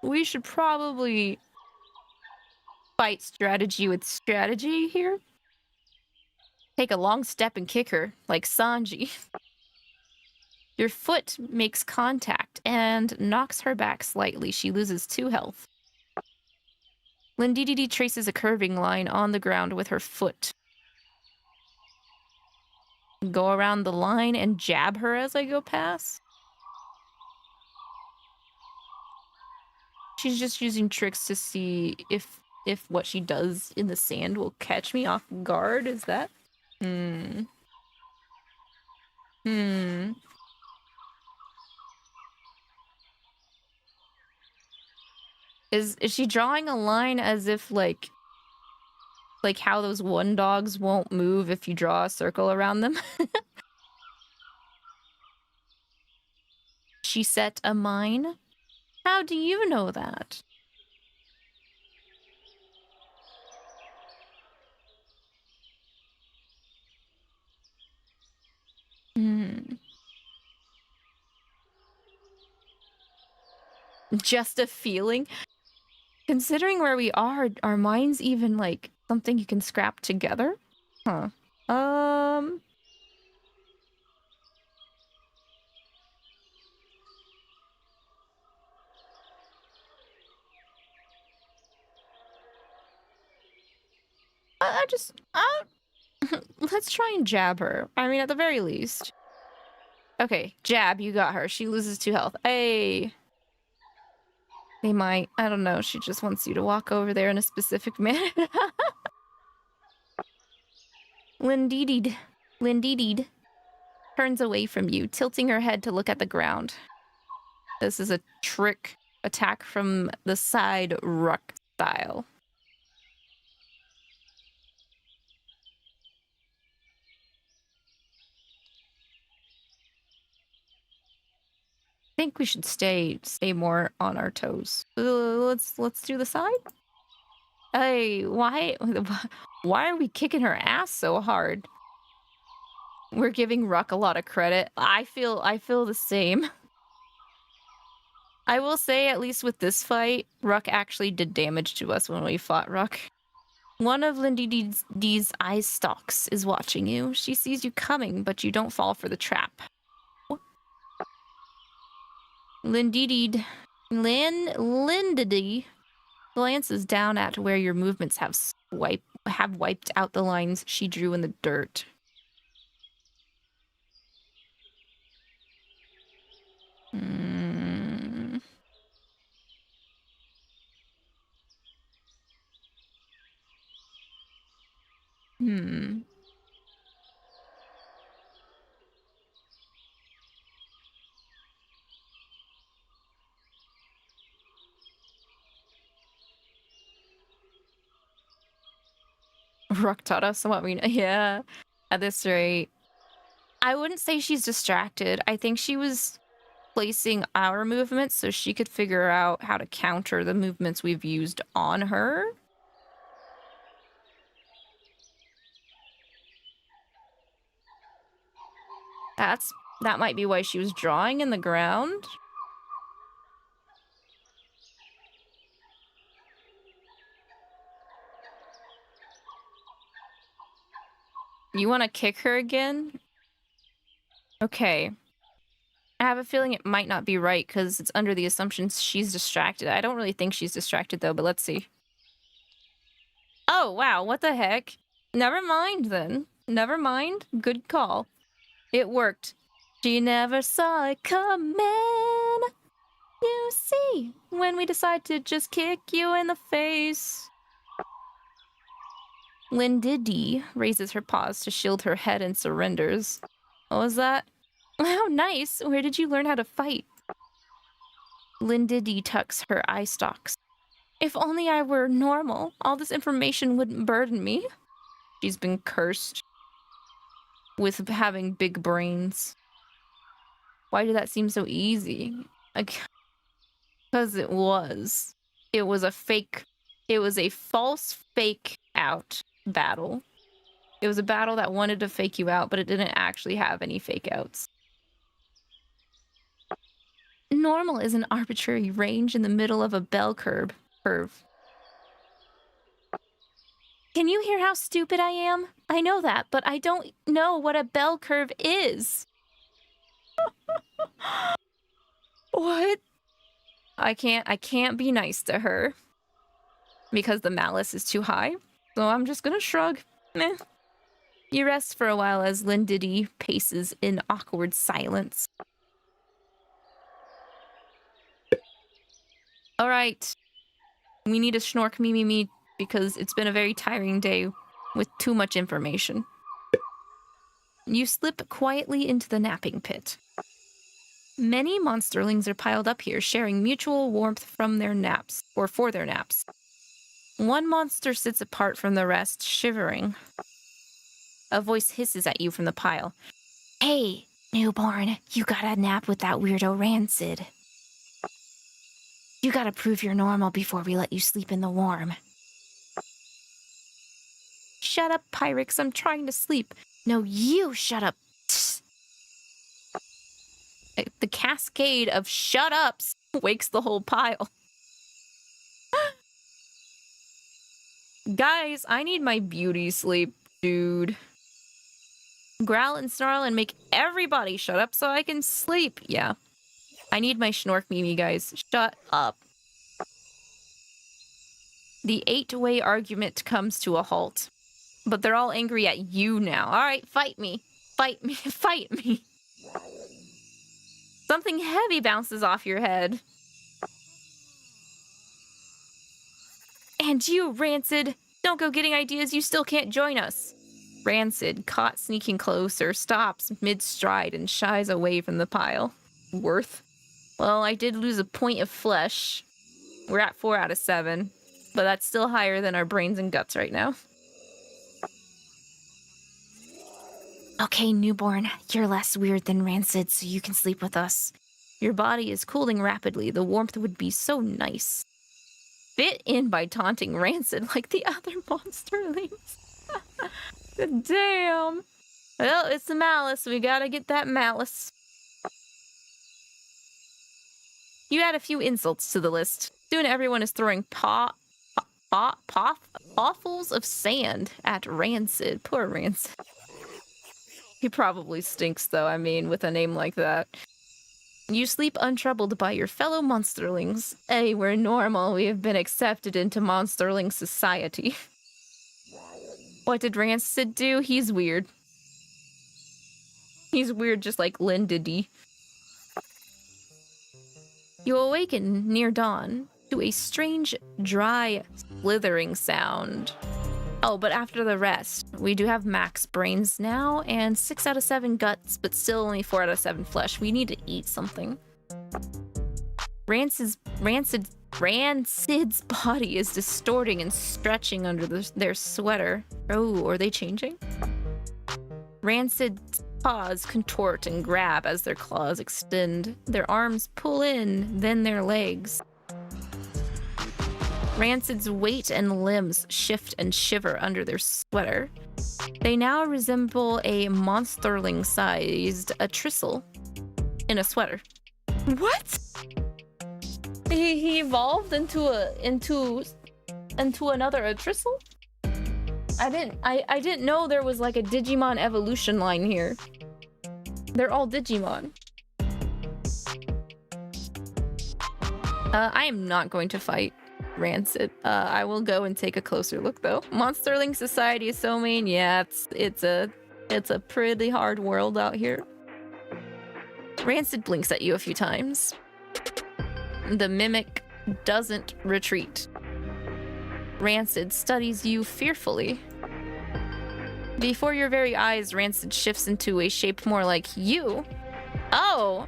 We should probably fight strategy with strategy here. Take a long step and kick her, like Sanji. Your foot makes contact and knocks her back slightly. She loses 2 health. Linddd traces a curving line on the ground with her foot. Go around the line and jab her as I go past. She's just using tricks to see if what she does in the sand will catch me off guard. Is that? Is she drawing a line as if like how those one dogs won't move if you draw a circle around them? She set a mine? How do you know that? Just a feeling? Considering where we are mines even like something you can scrap together? Huh. Let's try and jab her. I mean, at the very least. Okay, jab, you got her. She loses 2 health. Hey. They might. I don't know. She just wants you to walk over there in a specific manner. Linddd turns away from you, tilting her head to look at the ground. This is a trick attack from the side, ruck style. I think we should stay more on our toes. Let's do the side. Hey, why are we kicking her ass so hard? We're giving Ruck a lot of credit. I feel the same. I will say, at least with this fight, Ruck actually did damage to us when we fought Ruck. One of Lindydd's eye stalks is watching you. She sees you coming, but you don't fall for the trap. Linddd glances down at where your movements have wiped out the lines she drew in the dirt. Ruck taught us what we know. Yeah, at this rate. I wouldn't say she's distracted. I think she was placing our movements so she could figure out how to counter the movements we've used on her. That might be why she was drawing in the ground. You want to kick her again? Okay. I have a feeling it might not be right because it's under the assumption she's distracted. I don't really think she's distracted though, but let's see. Oh, wow, what the heck? Never mind then. Never mind. Good call. It worked. She never saw it coming. You see, when we decide to just kick you in the face. Lindidi raises her paws to shield her head and surrenders. What was that? How nice! Where did you learn how to fight? Lindidi tucks her eye stalks. If only I were normal, all this information wouldn't burden me. She's been cursed with having big brains. Why did that seem so easy? Because it was. It was a fake. It was a false fake out battle. It was a battle that wanted to fake you out, but it didn't actually have any fake outs. Normal is an arbitrary range in the middle of a bell curve. Can you hear how stupid I am? I know that, but I don't know what a bell curve is. What? I can't be nice to her because the malice is too high. So I'm just gonna shrug. Meh. You rest for a while as Lindidi paces in awkward silence. All right. We need a schnork me because it's been a very tiring day with too much information. You slip quietly into the napping pit. Many monsterlings are piled up here, sharing mutual warmth from their naps, or for their naps. One monster sits apart from the rest, shivering. A voice hisses at you from the pile. Hey, newborn, you gotta nap with that weirdo Rancid. You gotta prove you're normal before we let you sleep in the warm. Shut up, Pyrex, I'm trying to sleep. No, you shut up. The cascade of shut ups wakes the whole pile. Guys, I need my beauty sleep, dude. Growl and snarl and make everybody shut up so I can sleep. Yeah. I need my schnork mimi, guys. Shut up. The 8-way argument comes to a halt. But they're all angry at you now. Alright, fight me. Fight me. Fight me. Something heavy bounces off your head. And you, Rancid. Don't go getting ideas, you still can't join us. Rancid, caught sneaking closer, stops mid-stride and shies away from the pile. Worth. Well, I did lose a point of flesh. We're at 4 out of 7. But that's still higher than our brains and guts right now. Okay, newborn, you're less weird than Rancid, so you can sleep with us. Your body is cooling rapidly. The warmth would be so nice. Fit in by taunting Rancid like the other monsterlings. Damn. Well, it's the malice. We gotta get that malice. You add a few insults to the list. Soon everyone is throwing awfuls of sand at Rancid. Poor Rancid. He probably stinks, though, I mean, with a name like that. You sleep untroubled by your fellow monsterlings. Hey, we're normal. We have been accepted into monsterling society. What did Rancid do? He's weird. He's weird just like Lindidi. You awaken near dawn to a strange, dry, slithering sound. Oh, but after the rest, we do have max brains now, and 6 out of 7 guts, but still only 4 out of 7 flesh. We need to eat something. Rancid's body is distorting and stretching under their sweater. Oh, are they changing? Rancid's paws contort and grab as their claws extend. Their arms pull in, then their legs. Rancid's weight and limbs shift and shiver under their sweater. They now resemble a monsterling-sized atrisal in a sweater. What? He evolved into another atrisal? I didn't know there was like a Digimon evolution line here. They're all Digimon. I am not going to fight Rancid. I will go and take a closer look though. Monsterling Society is so mean. Yeah, it's a pretty hard world out here. Rancid blinks at you a few times. The mimic doesn't retreat. Rancid studies you fearfully. Before your very eyes, Rancid shifts into a shape more like you. Oh,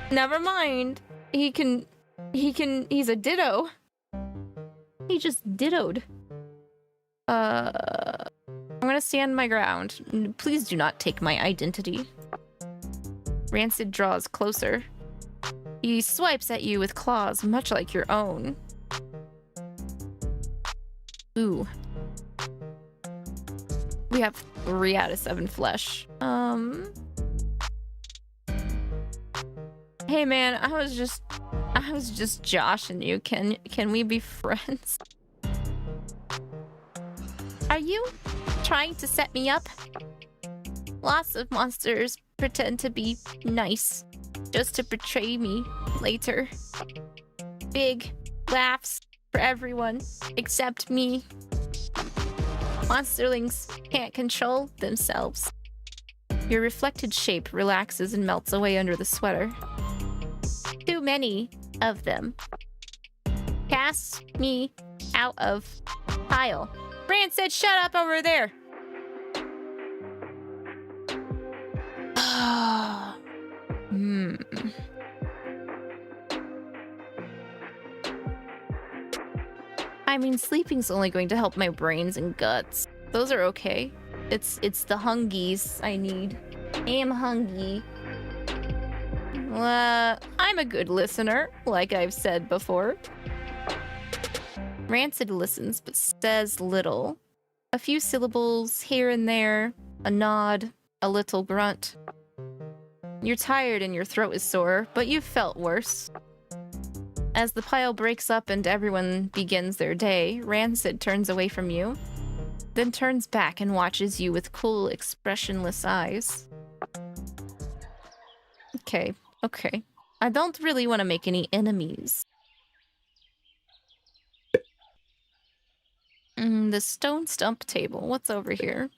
never mind. He's a ditto. He just dittoed. I'm gonna stand my ground. Please do not take my identity. Rancid draws closer. He swipes at you with claws much like your own. Ooh. We have 3 out of 7 flesh. Hey man, I was just joshing you. Can we be friends? Are you trying to set me up? Lots of monsters pretend to be nice just to betray me later. Big laughs for everyone except me. Monsterlings can't control themselves. Your reflected shape relaxes and melts away under the sweater. Too many of them. Cast me out of pile. Rancid, shut up over there. I mean, sleeping's only going to help my brains and guts. Those are okay. It's the hungies I need. I am hungry. I'm a good listener, like I've said before. Rancid listens, but says little. A few syllables here and there, a nod, a little grunt. You're tired and your throat is sore, but you've felt worse. As the pile breaks up and everyone begins their day, Rancid turns away from you, then turns back and watches you with cool, expressionless eyes. Okay. I don't really want to make any enemies. The stone stump table. What's over here?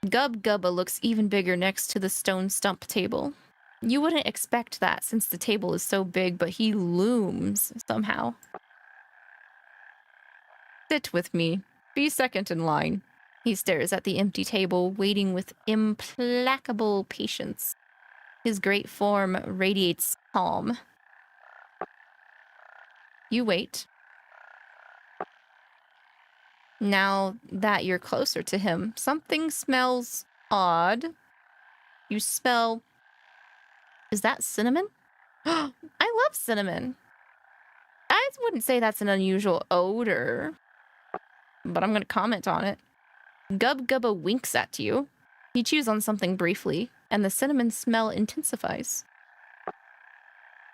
Gubba looks even bigger next to the stone stump table. You wouldn't expect that since the table is so big, but he looms somehow. Sit with me. Be second in line. He stares at the empty table, waiting with implacable patience. His great form radiates calm. You wait. Now that you're closer to him, something smells odd. You smell... Is that cinnamon? I love cinnamon. I wouldn't say that's an unusual odor, but I'm going to comment on it. Gubba winks at you. He chews on something briefly, and the cinnamon smell intensifies.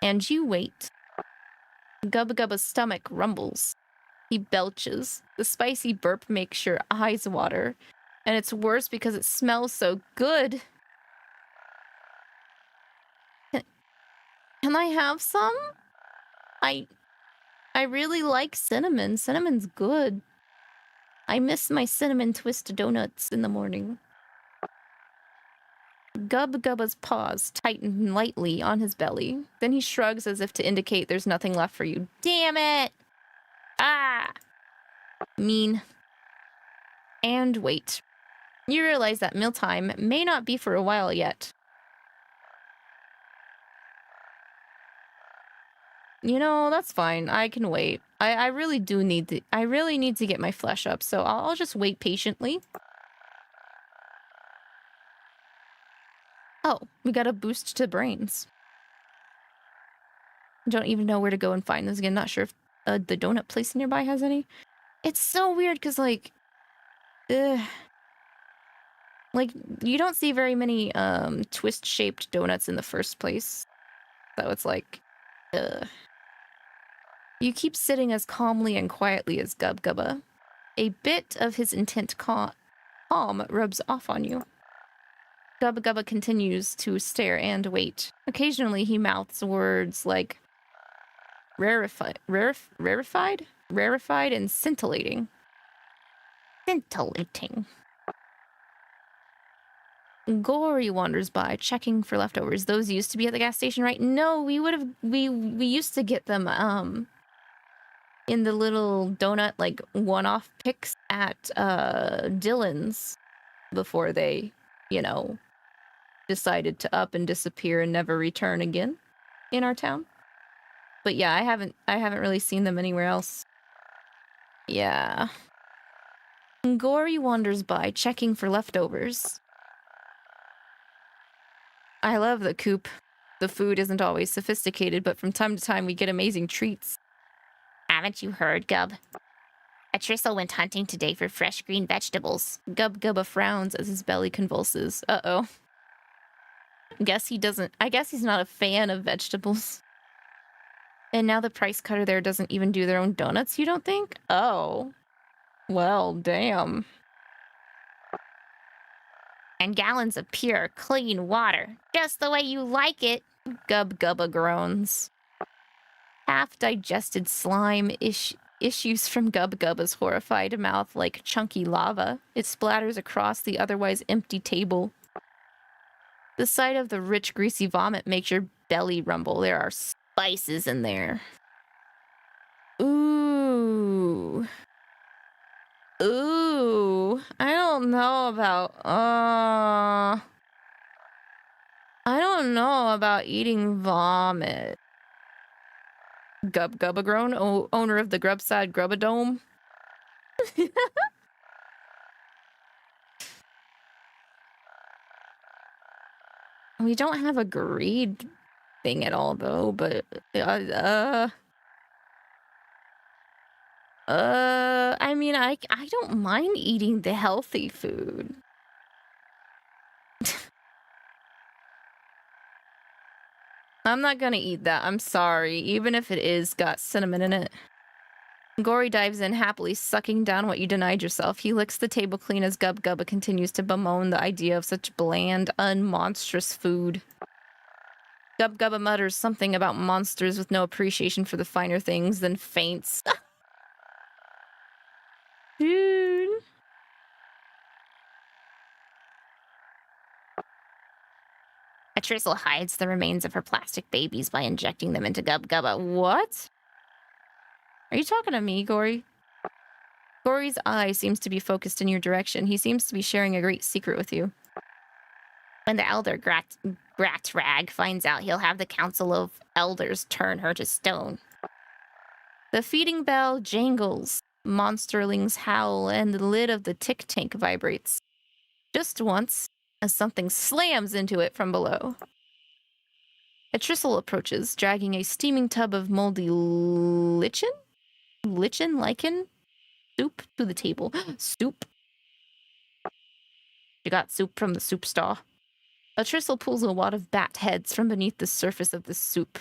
And you wait. Gubba's stomach rumbles. He belches. The spicy burp makes your eyes water, and it's worse because it smells so good. Can I have some? I really like cinnamon. Cinnamon's good. I miss my cinnamon twist donuts in the morning. Gubba's paws tighten lightly on his belly. Then he shrugs as if to indicate there's nothing left for you. Damn it! Ah! Mean. And wait. You realize that mealtime may not be for a while yet. You know, that's fine. I can wait. I really do need to... I really need to get my flesh up, so I'll just wait patiently. Oh, we got a boost to brains. Don't even know where to go and find this again. Not sure if the donut place nearby has any. It's so weird because, like, you don't see very many twist-shaped donuts in the first place. So it's like, You keep sitting as calmly and quietly as 𝐒𝐏𝐏𝐿. A bit of his intent calm rubs off on you. 𝐒𝐏𝐏𝐿 continues to stare and wait. Occasionally he mouths words like rarefied and scintillating. Scintillating. Gory wanders by, checking for leftovers. Those used to be at the gas station, right? No, we used to get them in the little donut, like, one-off picks at Dylan's before they, you know, decided to up and disappear and never return again in our town. But yeah, I haven't really seen them anywhere else. Yeah. Gory wanders by, checking for leftovers. I love the coop. The food isn't always sophisticated, but from time to time we get amazing treats. Haven't you heard, Gub? Atrisel went hunting today for fresh green vegetables. 𝐒𝐏𝐏𝐿 frowns as his belly convulses. Uh-oh. I guess he's not a fan of vegetables. And now the price cutter there doesn't even do their own donuts, you don't think? Oh. Well, damn. And gallons of pure, clean water. Just the way you like it. 𝐒𝐏𝐏𝐿 groans. Half-digested slime issues from 𝐒𝐏𝐿's horrified mouth like chunky lava. It splatters across the otherwise empty table. The sight of the rich, greasy vomit makes your belly rumble. There are spices in there. Ooh. Ooh. I don't know about eating vomit. 𝐒𝐏𝐿 groan, owner of the Grubside Grubadome. We don't have a greed thing at all, though, but I mean, I don't mind eating the healthy food. I'm not gonna eat that. I'm sorry, even if it is got cinnamon in it. Gory dives in, happily sucking down what you denied yourself. He licks the table clean as 𝐒𝐏𝐿 continues to bemoan the idea of such bland, unmonstrous food. 𝐒𝐏𝐿 mutters something about monsters with no appreciation for the finer things, then faints. Dude. Atrisel hides the remains of her plastic babies by injecting them into 𝐒𝐏𝐿. What? Are you talking to me, Gory? Gory's eye seems to be focused in your direction. He seems to be sharing a great secret with you. When the elder Gratrag finds out, he'll have the Council of Elders turn her to stone. The feeding bell jangles. Monsterlings howl, and the lid of the tick tank vibrates. Just once, as something slams into it from below. Atrisel approaches, dragging a steaming tub of moldy lichen soup to the table. Soup. You got soup from the soup stall. Atrisel pulls a wad of bat heads from beneath the surface of the soup.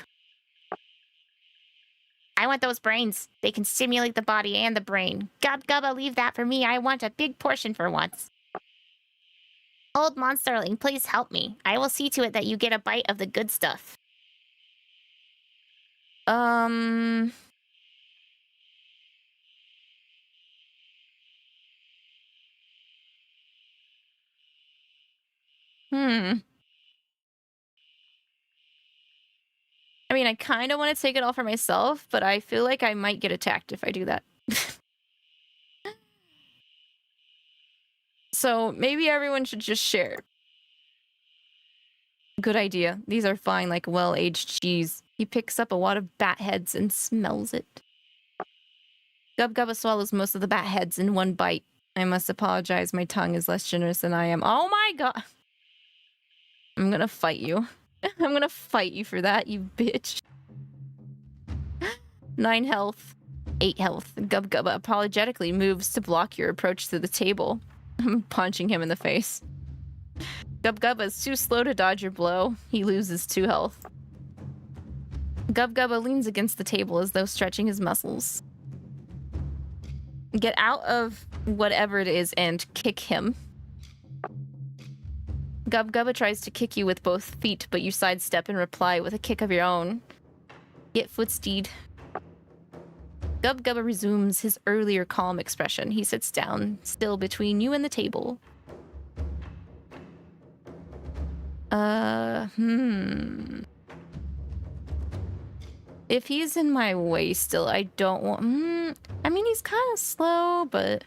I want those brains. They can stimulate the body and the brain. 𝐒𝐏𝐿, leave that for me. I want a big portion for once. Old Monsterling, please help me. I will see to it that you get a bite of the good stuff. I mean, I kind of want to take it all for myself, but I feel like I might get attacked if I do that. So maybe everyone should just share. Good idea. These are fine, like well-aged cheese. He picks up a wad of bat heads and smells it. 𝐒𝐏𝐿 swallows most of the bat heads in one bite. I must apologize. My tongue is less generous than I am. Oh my god! I'm gonna fight you. I'm gonna fight you for that, you bitch. 9 health. 8 health. 𝐒𝐐𝐕𝐈 apologetically moves to block your approach to the table. I'm punching him in the face. 𝐒𝐕𝐈 is too slow to dodge your blow. He loses 2 health. 𝐒𝐕𝐈 leans against the table as though stretching his muscles. Get out of whatever it is and kick him. 𝐒𝐕𝐈 tries to kick you with both feet, but you sidestep and reply with a kick of your own. Get footsteed. 𝐒𝐈𝐈 resumes his earlier calm expression. He sits down, still between you and the table. If he's in my way still, I don't want... I mean, he's kind of slow, but...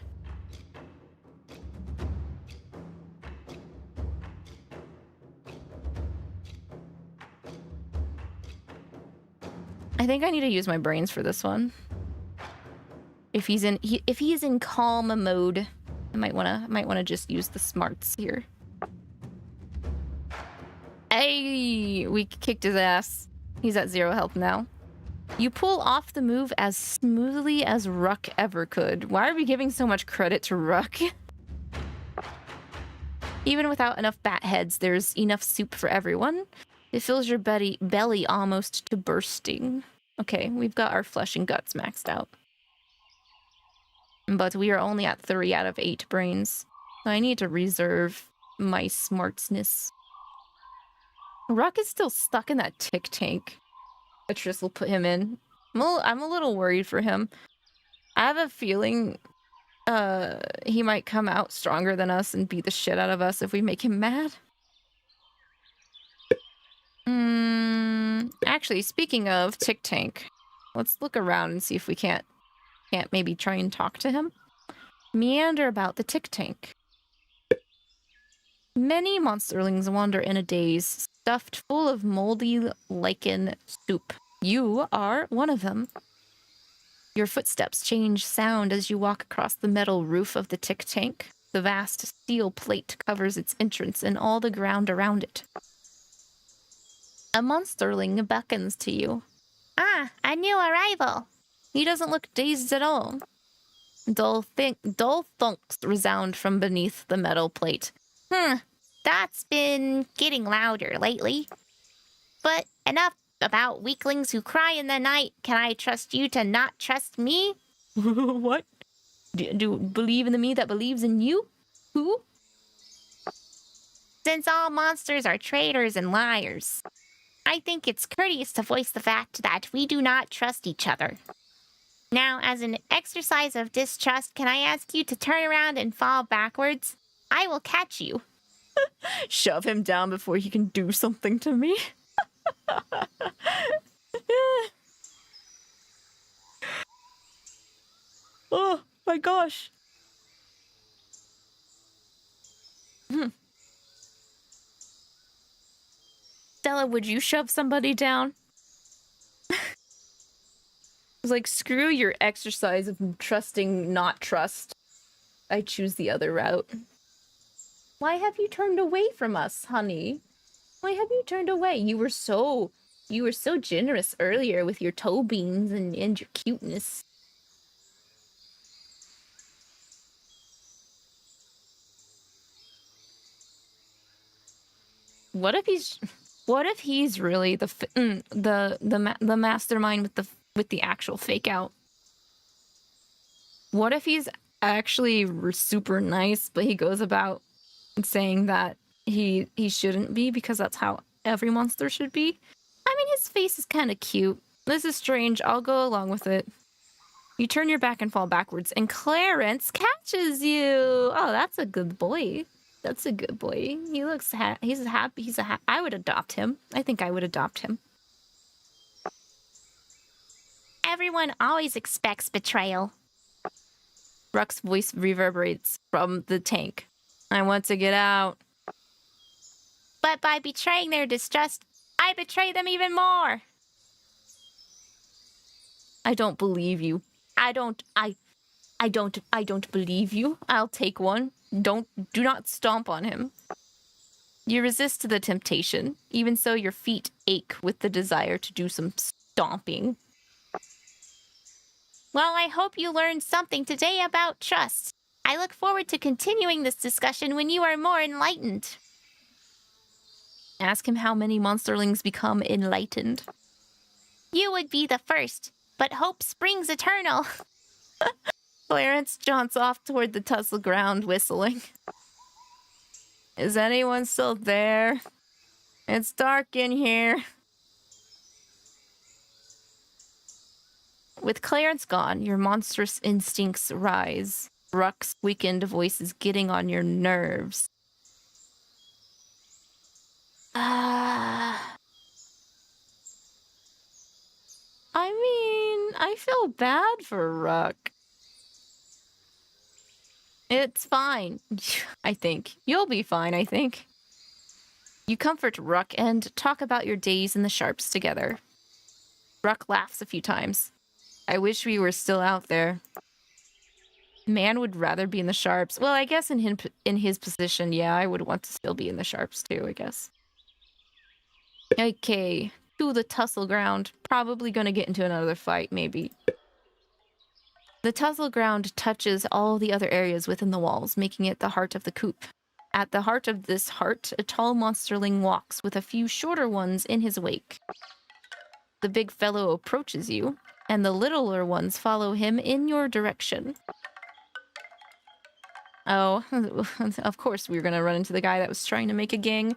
I think I need to use my brains for this one. If he's in calm mode, I might wanna just use the smarts here. Hey, we kicked his ass. He's at 0 health now. You pull off the move as smoothly as Ruck ever could. Why are we giving so much credit to Ruck? Even without enough bat heads, there's enough soup for everyone. It fills your belly almost to bursting. Okay, we've got our flesh and guts maxed out. But we are only at 3 out of 8 brains. So I need to reserve my smartsness. Ruck is still stuck in that tick tank. Atris will put him in. I'm a little worried for him. I have a feeling he might come out stronger than us and beat the shit out of us if we make him mad. Actually, speaking of tick tank, let's look around and see if we can't maybe try and talk to him. Meander about the tick tank. Many monsterlings wander in a daze, stuffed full of moldy lichen soup. You are one of them. Your footsteps change sound as you walk across the metal roof of the tick tank. The vast steel plate covers its entrance and all the ground around it. A monsterling beckons to you. Ah, a new arrival. He doesn't look dazed at all. Dull thunks resound from beneath the metal plate. That's been getting louder lately. But enough about weaklings who cry in the night. Can I trust you to not trust me? What? Do you believe in the me that believes in you? Who? Since all monsters are traitors and liars, I think it's courteous to voice the fact that we do not trust each other. Now, as an exercise of distrust, can I ask you to turn around and fall backwards? I will catch you. Shove him down before he can do something to me. Oh my gosh. Stella, would you shove somebody down? I was like, screw your exercise of trusting not trust. I choose the other route. Why have you turned away from us, honey? Why have you turned away? You were so generous earlier with your toe beans and your cuteness. What if he's really the mastermind with the actual fake out? What if he's actually super nice, but he goes about saying that he shouldn't be because that's how every monster should be? I mean, his face is kind of cute. This is strange. I'll go along with it. You turn your back and fall backwards, and Clarence catches you. Oh, that's a good boy. That's a good boy. He looks he's happy. I would adopt him. I think I would adopt him. Everyone always expects betrayal. Ruck's voice reverberates from the tank. I want to get out. But by betraying their distrust, I betray them even more. I don't believe you. I don't believe you. I'll take one. Do not stomp on him. You resist the temptation. Even so, your feet ache with the desire to do some stomping. Well, I hope you learned something today about trust. I look forward to continuing this discussion when you are more enlightened. Ask him how many monsterlings become enlightened. You would be the first, but hope springs eternal. Clarence jaunts off toward the tussle ground, whistling. Is anyone still there? It's dark in here. With Clarence gone, your monstrous instincts rise. Ruck's weakened voice is getting on your nerves. I mean, I feel bad for Ruck. It's fine, I think. You'll be fine, I think. You comfort Ruck and talk about your days in the Sharps together. Ruck laughs a few times. I wish we were still out there. Man would rather be in the Sharps. Well, I guess in his position, yeah, I would want to still be in the Sharps too, I guess. Okay, to the tussle ground. Probably gonna get into another fight, maybe. The tussle ground touches all the other areas within the walls, making it the heart of the coop. At the heart of this heart, a tall monsterling walks with a few shorter ones in his wake. The big fellow approaches you, and the littler ones follow him in your direction. Oh, of course we were gonna run into the guy that was trying to make a gang.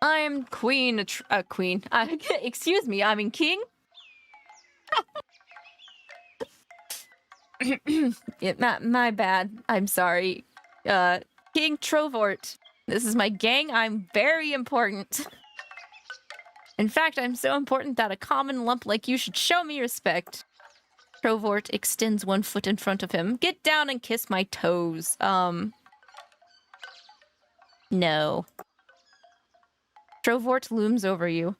I'm queen. Excuse me, I mean king. My bad. I'm sorry. King Trovort. This is my gang. I'm very important. In fact, I'm so important that a common lump like you should show me respect. Trovort extends one foot in front of him. Get down and kiss my toes. No. Trovort looms over you.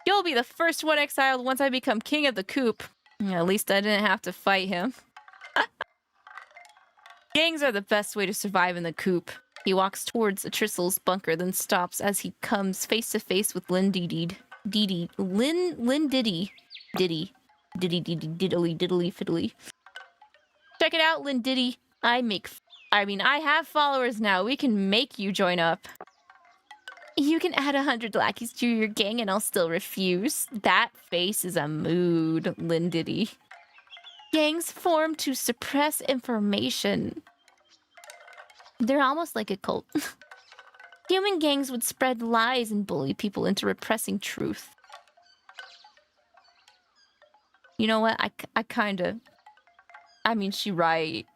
You'll be the first one exiled once I become king of the coop. At least I didn't have to fight him. Gangs are the best way to survive in the coop. He walks towards Tristle's bunker, then stops as he comes face to face with Lynn Diddy. Lynn Diddy. Diddly fiddly. Check it out, Lynn Diddy. I have followers now. We can make you join up. You can add 100 lackeys to your gang and I'll still refuse. That face is a mood, Lynn Diddy. Gangs form to suppress information. They're almost like a cult. Human gangs would spread lies and bully people into repressing truth. You know what? I mean, she right.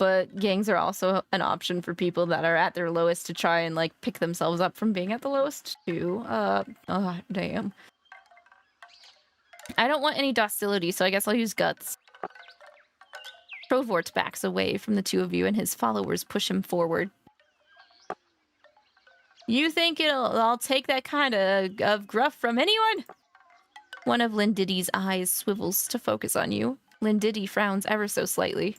But gangs are also an option for people that are at their lowest to try and, like, pick themselves up from being at the lowest, too. Oh, damn. I don't want any docility, so I guess I'll use guts. Trovort backs away from the two of you and his followers push him forward. You think I'll take that kind of gruff from anyone? One of Lynn Diddy's eyes swivels to focus on you. Lynn Diddy frowns ever so slightly.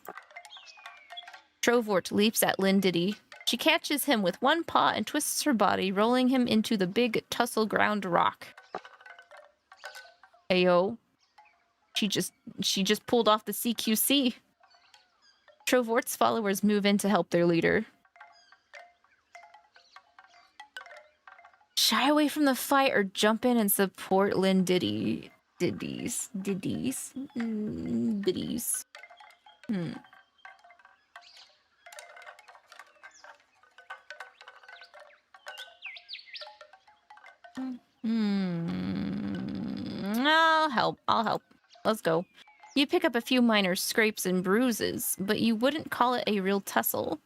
Trovort leaps at Lynn Diddy. She catches him with one paw and twists her body, rolling him into the big tussle ground rock. Ayo. She just pulled off the CQC. Trovort's followers move in to help their leader. Shy away from the fight or jump in and support Lynn Diddy. Diddies. I'll help. Let's go. You pick up a few minor scrapes and bruises, but you wouldn't call it a real tussle.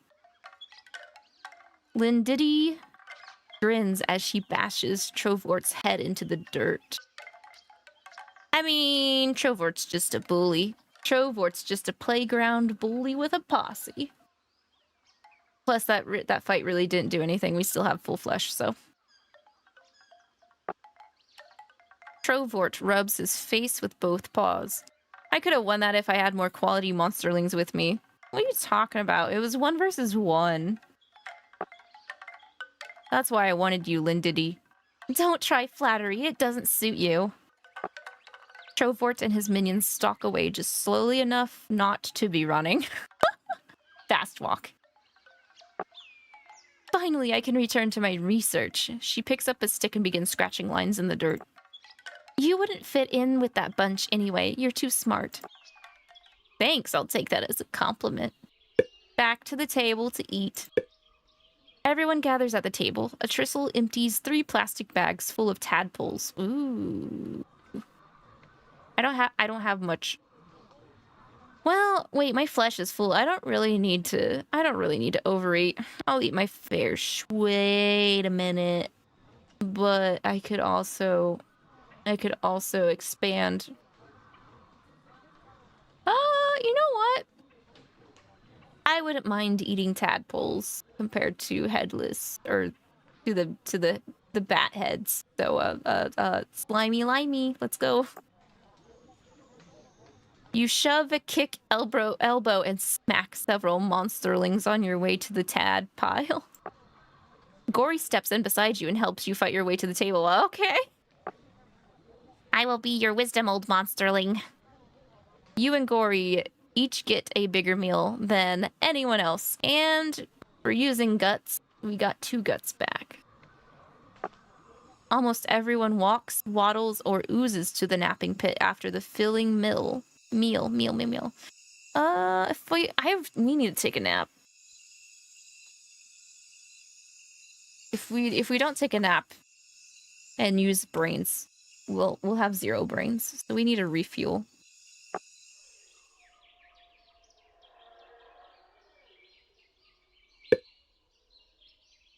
Lynn Diddy grins as she bashes Trovort's head into the dirt. I mean, Trovort's just a bully. Trovort's just a playground bully with a posse. Plus, that fight really didn't do anything. We still have full flesh, so... Trovort rubs his face with both paws. I could have won that if I had more quality monsterlings with me. What are you talking about? It was 1 versus 1. That's why I wanted you, Lindity. Don't try flattery. It doesn't suit you. Trovort and his minions stalk away just slowly enough not to be running. Fast walk. Finally, I can return to my research. She picks up a stick and begins scratching lines in the dirt. You wouldn't fit in with that bunch anyway. You're too smart. Thanks, I'll take that as a compliment. Back to the table to eat. Everyone gathers at the table. A Tristle empties 3 plastic bags full of tadpoles. Ooh. I don't have much. Well, wait, my flesh is full. I don't really need to overeat. I'll eat my fair wait a minute. But I could also expand. You know what? I wouldn't mind eating tadpoles compared to headless or to the bat heads. So slimy limey, let's go. You shove a kick elbow and smack several monsterlings on your way to the tad pile. Gory steps in beside you and helps you fight your way to the table. Okay. I will be your wisdom, old monsterling. You and Gory each get a bigger meal than anyone else. And for using guts, we got 2 guts back. Almost everyone walks, waddles, or oozes to the napping pit after the filling meal. We need to take a nap. If we don't take a nap and use brains, we'll have 0 brains. So we need a refuel.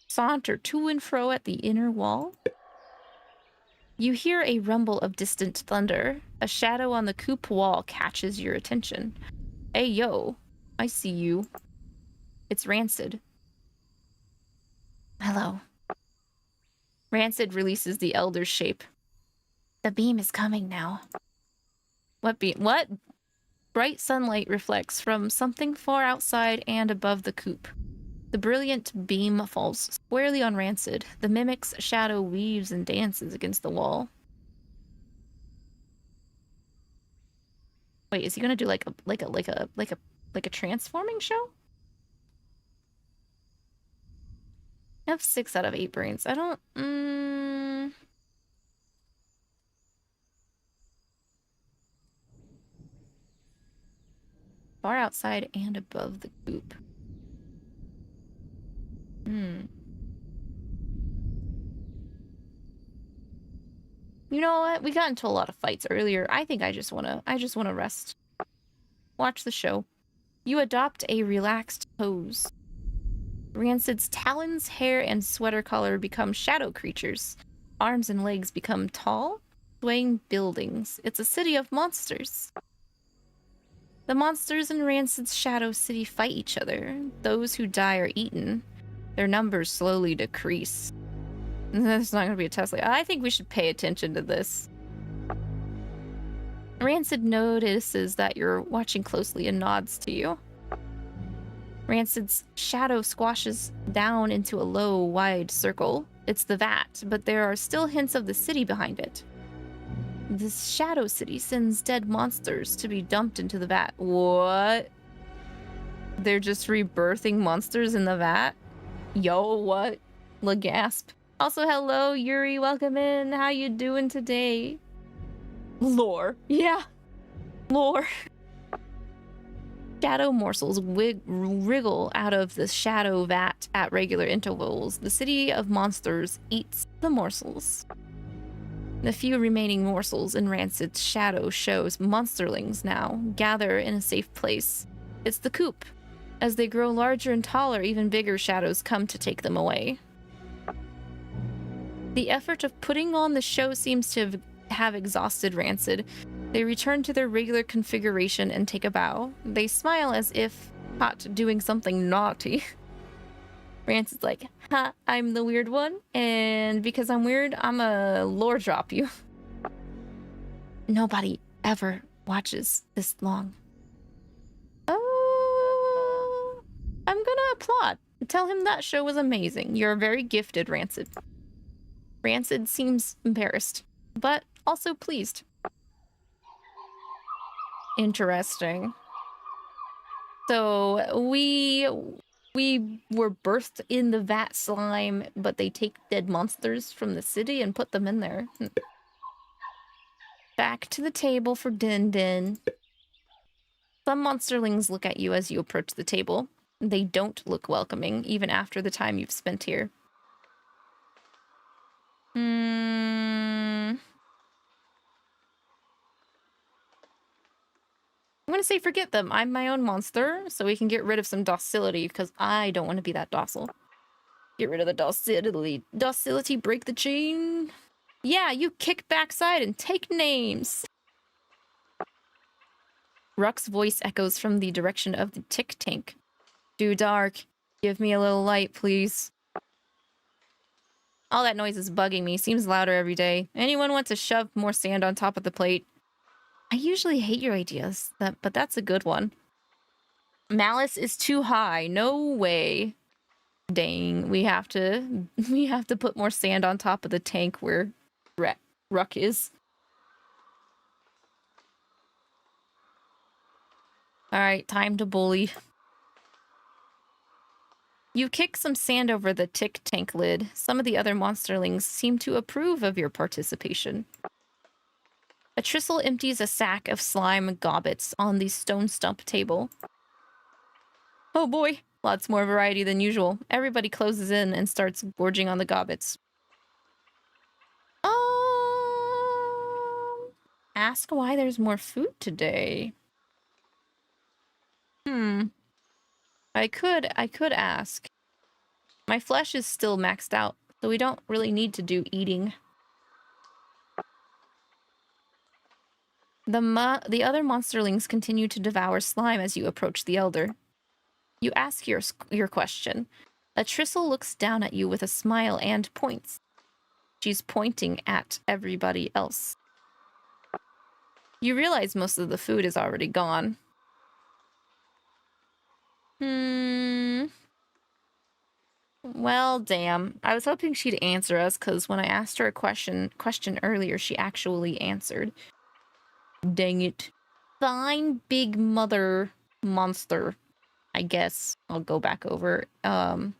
Saunter to and fro at the inner wall. You hear a rumble of distant thunder. A shadow on the coop wall catches your attention. Hey, yo. I see you. It's Rancid. Hello. Rancid releases the Elder's shape. The beam is coming now. What beam? What? Bright sunlight reflects from something far outside and above the coop. The brilliant beam falls squarely on Rancid. The mimic's shadow weaves and dances against the wall. Wait, is he gonna do like a transforming show? I have 6 out of 8 brains. I don't. Far outside and above the coop. You know what? We got into a lot of fights earlier. I think I just wanna rest. Watch the show. You adopt a relaxed pose. Rancid's talons, hair, and sweater color become shadow creatures. Arms and legs become tall, swaying buildings. It's a city of monsters. The monsters in Rancid's shadow city fight each other. Those who die are eaten. Their numbers slowly decrease. There's not going to be a test. I think we should pay attention to this. Rancid notices that you're watching closely and nods to you. Rancid's shadow squashes down into a low, wide circle. It's the vat, but there are still hints of the city behind it. This shadow city sends dead monsters to be dumped into the vat. What? They're just rebirthing monsters in the vat? Yo, what? Gasp. Also, hello, Yuri. Welcome in. How you doing today? Lore. Yeah. Lore. Shadow morsels wriggle out of the shadow vat at regular intervals. The city of monsters eats the morsels. The few remaining morsels in Rancid's shadow shows monsterlings now gather in a safe place. It's the coop. As they grow larger and taller, even bigger shadows come to take them away. The effort of putting on the show seems to have exhausted Rancid. They return to their regular configuration and take a bow. They smile as if caught doing something naughty. Rancid's like, ha, I'm the weird one, and because I'm weird, I'm a lore drop you. Nobody ever watches this long. plot. Tell him that show was amazing. You're very gifted, Rancid. Rancid seems embarrassed, but also pleased. Interesting. So we were birthed in the LavSlime, but they take dead monsters from the city and put them in there. Back to the table for Din Din. Some monsterlings look at you as you approach the table. They don't look welcoming, even after the time you've spent here. I'm gonna say forget them. I'm my own monster, so we can get rid of some docility, because I don't want to be that docile. Get rid of the docility. Docility, break the chain. Yeah, you kick backside and take names. Ruck's voice echoes from the direction of the tick tank. Too dark. Give me a little light, please. All that noise is bugging me. Seems louder every day. Anyone want to shove more sand on top of the plate? I usually hate your ideas, but that's a good one. Malice is too high. No way. Dang, we have to put more sand on top of the tank where Ruck is. Alright, time to bully. You kick some sand over the tick tank lid. Some of the other monsterlings seem to approve of your participation. A Tristle empties a sack of slime gobbets on the stone stump table. Oh boy, lots more variety than usual. Everybody closes in and starts gorging on the gobbets. Ask why there's more food today. I could ask. My flesh is still maxed out, so we don't really need to do eating. The other monsterlings continue to devour slime as you approach the elder. You ask your question. A Tristle looks down at you with a smile and points. She's pointing at everybody else. You realize most of the food is already gone. Well, damn. I was hoping she'd answer us, because when I asked her a question earlier, she actually answered. Dang it. Fine, big mother monster. I guess I'll go back over. And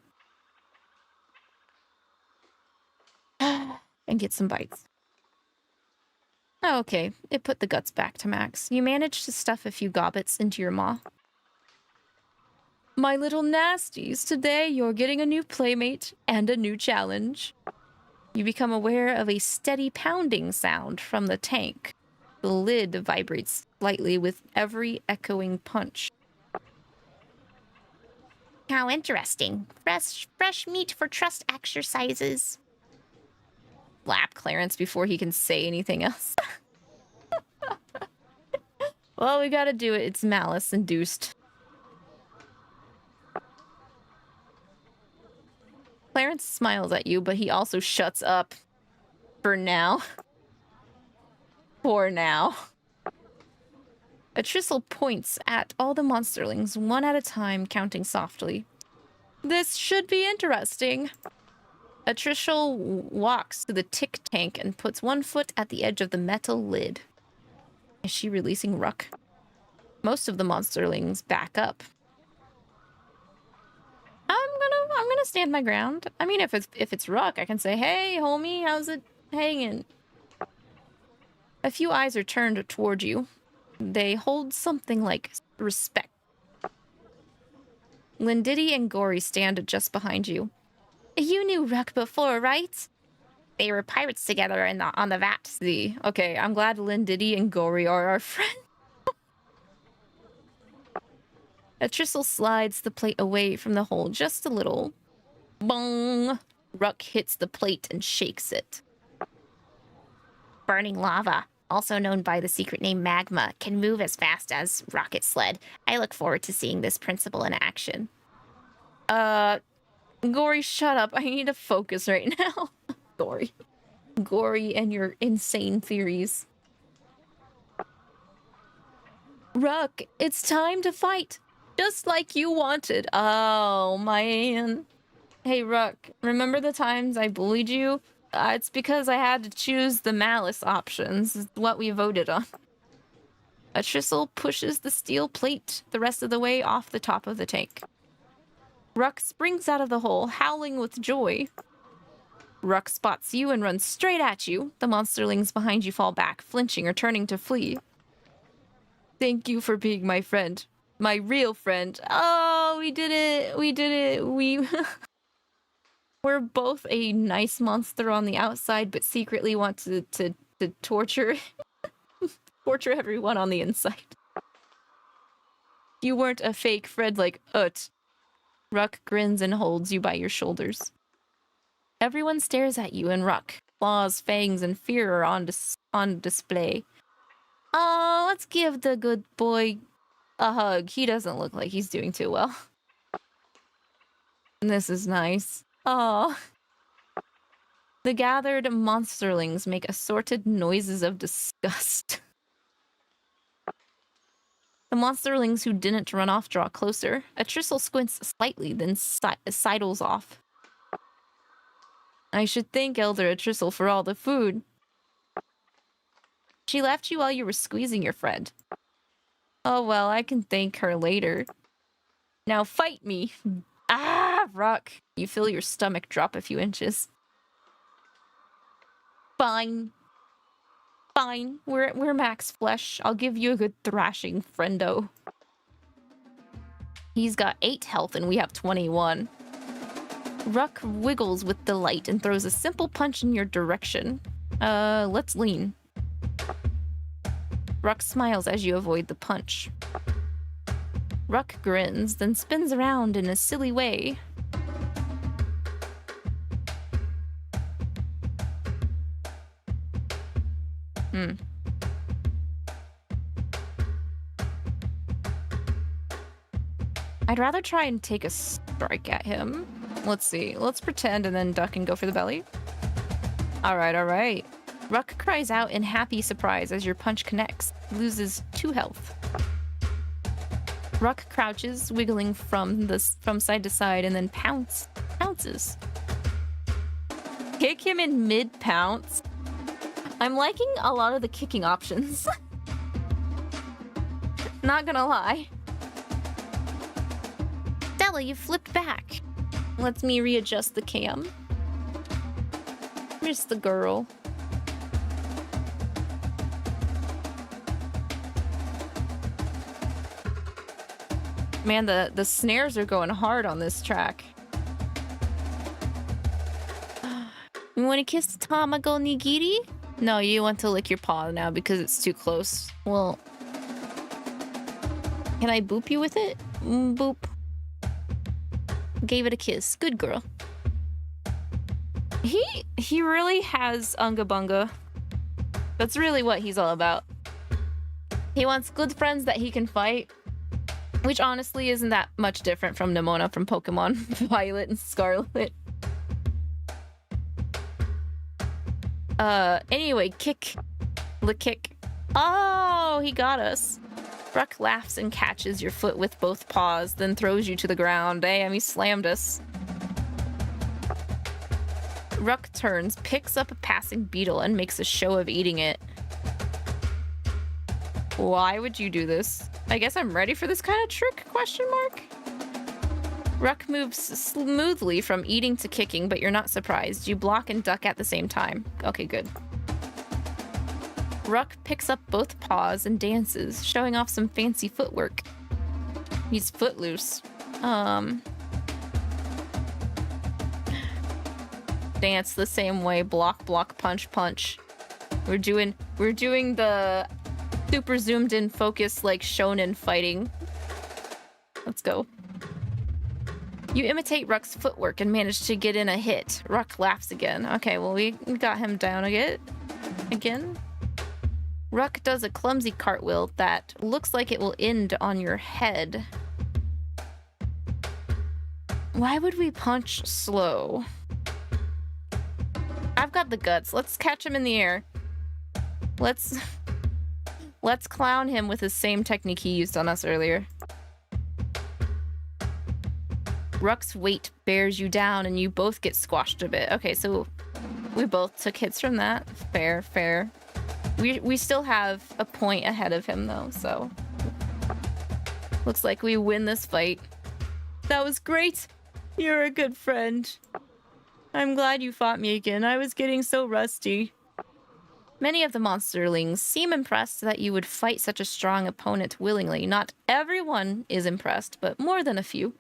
get some bites. Okay, it put the guts back to max. You managed to stuff a few gobbets into your maw. My little nasties, today you're getting a new playmate and a new challenge. You become aware of a steady pounding sound from the tank. The lid vibrates slightly with every echoing punch. How interesting. Fresh meat for trust exercises. Lap Clarence before he can say anything else. Well, we gotta do it. It's malice induced. Clarence smiles at you, but he also shuts up. For now. For now. A Tristle points at all the monsterlings, one at a time, counting softly. This should be interesting. A Tristle walks to the tick tank and puts one foot at the edge of the metal lid. Is she releasing Ruck? Most of the monsterlings back up. I'm gonna stand my ground. I mean, if it's Ruck, I can say, "Hey, homie, how's it hanging?" A few eyes are turned toward you. They hold something like respect. Lindiddy and Gory stand just behind you. You knew Ruck before, right? They were pirates together on the VAT. See, okay, I'm glad Lindiddy and Gory are our friends. A Tristle slides the plate away from the hole just a little. Bong! Ruck hits the plate and shakes it. Burning lava, also known by the secret name magma, can move as fast as rocket sled. I look forward to seeing this principle in action. Gory, shut up. I need to focus right now. Gory and your insane theories. Ruck, it's time to fight. Just like you wanted. Oh, man. Hey, Ruck, remember the times I bullied you? It's because I had to choose the malice options. It's what we voted on. A chisel pushes the steel plate the rest of the way off the top of the tank. Ruck springs out of the hole, howling with joy. Ruck spots you and runs straight at you. The monsterlings behind you fall back, flinching or turning to flee. Thank you for being my friend. My real friend. Oh, we did it. We did it. We're both a nice monster on the outside, but secretly want to torture torture everyone on the inside. You weren't a fake friend like Ut. Ruck grins and holds you by your shoulders. Everyone stares at you and Ruck. Claws, fangs, and fear are on display. Oh, let's give the good boy a hug. He doesn't look like he's doing too well. This is nice. Oh. The gathered monsterlings make assorted noises of disgust. The monsterlings who didn't run off draw closer. A Tristle squints slightly, then sidles off. I should thank Elder Atristle for all the food. She left you while you were squeezing your friend. Oh well, I can thank her later. Now fight me! Ah, Ruck! You feel your stomach drop a few inches. Fine. Fine, we're max flesh. I'll give you a good thrashing, friendo. He's got 8 health and we have 21. Ruck wiggles with delight and throws a simple punch in your direction. Let's lean. Ruck smiles as you avoid the punch. Ruck grins, then spins around in a silly way. I'd rather try and take a strike at him. Let's see. Let's pretend and then duck and go for the belly. Alright, alright. Ruck cries out in happy surprise as your punch connects. Loses 2 health. Ruck crouches, wiggling from side to side, and then pounces. Kick him in mid-pounce. I'm liking a lot of the kicking options. Not gonna lie. Stella, you flipped back. Lets me readjust the cam. Here's the girl. Man, the snares are going hard on this track. You want to kiss the tamago nigiri? No, you want to lick your paw now because it's too close. Well, can I boop you with it? Boop. Gave it a kiss. Good girl. He really has unga bunga. That's really what he's all about. He wants good friends that he can fight. Which honestly isn't that much different from Nemona from Pokemon Violet and Scarlet. Anyway, kick. The kick. Oh, he got us. Ruck laughs and catches your foot with both paws, then throws you to the ground. Damn, he slammed us. Ruck turns, picks up a passing beetle, and makes a show of eating it. Why would you do this? I guess I'm ready for this kind of trick, question mark? Ruck moves smoothly from eating to kicking, but you're not surprised. You block and duck at the same time. Okay, good. Ruck picks up both paws and dances, showing off some fancy footwork. He's footloose. Dance the same way. Block, block, punch, punch. We're doing the super zoomed in focus like shonen fighting. Let's go. You imitate Ruck's footwork and manage to get in a hit. Ruck laughs again. Okay, well, we got him down again. Ruck does a clumsy cartwheel that looks like it will end on your head. Why would we punch slow? I've got the guts. Let's catch him in the air. Let's clown him with the same technique he used on us earlier. Ruck's weight bears you down and you both get squashed a bit. Okay, so we both took hits from that. Fair, fair. We still have a point ahead of him though, so looks like we win this fight. That was great. You're a good friend. I'm glad you fought me again. I was getting so rusty. Many of the monsterlings seem impressed that you would fight such a strong opponent willingly. Not everyone is impressed, but more than a few.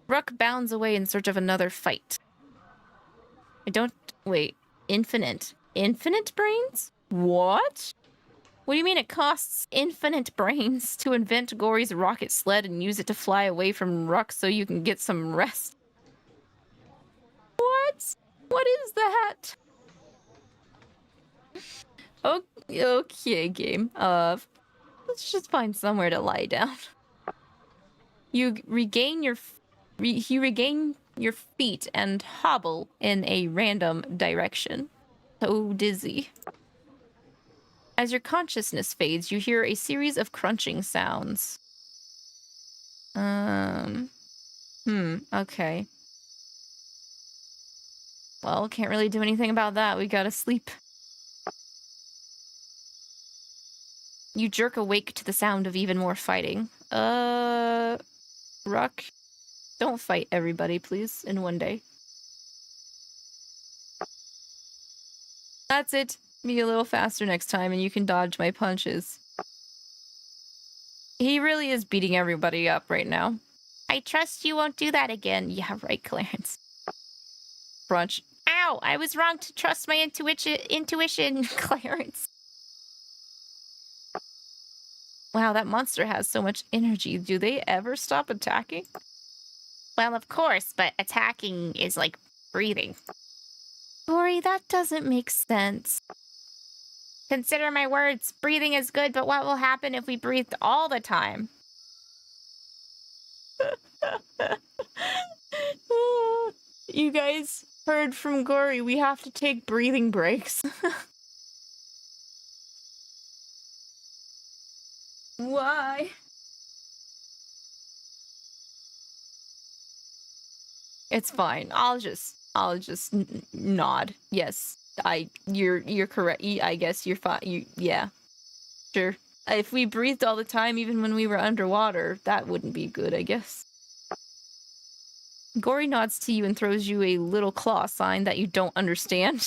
Ruck bounds away in search of another fight. Wait, infinite brains? What? What do you mean it costs infinite brains to invent Gory's rocket sled and use it to fly away from Ruck so you can get some rest? What? What is that? Okay, game. Let's just find somewhere to lie down. You regain your feet and hobble in a random direction. So dizzy. As your consciousness fades, you hear a series of crunching sounds. Okay. Well, can't really do anything about that. We gotta sleep. You jerk awake to the sound of even more fighting. Ruck, don't fight everybody, please, in one day. That's it. Be a little faster next time and you can dodge my punches. He really is beating everybody up right now. I trust you won't do that again. Yeah, right, Clarence. Brunch. Ow! I was wrong to trust my intuition, Clarence. Wow, that monster has so much energy. Do they ever stop attacking? Well, of course, but attacking is like breathing. Gory, that doesn't make sense. Consider my words. Breathing is good, but what will happen if we breathed all the time? You guys heard from Gory. We have to take breathing breaks. Why? It's fine. I'll just nod. Yes, you're correct. I guess you're fine. Yeah, sure. If we breathed all the time, even when we were underwater, that wouldn't be good, I guess. Gory nods to you and throws you a little claw sign that you don't understand.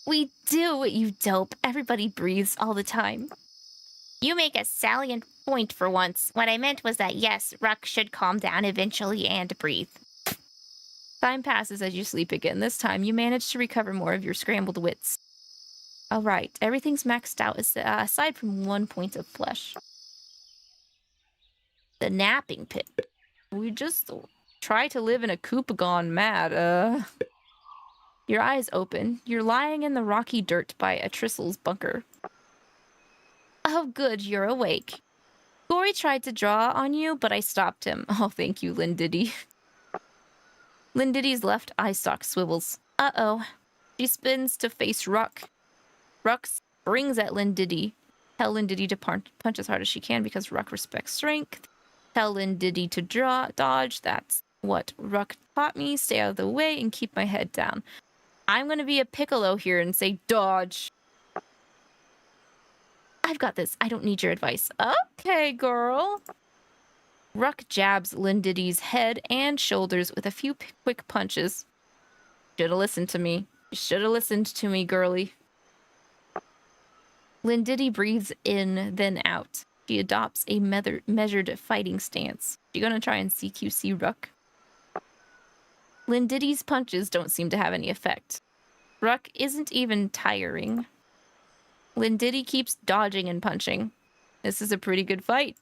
We do, you dope. Everybody breathes all the time. You make a salient point for once. What I meant was that yes, Ruck should calm down eventually and breathe. Time passes as you sleep again. This time, you manage to recover more of your scrambled wits. Alright, everything's maxed out aside from 1 point of flesh. The napping pit. We just try to live in a coop gone mad. Your eyes open. You're lying in the rocky dirt by a Tristle's bunker. Oh, good, you're awake. Gory tried to draw on you, but I stopped him. Oh, thank you, Lindiddy. Lindiddy's left eye stalk swivels. Uh-oh. She spins to face Ruck. Ruck springs at Lindiddy. Tell Lindiddy to punch as hard as she can because Ruck respects strength. Tell Lindiddy to dodge. That's what Ruck taught me. Stay out of the way and keep my head down. I'm gonna be a Piccolo here and say dodge. I've got this. I don't need your advice. Okay, girl. Ruck jabs Lindiddy's head and shoulders with a few quick punches. Should've listened to me. You should've listened to me, girly. Lindiddy breathes in, then out. She adopts a measured fighting stance. You gonna try and CQC Ruck? Lindiddy's punches don't seem to have any effect. Ruck isn't even tiring. Lindiddy keeps dodging and punching. This is a pretty good fight.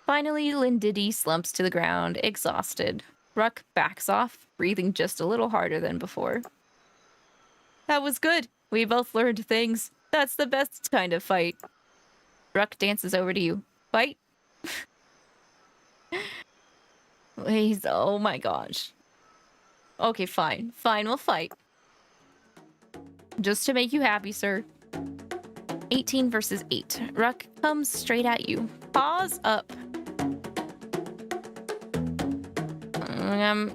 Finally, Lindiddy slumps to the ground, exhausted. Ruck backs off, breathing just a little harder than before. That was good. We both learned things. That's the best kind of fight. Ruck dances over to you. Fight? Please, oh my gosh. Okay, fine. Fine, we'll fight. Just to make you happy, sir. 18 versus 8. Ruck comes straight at you. Paws up.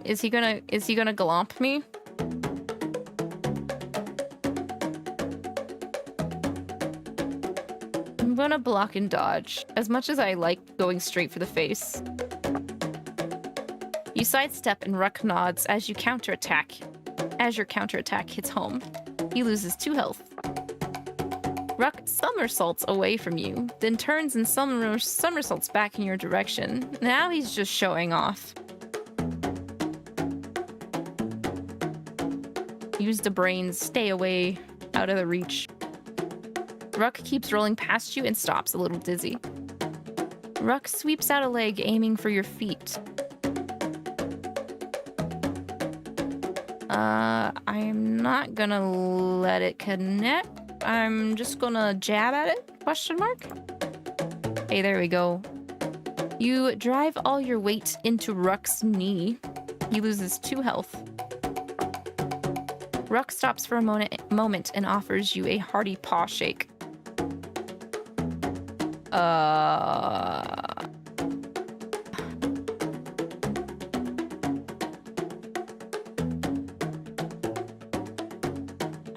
Is he gonna glomp me? I'm gonna block and dodge. As much as I like going straight for the face. You sidestep and Ruck nods as you counterattack. As your counterattack hits home, he loses 2 health. Ruck somersaults away from you, then turns and somersaults back in your direction. Now he's just showing off. Use the brains, stay away, out of the reach. Ruck keeps rolling past you and stops, a little dizzy. Ruck sweeps out a leg, aiming for your feet. I'm not gonna let it connect. I'm just gonna jab at it? Question mark? Hey, there we go. You drive all your weight into Ruck's knee. He loses 2 health. Ruck stops for a moment and offers you a hearty paw shake. I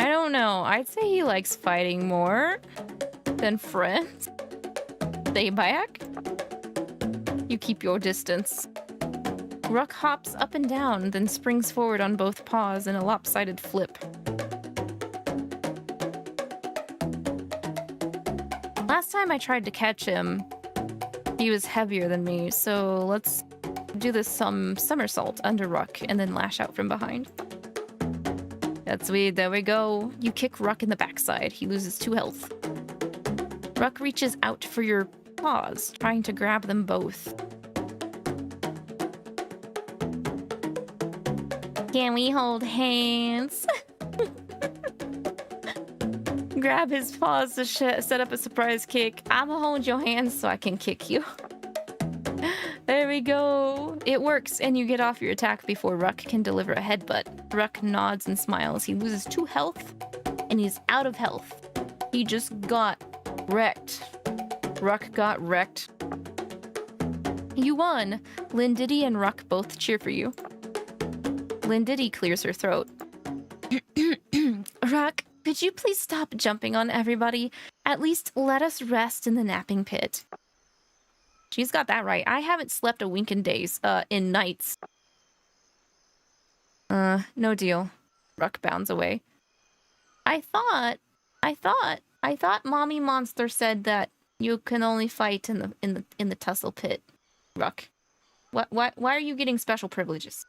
don't know. I'd say he likes fighting more than friends. Stay back. You keep your distance. Ruck hops up and down, then springs forward on both paws in a lopsided flip. Last time I tried to catch him, he was heavier than me, so let's do this somersault under Ruck and then lash out from behind. That's sweet, there we go. You kick Ruck in the backside. He loses 2 health. Ruck reaches out for your paws, trying to grab them both. Can we hold hands? Grab his paws to set up a surprise kick. I'ma hold your hands so I can kick you. There we go. It works, and you get off your attack before Ruck can deliver a headbutt. Ruck nods and smiles. He loses 2 health, and he's out of health. He just got wrecked. Ruck got wrecked. You won. Lindiddy and Ruck both cheer for you. Lindiddy clears her throat. Ruck, could you please stop jumping on everybody? At least let us rest in the napping pit. She's got that right. I haven't slept a wink in days, in nights. No deal. Ruck bounds away. I thought Mommy Monster said that you can only fight in the tussle pit. Ruck. Why are you getting special privileges?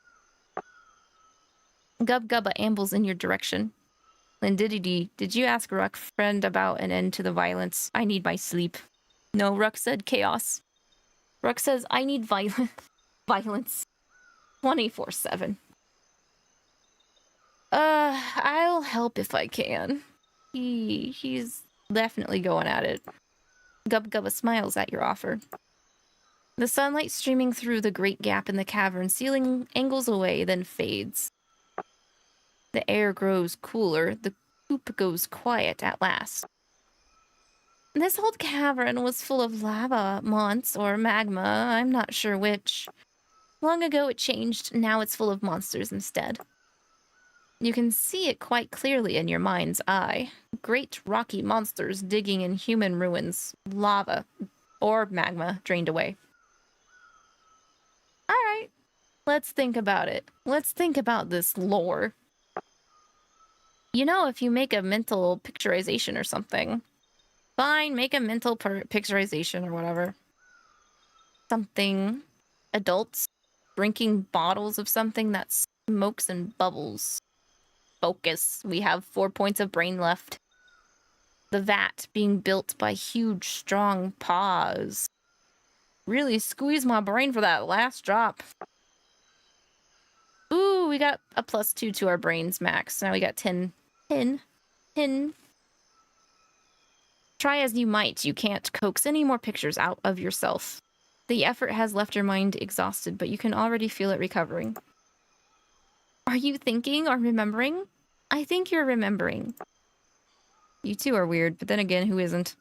Gubba ambles in your direction. Lindiddy, did you ask Ruck friend about an end to the violence? I need my sleep. No, Ruck said chaos. Ruck says I need violence. 24/7. I'll help if I can. He's definitely going at it. Gubba smiles at your offer. The sunlight streaming through the great gap in the cavern ceiling angles away, then fades. The air grows cooler. The coop goes quiet at last. This old cavern was full of lava, monts, or magma. I'm not sure which. Long ago it changed. Now it's full of monsters instead. You can see it quite clearly in your mind's eye. Great rocky monsters digging in human ruins. Lava or magma drained away. All right. Let's think about it. Let's think about this lore. You know, if you make a mental picturization or something, fine, make a mental picturization or whatever. Something. Adults drinking bottles of something that smokes and bubbles. Focus. We have 4 points of brain left. The vat being built by huge, strong paws. Really squeeze my brain for that last drop. Ooh, we got a +2 to our brains max. Now we got 10. Try as you might, you can't coax any more pictures out of yourself. The effort has left your mind exhausted, but you can already feel it recovering. Are you thinking or remembering? I think you're remembering. You two are weird, but then again, who isn't?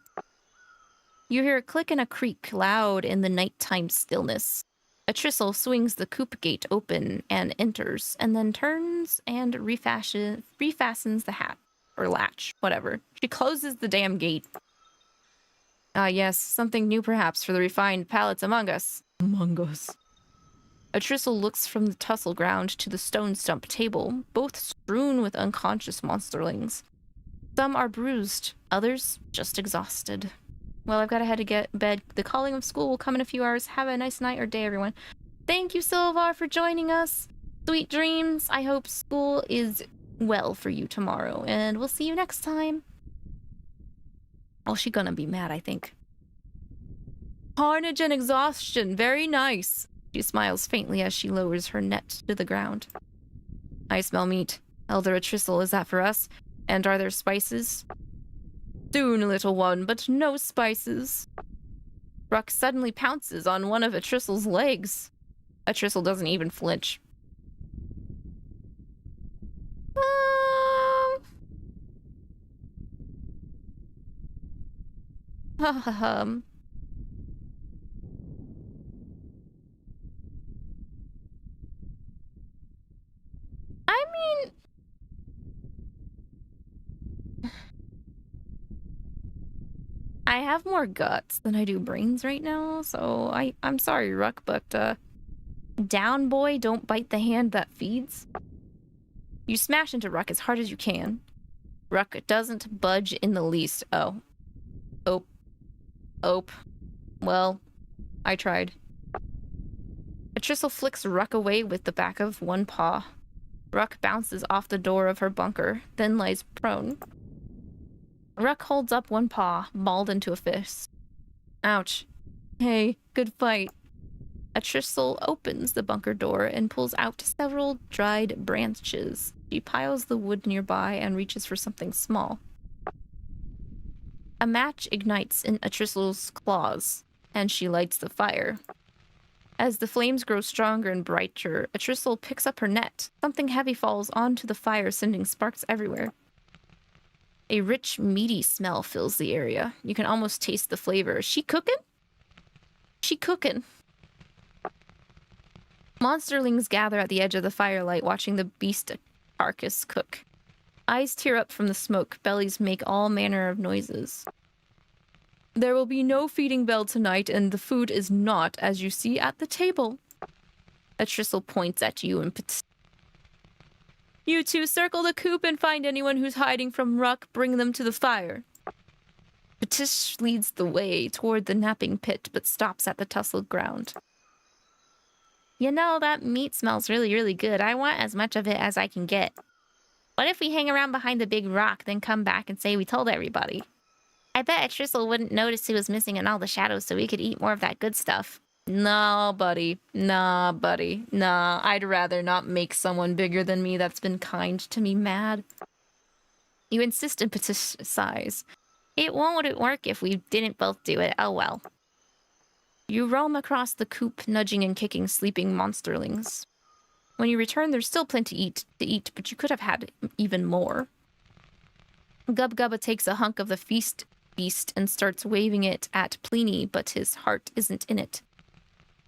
You hear a click and a creak loud in the nighttime stillness. 𝐿 swings the coop gate open and enters, and then turns and refastens the hat. Or latch, whatever. She closes the damn gate. Ah, yes, something new perhaps for the refined palates among us. Among us. 𝐿 looks from the tussle ground to the stone stump table, both strewn with unconscious monsterlings. Some are bruised, others just exhausted. Well, I've got to head to get bed. The calling of school will come in a few hours. Have a nice night or day, everyone. Thank you, Silvar, for joining us. Sweet dreams. I hope school is well for you tomorrow, and we'll see you next time. Oh, she's gonna be mad, I think. Carnage and exhaustion. Very nice. She smiles faintly as she lowers her net to the ground. I smell meat. Elder 𝐿, is that for us? And are there spices? Soon, little one, but no spices. Ruck suddenly pounces on one of 𝐿's legs. 𝐿 doesn't even flinch. I mean, I have more guts than I do brains right now, so I'm sorry, Ruck, but down, boy, don't bite the hand that feeds. You smash into Ruck as hard as you can. Ruck doesn't budge in the least. Oh. Well, I tried. 𝐿 flicks Ruck away with the back of one paw. Ruck bounces off the door of her bunker, then lies prone. Ruck holds up one paw, balled into a fist. Ouch. Hey, good fight. 𝐿 opens the bunker door and pulls out several dried branches. She piles the wood nearby and reaches for something small. A match ignites in 𝐿's claws, and she lights the fire. As the flames grow stronger and brighter, 𝐿 picks up her net. Something heavy falls onto the fire, sending sparks everywhere. A rich, meaty smell fills the area. You can almost taste the flavor. She cooking? She cooking. Monsterlings gather at the edge of the firelight, watching the beast carcass cook. Eyes tear up from the smoke, bellies make all manner of noises. There will be no feeding bell tonight, and the food is not as you see at the table. 𝐿 points at you and You two circle the coop and find anyone who's hiding from Ruck, bring them to the fire. 𝐿 leads the way toward the napping pit, but stops at the tussled ground. You know, that meat smells really, really good. I want as much of it as I can get. What if we hang around behind the big rock, then come back and say we told everybody? I bet 𝐿 wouldn't notice who was missing in all the shadows, so we could eat more of that good stuff. No, buddy. Nah, buddy. Nah, I'd rather not make someone bigger than me that's been kind to me mad. You insist in 𝐿's sighs. It won't work if we didn't both do it. Oh well. You roam across the coop, nudging and kicking sleeping monsterlings. When you return, there's still plenty to eat, but you could have had even more. 𝐿𝐵 takes a hunk of the feast beast and starts waving it at Pliny, but his heart isn't in it.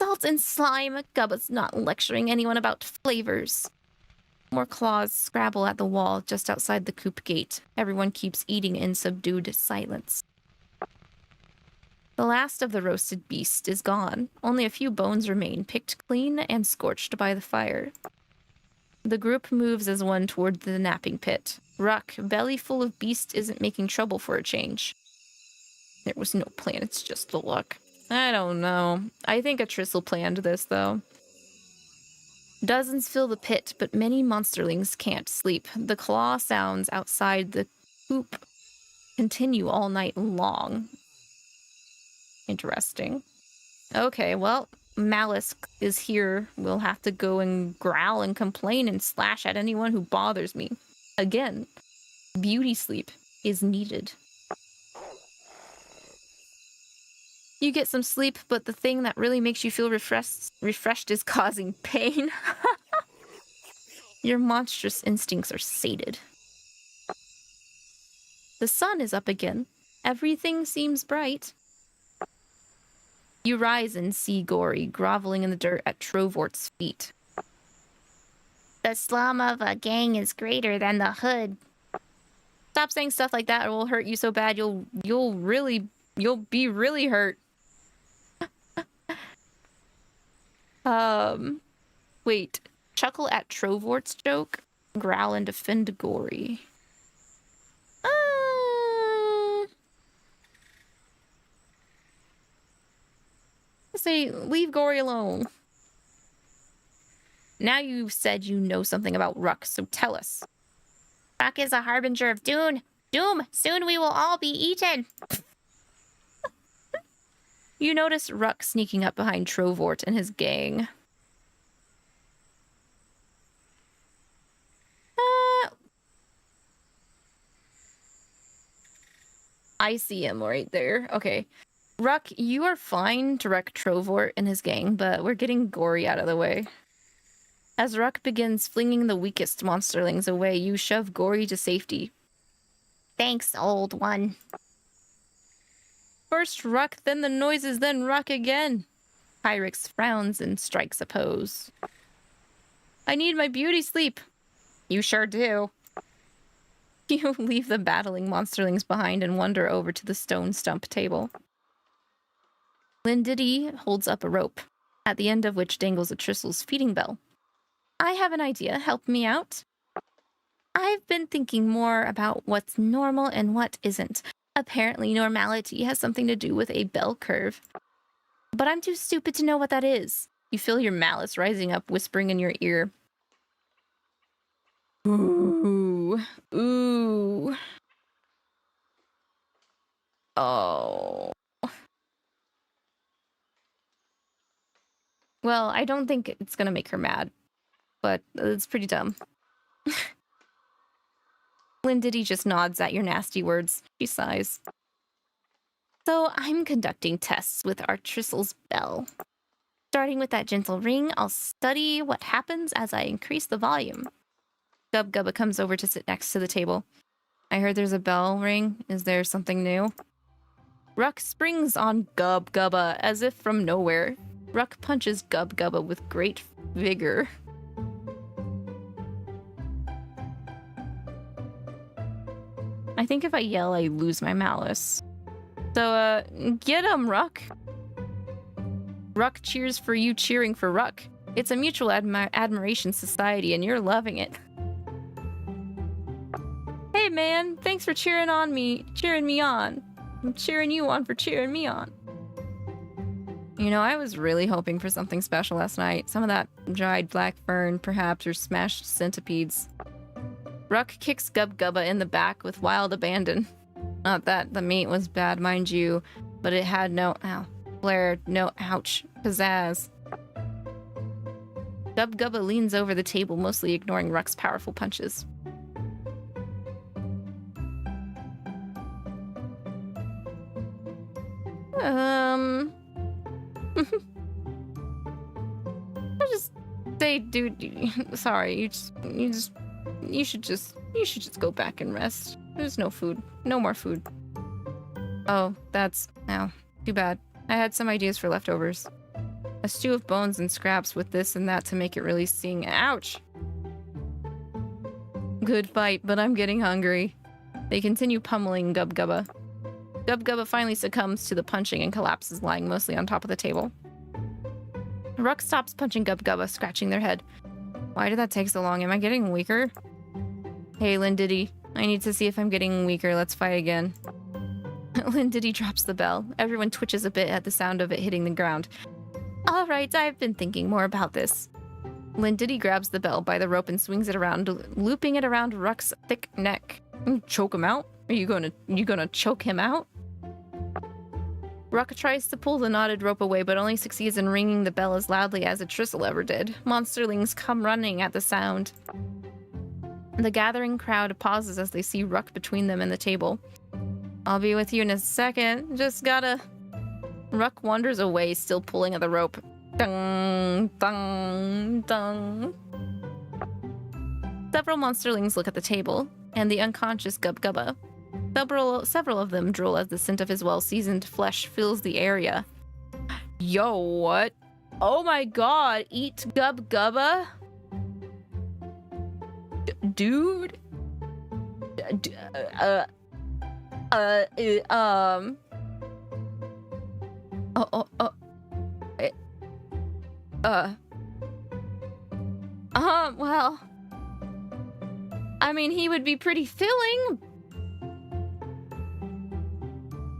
Salt and slime! 𝐿𝐵's not lecturing anyone about flavors. More claws scrabble at the wall just outside the coop gate. Everyone keeps eating in subdued silence. The last of the roasted beast is gone. Only a few bones remain, picked clean and scorched by the fire. The group moves as one toward the napping pit. Ruck, belly full of beast, isn't making trouble for a change. There was no plan, it's just the luck. I don't know. I think 𝐿 planned this, though. Dozens fill the pit, but many monsterlings can't sleep. The claw sounds outside the coop continue all night long. Interesting. Okay, well, Malice is here. We'll have to go and growl and complain and slash at anyone who bothers me. Again, beauty sleep is needed. You get some sleep, but the thing that really makes you feel refreshed is causing pain. Your monstrous instincts are sated. The sun is up again. Everything seems bright. You rise and see Gory groveling in the dirt at Trovort's feet. The slum of a gang is greater than the hood. Stop saying stuff like that, or it will hurt you so bad you'll be really hurt. Wait. Chuckle at Trovort's joke? Growl and defend Gory. Say, leave Gory alone. Now you've said you know something about Ruck, so tell us. Ruck is a harbinger of doom. Soon we will all be eaten. You notice Ruck sneaking up behind Trovort and his gang. I see him right there. Okay. Ruck, you are fine to wreck Trovort and his gang, but we're getting Gory out of the way. As Ruck begins flinging the weakest monsterlings away, you shove Gory to safety. Thanks, old one. First Ruck, then the noises, then Ruck again. Pyrex frowns and strikes a pose. I need my beauty sleep. You sure do. You leave the battling monsterlings behind and wander over to the stone stump table. Lindity holds up a rope, at the end of which dangles a Tristle's feeding bell. I have an idea. Help me out. I've been thinking more about what's normal and what isn't. Apparently, normality has something to do with a bell curve. But I'm too stupid to know what that is. You feel your malice rising up, whispering in your ear. Ooh. Ooh. Oh. Well, I don't think it's gonna make her mad, but it's pretty dumb. Lindity just nods at your nasty words. She sighs. So I'm conducting tests with our Tristle's bell. Starting with that gentle ring, I'll study what happens as I increase the volume. Gubgubba comes over to sit next to the table. I heard there's a bell ring. Is there something new? Ruck springs on Gubgubba as if from nowhere. Ruck punches Gubgubba with great vigor. I think if I yell, I lose my malice. So, get him, Ruck. Ruck cheers for you cheering for Ruck. It's a mutual admiration society, and you're loving it. Hey, man, thanks for cheering me on. I'm cheering you on for cheering me on. You know, I was really hoping for something special last night. Some of that dried black fern, perhaps, or smashed centipedes. Ruck kicks Gubgubba in the back with wild abandon. Not that the meat was bad, mind you, but it had no, flair, no, pizzazz. Gubgubba leans over the table, mostly ignoring Ruck's powerful punches. I just say, dude, sorry, you should just go back and rest. There's no food. No more food. Oh, that's, too bad. I had some ideas for leftovers. A stew of bones and scraps with this and that to make it really sting. Ouch! Good fight, but I'm getting hungry. They continue pummeling Gubgubba. Gubgubba finally succumbs to the punching and collapses, lying mostly on top of the table. Ruck stops punching Gubgubba, scratching their head. Why did that take so long? Am I getting weaker? Hey, Lindity. I need to see if I'm getting weaker. Let's fight again. Lindity drops the bell. Everyone twitches a bit at the sound of it hitting the ground. All right, I've been thinking more about this. Lindity grabs the bell by the rope and swings it around, looping it around Ruck's thick neck. Choke him out? Are you gonna choke him out? Ruck tries to pull the knotted rope away, but only succeeds in ringing the bell as loudly as a Tristle ever did. Monsterlings come running at the sound. The gathering crowd pauses as they see Ruck between them and the table. I'll be with you in a second. Just gotta... Ruck wanders away, still pulling at the rope. Dung, dung, dung. Several monsterlings look at the table, and the unconscious Gubgubba. Several of them drool as the scent of his well-seasoned flesh fills the area. Yo, what? Oh my god, eat 𝐒𝐿𝐒𝐏𝐏𝐿? Dude? Well, I mean, he would be pretty filling.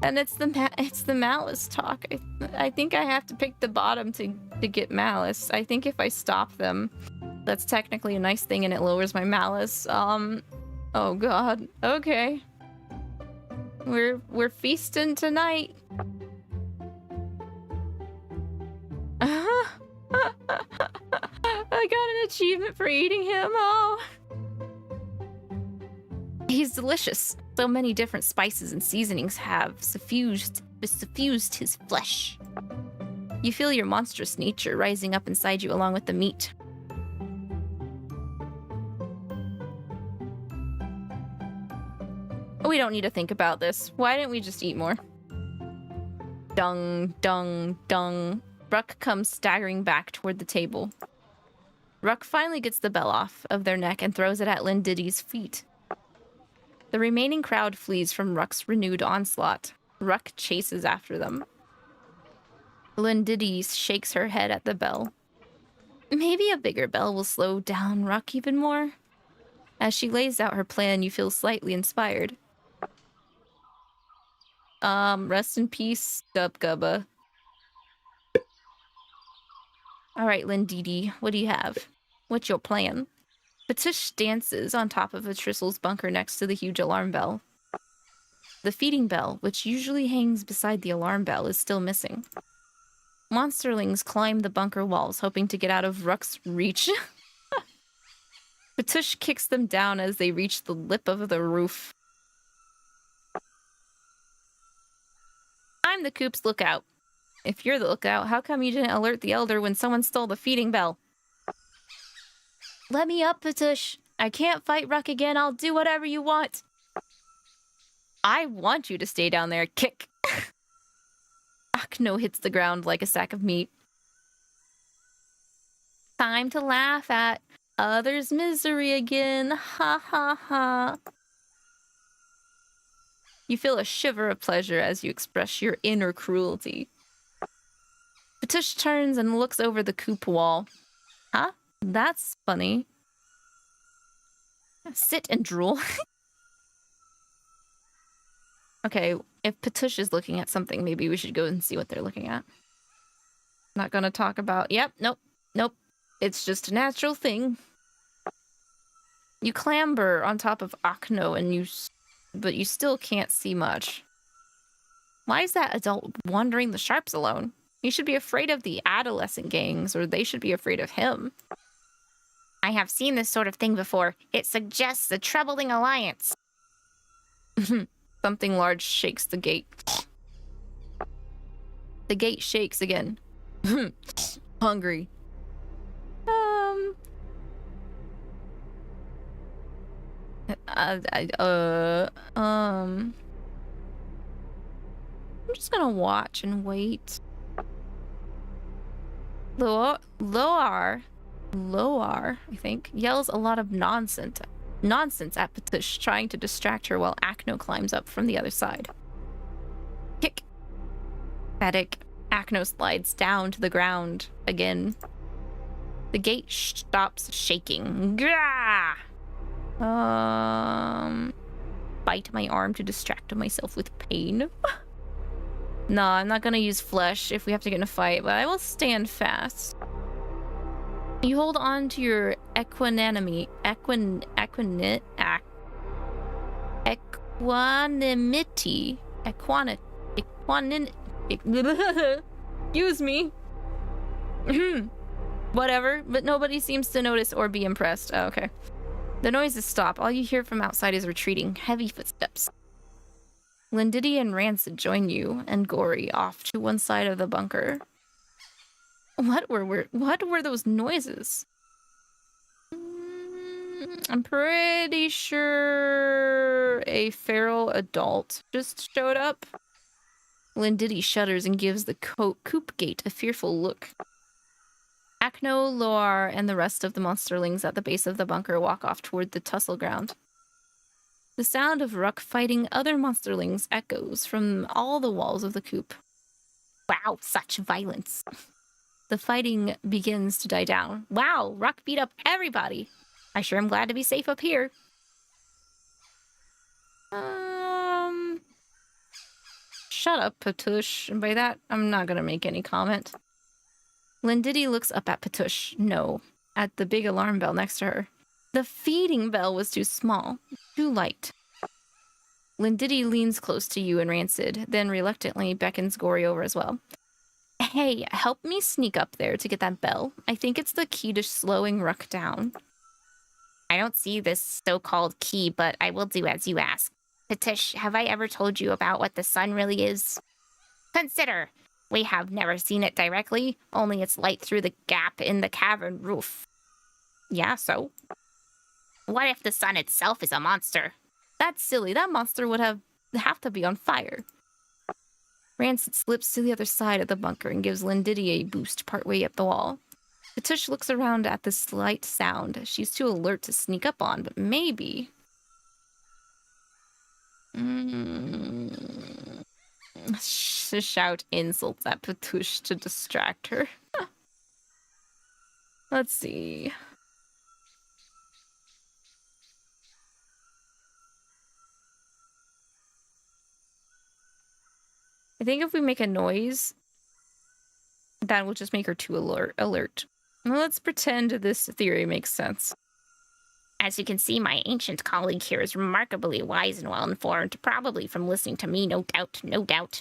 And it's the malice talk. I think I have to pick the bottom to get malice. I think if I stop them, that's technically a nice thing and it lowers my malice. Oh god. Okay. We're feasting tonight. I got an achievement for eating him. Oh. He's delicious. So many different spices and seasonings have suffused his flesh. You feel your monstrous nature rising up inside you along with the meat. We don't need to think about this. Why didn't we just eat more? Dung, dung, dung. Ruck comes staggering back toward the table. Ruck finally gets the bell off of their neck and throws it at Lindidi's feet. The remaining crowd flees from Ruck's renewed onslaught. Ruck chases after them. Lindidi shakes her head at the bell. Maybe a bigger bell will slow down Ruck even more. As she lays out her plan, you feel slightly inspired. Rest in peace, 𝐒𝐿𝐒𝐏𝐿. Alright, Lindidi, what do you have? What's your plan? Patish dances on top of Atrissel's bunker next to the huge alarm bell. The feeding bell, which usually hangs beside the alarm bell, is still missing. Monsterlings climb the bunker walls, hoping to get out of Ruck's reach. Patish kicks them down as they reach the lip of the roof. I'm the coop's lookout. If you're the lookout, how come you didn't alert the elder when someone stole the feeding bell? Let me up, Patish. I can't fight Ruck again. I'll do whatever you want. I want you to stay down there. Kick. Akno hits the ground like a sack of meat. Time to laugh at others' misery again. Ha ha ha. You feel a shiver of pleasure as you express your inner cruelty. Patish turns and looks over the coop wall. Huh? That's funny. Sit and drool. Okay, if Patish is looking at something, maybe we should go and see what they're looking at. Not gonna talk about... Yep, nope. It's just a natural thing. You clamber on top of Akno, but you still can't see much. Why is that adult wandering the sharps alone? He should be afraid of the adolescent gangs, or they should be afraid of him. I have seen this sort of thing before. It suggests a troubling alliance. Something large shakes the gate. The gate shakes again. Hungry. I'm just gonna watch and wait. Loar, I think, yells a lot of nonsense at Patish, trying to distract her while Akno climbs up from the other side. Kick. Pathetic. Akno slides down to the ground again. The gate stops shaking. Gah! Bite my arm to distract myself with pain. No, I'm not gonna use flesh if we have to get in a fight, but I will stand fast. You hold on to your equanimity. Excuse me. Whatever, but nobody seems to notice or be impressed. Oh, okay. The noises stop. All you hear from outside is retreating, heavy footsteps. Lindidi and Rancid join you and Gory off to one side of the bunker. What were those noises? I'm pretty sure a feral adult just showed up. Lindiddy shudders and gives the coop gate a fearful look. Akno, Loar, and the rest of the monsterlings at the base of the bunker walk off toward the tussle ground. The sound of Ruck fighting other monsterlings echoes from all the walls of the coop. Wow, such violence. The fighting begins to die down. Wow, Ruck beat up everybody. I sure am glad to be safe up here. Shut up, Patush. And by that, I'm not gonna make any comment. Lindiddy looks up at Patush. No, at the big alarm bell next to her. The feeding bell was too small, too light. Lindiddy leans close to you and Rancid, then reluctantly beckons Gory over as well. Hey, help me sneak up there to get that bell. I think it's the key to slowing Ruck down. I don't see this so-called key, but I will do as you ask. Patush, have I ever told you about what the sun really is? Consider, we have never seen it directly, only its light through the gap in the cavern roof. Yeah, so? What if the sun itself is a monster? That's silly. That monster would have to be on fire. Rancid slips to the other side of the bunker and gives Lindiddy a boost partway up the wall. Patush looks around at the slight sound. She's too alert to sneak up on, but maybe... shout insults at Patush to distract her. Let's see. I think if we make a noise, that will just make her too alert. Well, let's pretend this theory makes sense. As you can see, my ancient colleague here is remarkably wise and well-informed, probably from listening to me, no doubt, no doubt.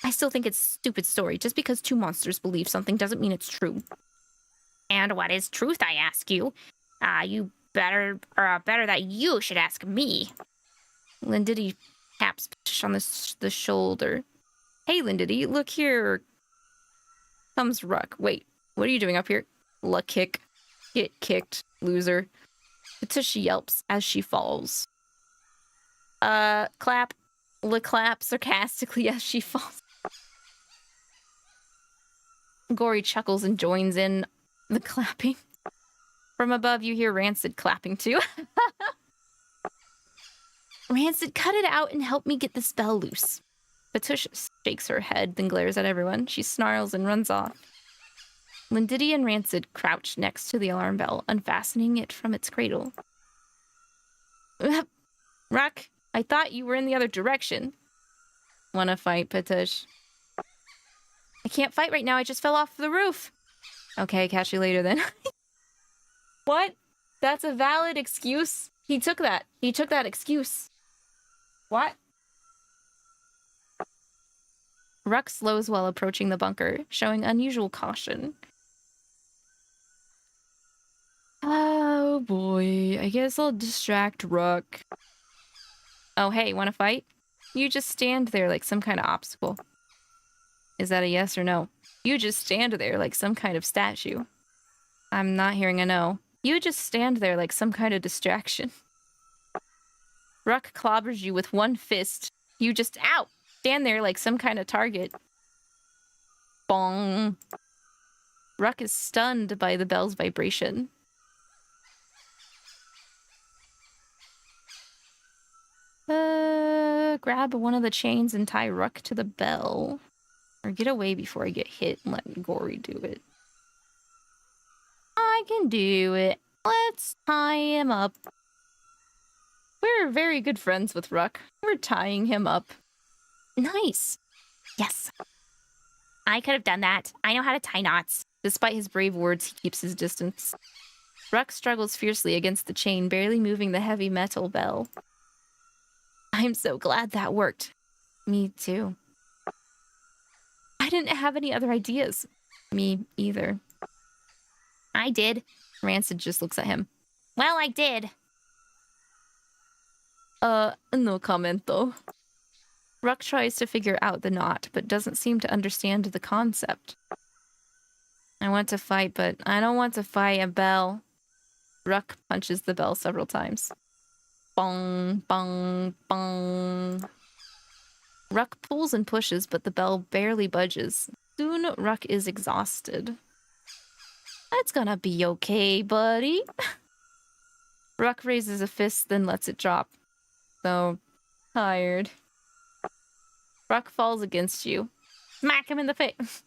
I still think it's a stupid story. Just because two monsters believe something doesn't mean it's true. And what is truth, I ask you? Better that you should ask me. Lindiddy taps Patush on the shoulder. Hey, Lindiddy, look here. Comes Ruck. Wait, what are you doing up here? Luck kick. Get kicked, loser. Patush yelps as she falls. Clap. Clap sarcastically as she falls. Gory chuckles and joins in the clapping. From above, you hear Rancid clapping too. Rancid, cut it out and help me get the spell loose. Patush shakes her head, then glares at everyone. She snarls and runs off. Lindiddy and Rancid crouch next to the alarm bell, unfastening it from its cradle. Ruck, I thought you were in the other direction. Wanna fight, Patush? I can't fight right now, I just fell off the roof. Okay, catch you later then. What? That's a valid excuse? He took that excuse. What? Ruck slows while approaching the bunker, showing unusual caution. Oh boy, I guess I'll distract Ruck. Oh hey, wanna fight? You just stand there like some kind of obstacle. Is that a yes or no? You just stand there like some kind of statue. I'm not hearing a no. You just stand there like some kind of distraction. Ruck clobbers you with one fist. You just, ow! Stand there like some kind of target. Bong. Ruck is stunned by the bell's vibration. Grab one of the chains and tie Ruck to the bell. Or get away before I get hit and let Gory do it. I can do it. Let's tie him up. We're very good friends with Ruck. We're tying him up. Nice. Yes. I could have done that. I know how to tie knots. Despite his brave words, he keeps his distance. Ruck struggles fiercely against the chain, barely moving the heavy metal bell. I'm so glad that worked. Me too. I didn't have any other ideas. Me either. I did. Rancid just looks at him. Well, I did. No comment though. Ruck tries to figure out the knot, but doesn't seem to understand the concept. I want to fight, but I don't want to fight a bell. Ruck punches the bell several times. Bong, bong, bong. Ruck pulls and pushes, but the bell barely budges. Soon, Ruck is exhausted. It's gonna be okay, buddy. Ruck raises a fist, then lets it drop. So tired. Ruck falls against you. Smack him in the face.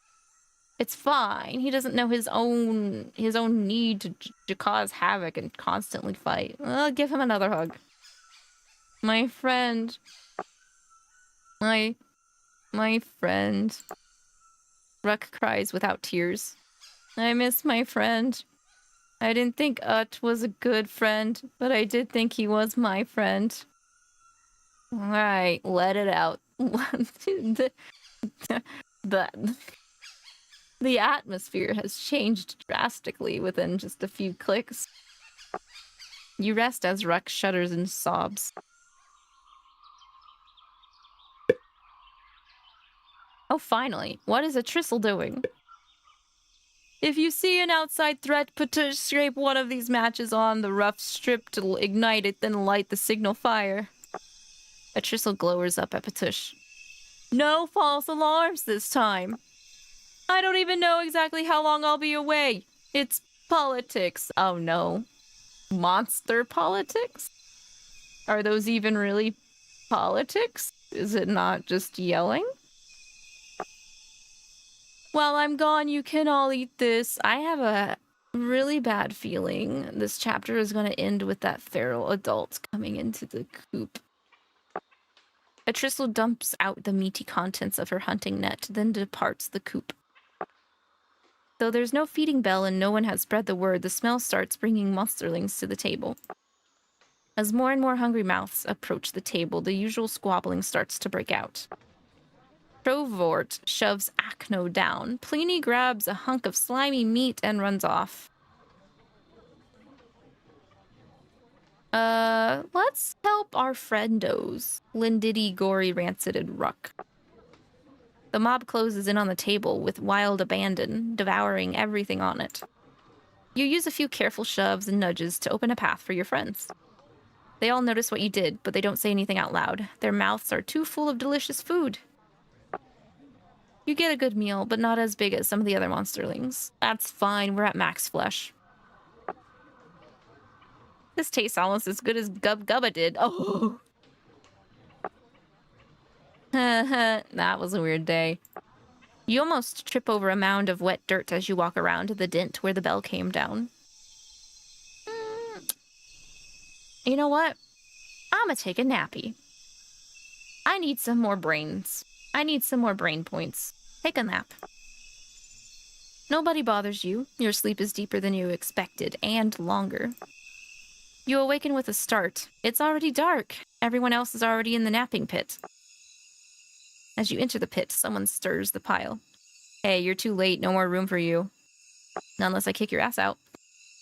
It's fine. He doesn't know his own need to cause havoc and constantly fight. Give him another hug. My friend. My friend. Ruck cries without tears. I miss my friend. I didn't think was a good friend, but I did think he was my friend. Alright, let it out. The atmosphere has changed drastically within just a few clicks. You rest as Ruck shudders and sobs. Oh, finally. What is a Tristle doing? If you see an outside threat, scrape one of these matches on the rough strip to ignite it, then light the signal fire. A Tristle glowers up at Patush. No false alarms this time. I don't even know exactly how long I'll be away. It's politics. Oh no. Monster politics? Are those even really politics? Is it not just yelling? While I'm gone, you can all eat this. I have a really bad feeling this chapter is going to end with that feral adult coming into the coop. A Tristle dumps out the meaty contents of her hunting net, then departs the coop. Though there's no feeding bell and no one has spread the word, the smell starts bringing monsterlings to the table. As more and more hungry mouths approach the table, the usual squabbling starts to break out. Trovort shoves Achno down. Pliny grabs a hunk of slimy meat and runs off. Let's help our friendos. Lindiddy, Gory, Rancid, and Ruck. The mob closes in on the table with wild abandon, devouring everything on it. You use a few careful shoves and nudges to open a path for your friends. They all notice what you did, but they don't say anything out loud. Their mouths are too full of delicious food. You get a good meal, but not as big as some of the other monsterlings. That's fine, we're at max flesh. This tastes almost as good as Gubba did. Oh! That was a weird day. You almost trip over a mound of wet dirt as you walk around to the dent where the bell came down. You know what? I'ma take a nappy. I need some more brains. I need some more brain points. Take a nap. Nobody bothers you. Your sleep is deeper than you expected, and longer. You awaken with a start. It's already dark. Everyone else is already in the napping pit. As you enter the pit, someone stirs the pile. Hey, you're too late. No more room for you. Not unless I kick your ass out.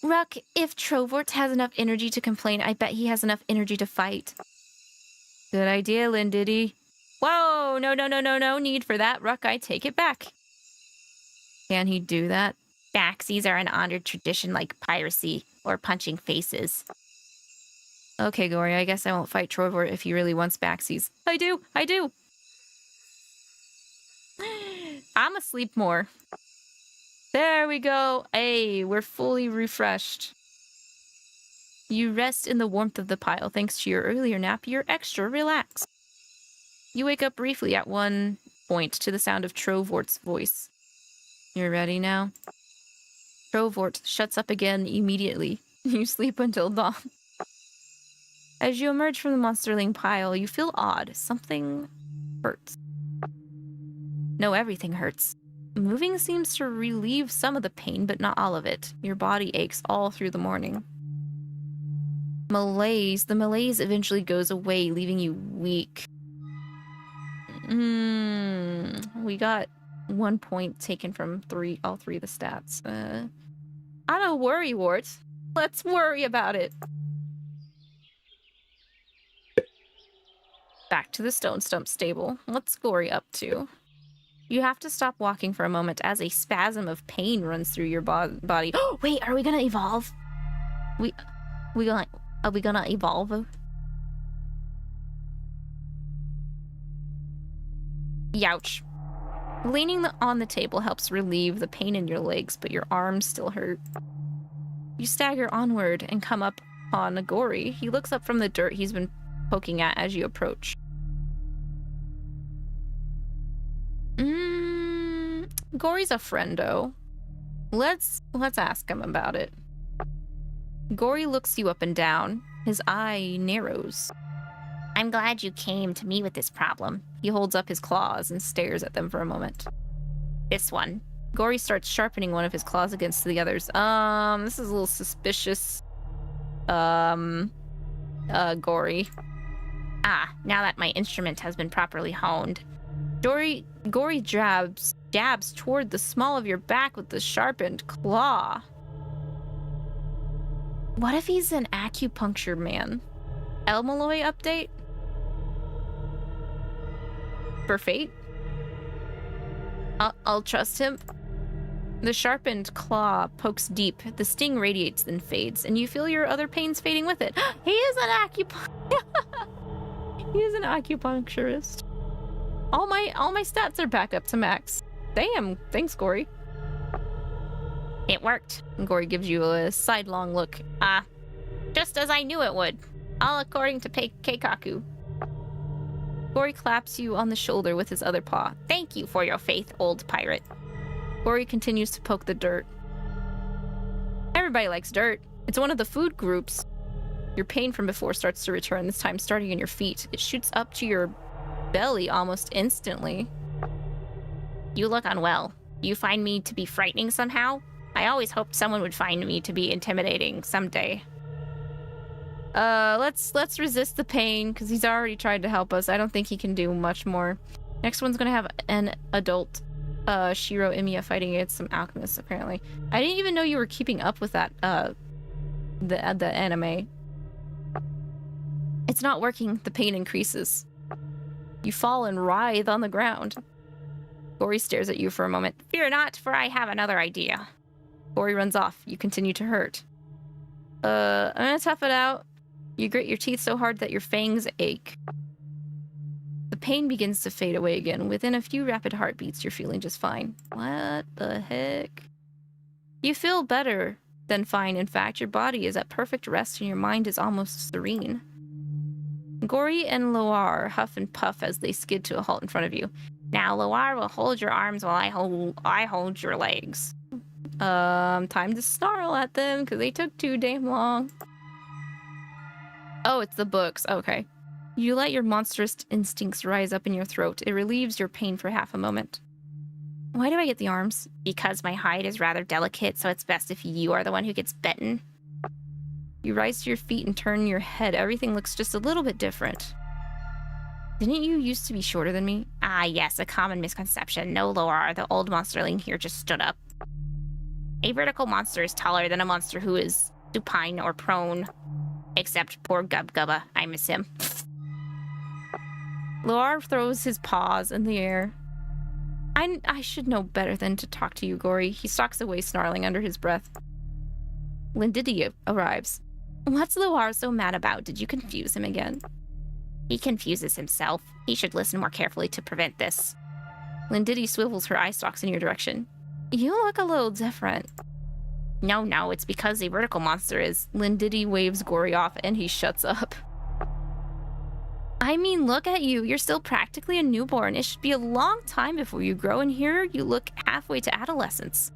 Ruck, if Trovort has enough energy to complain, I bet he has enough energy to fight. Good idea, Lindiddy. Whoa, no need for that, Ruck. I take it back. Can he do that? Backsies are an honored tradition like piracy or punching faces. Okay, Gory, I guess I won't fight Trovort if he really wants backsies. I do! I'ma sleep more. There we go. Hey, we're fully refreshed. You rest in the warmth of the pile. Thanks to your earlier nap, you're extra relaxed. You wake up briefly at one point to the sound of Trovort's voice. You're ready now? Trovort shuts up again immediately. You sleep until dawn. As you emerge from the monsterling pile, you feel odd. Something hurts. No, everything hurts. Moving seems to relieve some of the pain, but not all of it. Your body aches all through the morning. Malaise. The malaise eventually goes away, leaving you weak. We got 1 point taken from all three of the stats. I'm a worrywart. Let's worry about it. Back to the Stone Stump stable. What's Gory up to? You have to stop walking for a moment as a spasm of pain runs through your body. Oh, wait, are we gonna evolve? We gonna are we gonna evolve? Youch. Leaning on the table helps relieve the pain in your legs, but your arms still hurt. You stagger onward and come up on Gory. He looks up from the dirt he's been poking at as you approach. Gory's a friendo. Let's ask him about it. Gory looks you up and down. His eye narrows. I'm glad you came to me with this problem. He holds up his claws and stares at them for a moment. This one. Gory starts sharpening one of his claws against the others. This is a little suspicious. Gory. Ah, now that my instrument has been properly honed. Gory jabs toward the small of your back with the sharpened claw. What if he's an acupuncture man? 𝐿 update? For fate? I'll trust him. The sharpened claw pokes deep. The sting radiates then fades, and you feel your other pains fading with it. He is an He is an acupuncturist. All my stats are back up to max. Damn, thanks, Gory. It worked. And Gory gives you a sidelong look. Just as I knew it would. All according to Keikaku. Gory claps you on the shoulder with his other paw. Thank you for your faith, old pirate. Gory continues to poke the dirt. Everybody likes dirt. It's one of the food groups. Your pain from before starts to return, this time starting in your feet. It shoots up to your belly almost instantly. You look unwell. You find me to be frightening somehow? I always hoped someone would find me to be intimidating someday. Let's resist the pain, because he's already tried to help us. I don't think he can do much more. Next one's gonna have an adult Shiro Imiya fighting against some alchemists, apparently. I didn't even know you were keeping up with that, the anime. It's not working. The pain increases. You fall and writhe on the ground. Gory stares at you for a moment. Fear not, for I have another idea. Gory runs off. You continue to hurt. I'm gonna tough it out. You grit your teeth so hard that your fangs ache. The pain begins to fade away again. Within a few rapid heartbeats, you're feeling just fine. What the heck? You feel better than fine. In fact, your body is at perfect rest and your mind is almost serene. Gory and Loire huff and puff as they skid to a halt in front of you. Now, Loire will hold your arms while I hold your legs. Time to snarl at them, because they took too damn long. Oh, it's the books. Okay. You let your monstrous instincts rise up in your throat. It relieves your pain for half a moment. Why do I get the arms? Because my hide is rather delicate, so it's best if you are the one who gets bitten. You rise to your feet and turn your head. Everything looks just a little bit different. Didn't you used to be shorter than me? Ah, yes, a common misconception. No, Loire, the old monsterling here just stood up. A vertical monster is taller than a monster who is supine or prone. Except poor Gubba, I miss him. Loire throws his paws in the air. I should know better than to talk to you, Gory. He stalks away, snarling under his breath. Lindidi arrives. What's Loire so mad about? Did you confuse him again? He confuses himself. He should listen more carefully to prevent this. Lindidi swivels her eye stalks in your direction. You look a little different. No, it's because a vertical monster is... Lindidi waves Gory off and he shuts up. I mean, look at you. You're still practically a newborn. It should be a long time before you grow, and here you look halfway to adolescence.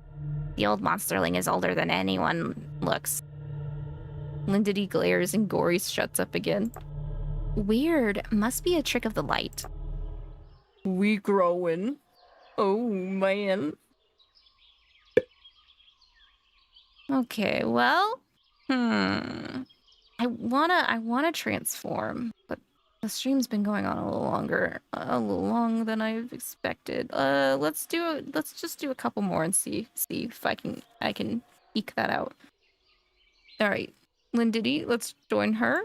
The old monsterling is older than anyone looks. Lindidi glares and Gory shuts up again. Weird. Must be a trick of the light. We growing. Oh, man. Okay, well, I wanna transform, but the stream's been going on a little longer than I've expected. Let's just do a couple more and see if I can eke that out. All right, Lindidi, let's join her.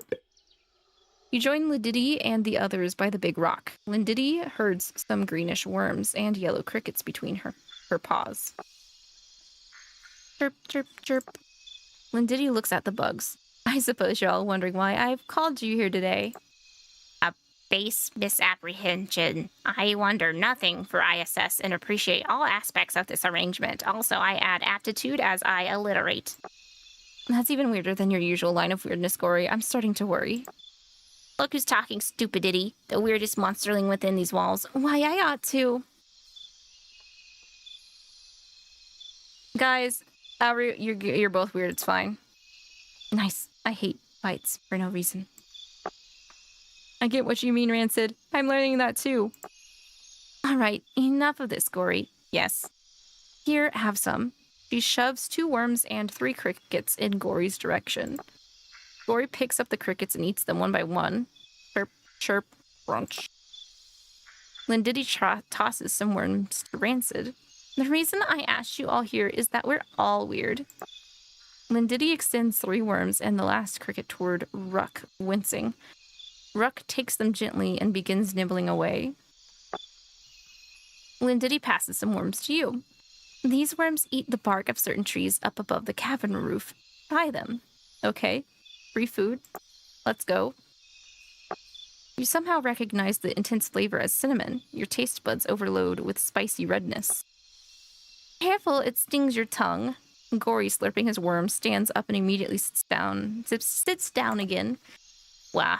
You join Lindidi and the others by the big rock. Lindidi herds some greenish worms and yellow crickets between her paws. Chirp, chirp, chirp. Lindity looks at the bugs. I suppose you're all wondering why I've called you here today. A base misapprehension. I wonder nothing, for I assess and appreciate all aspects of this arrangement. Also, I add aptitude as I alliterate. That's even weirder than your usual line of weirdness, Gory. I'm starting to worry. Look who's talking, stupidity. The weirdest monsterling within these walls. Why, I ought to. Guys, you're both weird. It's fine. Nice. I hate fights for no reason. I get what you mean, Rancid. I'm learning that too. All right, enough of this, Gory. Yes. Here, have some. She shoves 2 worms and 3 crickets in Gory's direction. Gory picks up the crickets and eats them one by one. Chirp, chirp, brunch. Lindity tosses some worms to Rancid. The reason I asked you all here is that we're all weird. Lindity extends 3 worms and the last cricket toward Ruck, wincing. Ruck takes them gently and begins nibbling away. Lindity passes some worms to you. These worms eat the bark of certain trees up above the cavern roof. Try them. Okay? Free food. Let's go. You somehow recognize the intense flavor as cinnamon. Your taste buds overload with spicy redness. Careful, it stings your tongue. Gory, slurping his worm, stands up and immediately sits down again. Wow.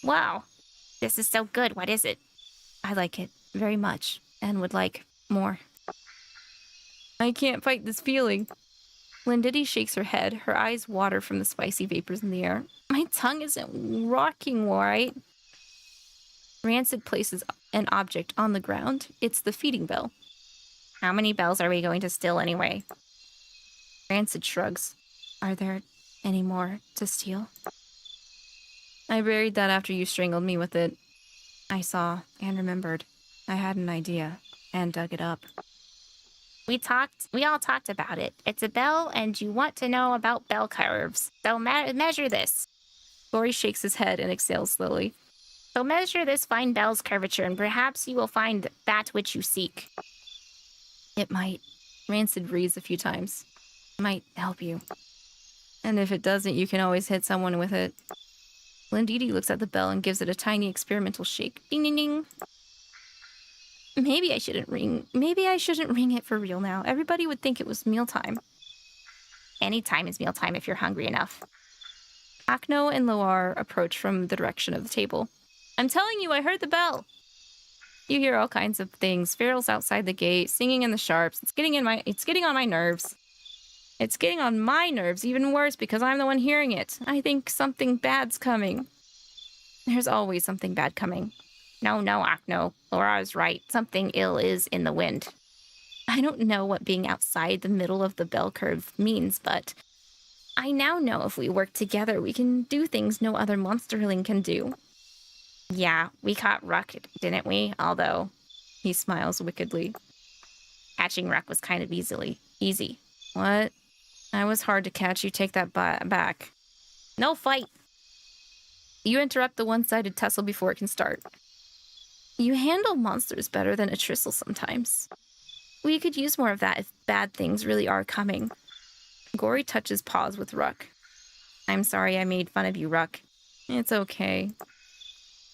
Wow. This is so good. What is it? I like it very much and would like more. I can't fight this feeling. Lindity shakes her head. Her eyes water from the spicy vapors in the air. My tongue isn't rocking right. Rancid places an object on the ground. It's the feeding bell. How many bells are we going to steal anyway? Rancid shrugs. Are there any more to steal? I buried that after you strangled me with it. I saw and remembered. I had an idea and dug it up. We all talked about it. It's a bell, and you want to know about bell curves. So measure this. Gory shakes his head and exhales slowly. So measure this fine bell's curvature, and perhaps you will find that which you seek. It might. Rancid breathes a few times. It might help you. And if it doesn't, you can always hit someone with it. Lindity looks at the bell and gives it a tiny experimental shake. Ding, ding, ding. Maybe I shouldn't ring it for real now. Everybody would think it was mealtime. Any time is mealtime if you're hungry enough. Akno and Loar approach from the direction of the table. I'm telling you, I heard the bell. You hear all kinds of things. Ferals outside the gate, singing in the sharps. It's getting on my nerves. It's getting on my nerves even worse because I'm the one hearing it. I think something bad's coming. There's always something bad coming. No, Akno. Laura is right. Something ill is in the wind. I don't know what being outside the middle of the bell curve means, but I now know if we work together, we can do things no other monsterling can do. Yeah, we caught Ruck, didn't we? Although, he smiles wickedly. Catching Ruck was kind of easy. What? I was hard to catch. You take that back. No fight. You interrupt the one-sided tussle before it can start. You handle monsters better than a Tristle sometimes. We could use more of that if bad things really are coming. Gory touches paws with Ruck. I'm sorry I made fun of you, Ruck. It's okay.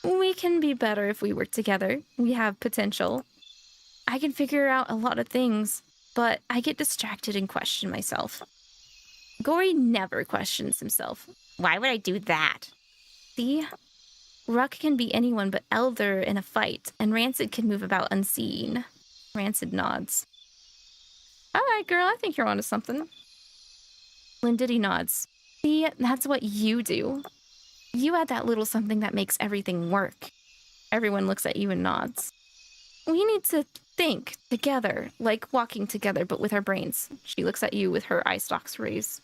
We can be better if we work together. We have potential. I can figure out a lot of things, but I get distracted and question myself. Gory never questions himself. Why would I do that? See? Ruck can be anyone but Elder in a fight, and Rancid can move about unseen. Rancid nods. All right, girl, I think you're onto something. Lindity nods. See, that's what you do. You add that little something that makes everything work. Everyone looks at you and nods. We need to think together, like walking together, but with our brains. She looks at you with her eye stalks raised.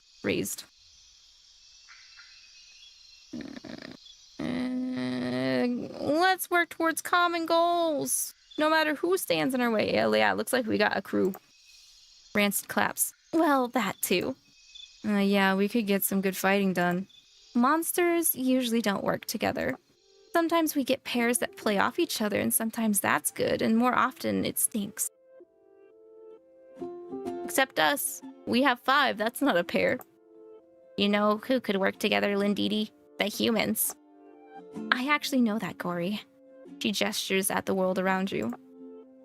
Let's work towards common goals. No matter who stands in our way. Yeah, looks like we got a crew. Rancid claps. Well, that too. Yeah, we could get some good fighting done. Monsters usually don't work together. Sometimes we get pairs that play off each other, and sometimes that's good, and more often it stinks. Except us. We have 5. That's not a pair. You know who could work together, Lindidi? The humans. I actually know that, Gory. She gestures at the world around you.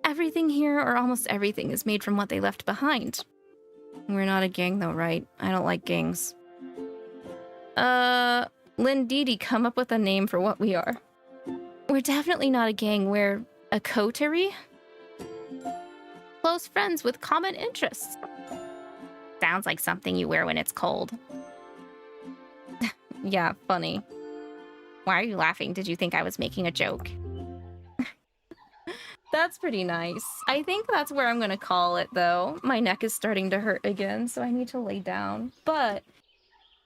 Everything here, or almost everything, is made from what they left behind. We're not a gang though, right? I don't like gangs. Lindidi, come up with a name for what we are. We're definitely not a gang, we're a coterie? Close friends with common interests. Sounds like something you wear when it's cold. Yeah, funny. Why are you laughing? Did you think I was making a joke? That's pretty nice. I think that's where I'm gonna call it, though. My neck is starting to hurt again, so I need to lay down. But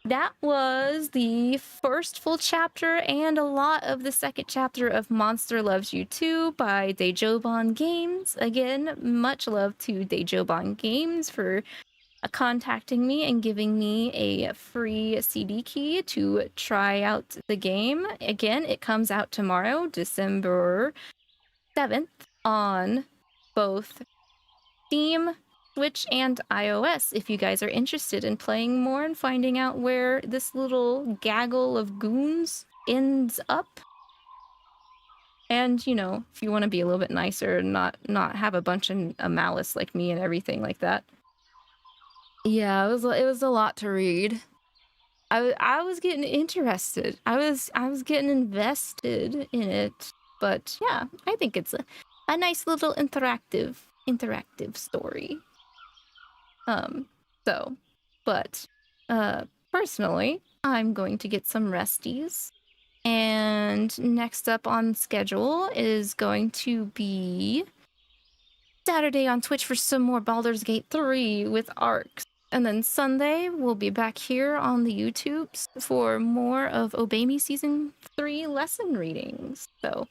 that was the first full chapter and a lot of the second chapter of Monster Loves You Too by 𝐿 Games. Again, much love to 𝐿 Games for contacting me and giving me a free CD key to try out the game. Again, it comes out tomorrow, December 7th, on both Steam, Switch, and iOS, if you guys are interested in playing more and finding out where this little gaggle of goons ends up. And, you know, if you want to be a little bit nicer and not have a bunch of malice like me and everything like that. Yeah, it was a lot to read. I was getting interested. I was getting invested in it. But yeah, I think it's a nice little interactive story. Personally, I'm going to get some resties. And next up on schedule is going to be Saturday on Twitch for some more Baldur's Gate 3 with ARCs. And then Sunday, we'll be back here on the YouTubes for more of Obey Me Season 3 lesson readings. So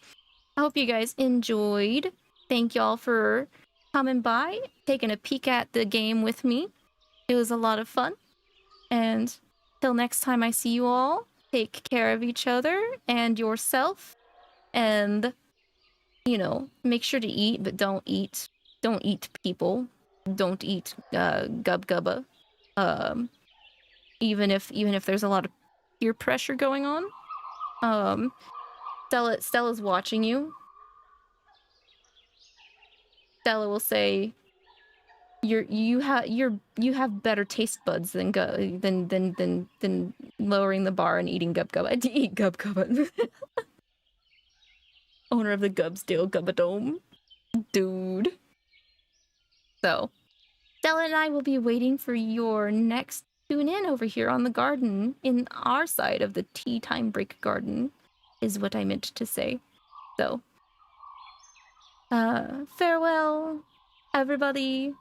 I hope you guys enjoyed. Thank y'all for coming by, taking a peek at the game with me. It was a lot of fun. And till next time I see you all, take care of each other and yourself. And, you know, make sure to eat, but don't eat people. Don't eat 𝐒𝐏𝐏𝐿𝐒. Even if there's a lot of peer pressure going on. Stella's watching you. Stella will say, you have better taste buds than lowering the bar and eating 𝐒𝐏𝐏𝐿𝐒. Eat 𝐒𝐏𝐏𝐿𝐒. Owner of the Gubsdale Gubbadome. Dude. So, Stella and I will be waiting for your next tune in over here on the garden in our side of the tea time break garden, is what I meant to say. So, farewell, everybody.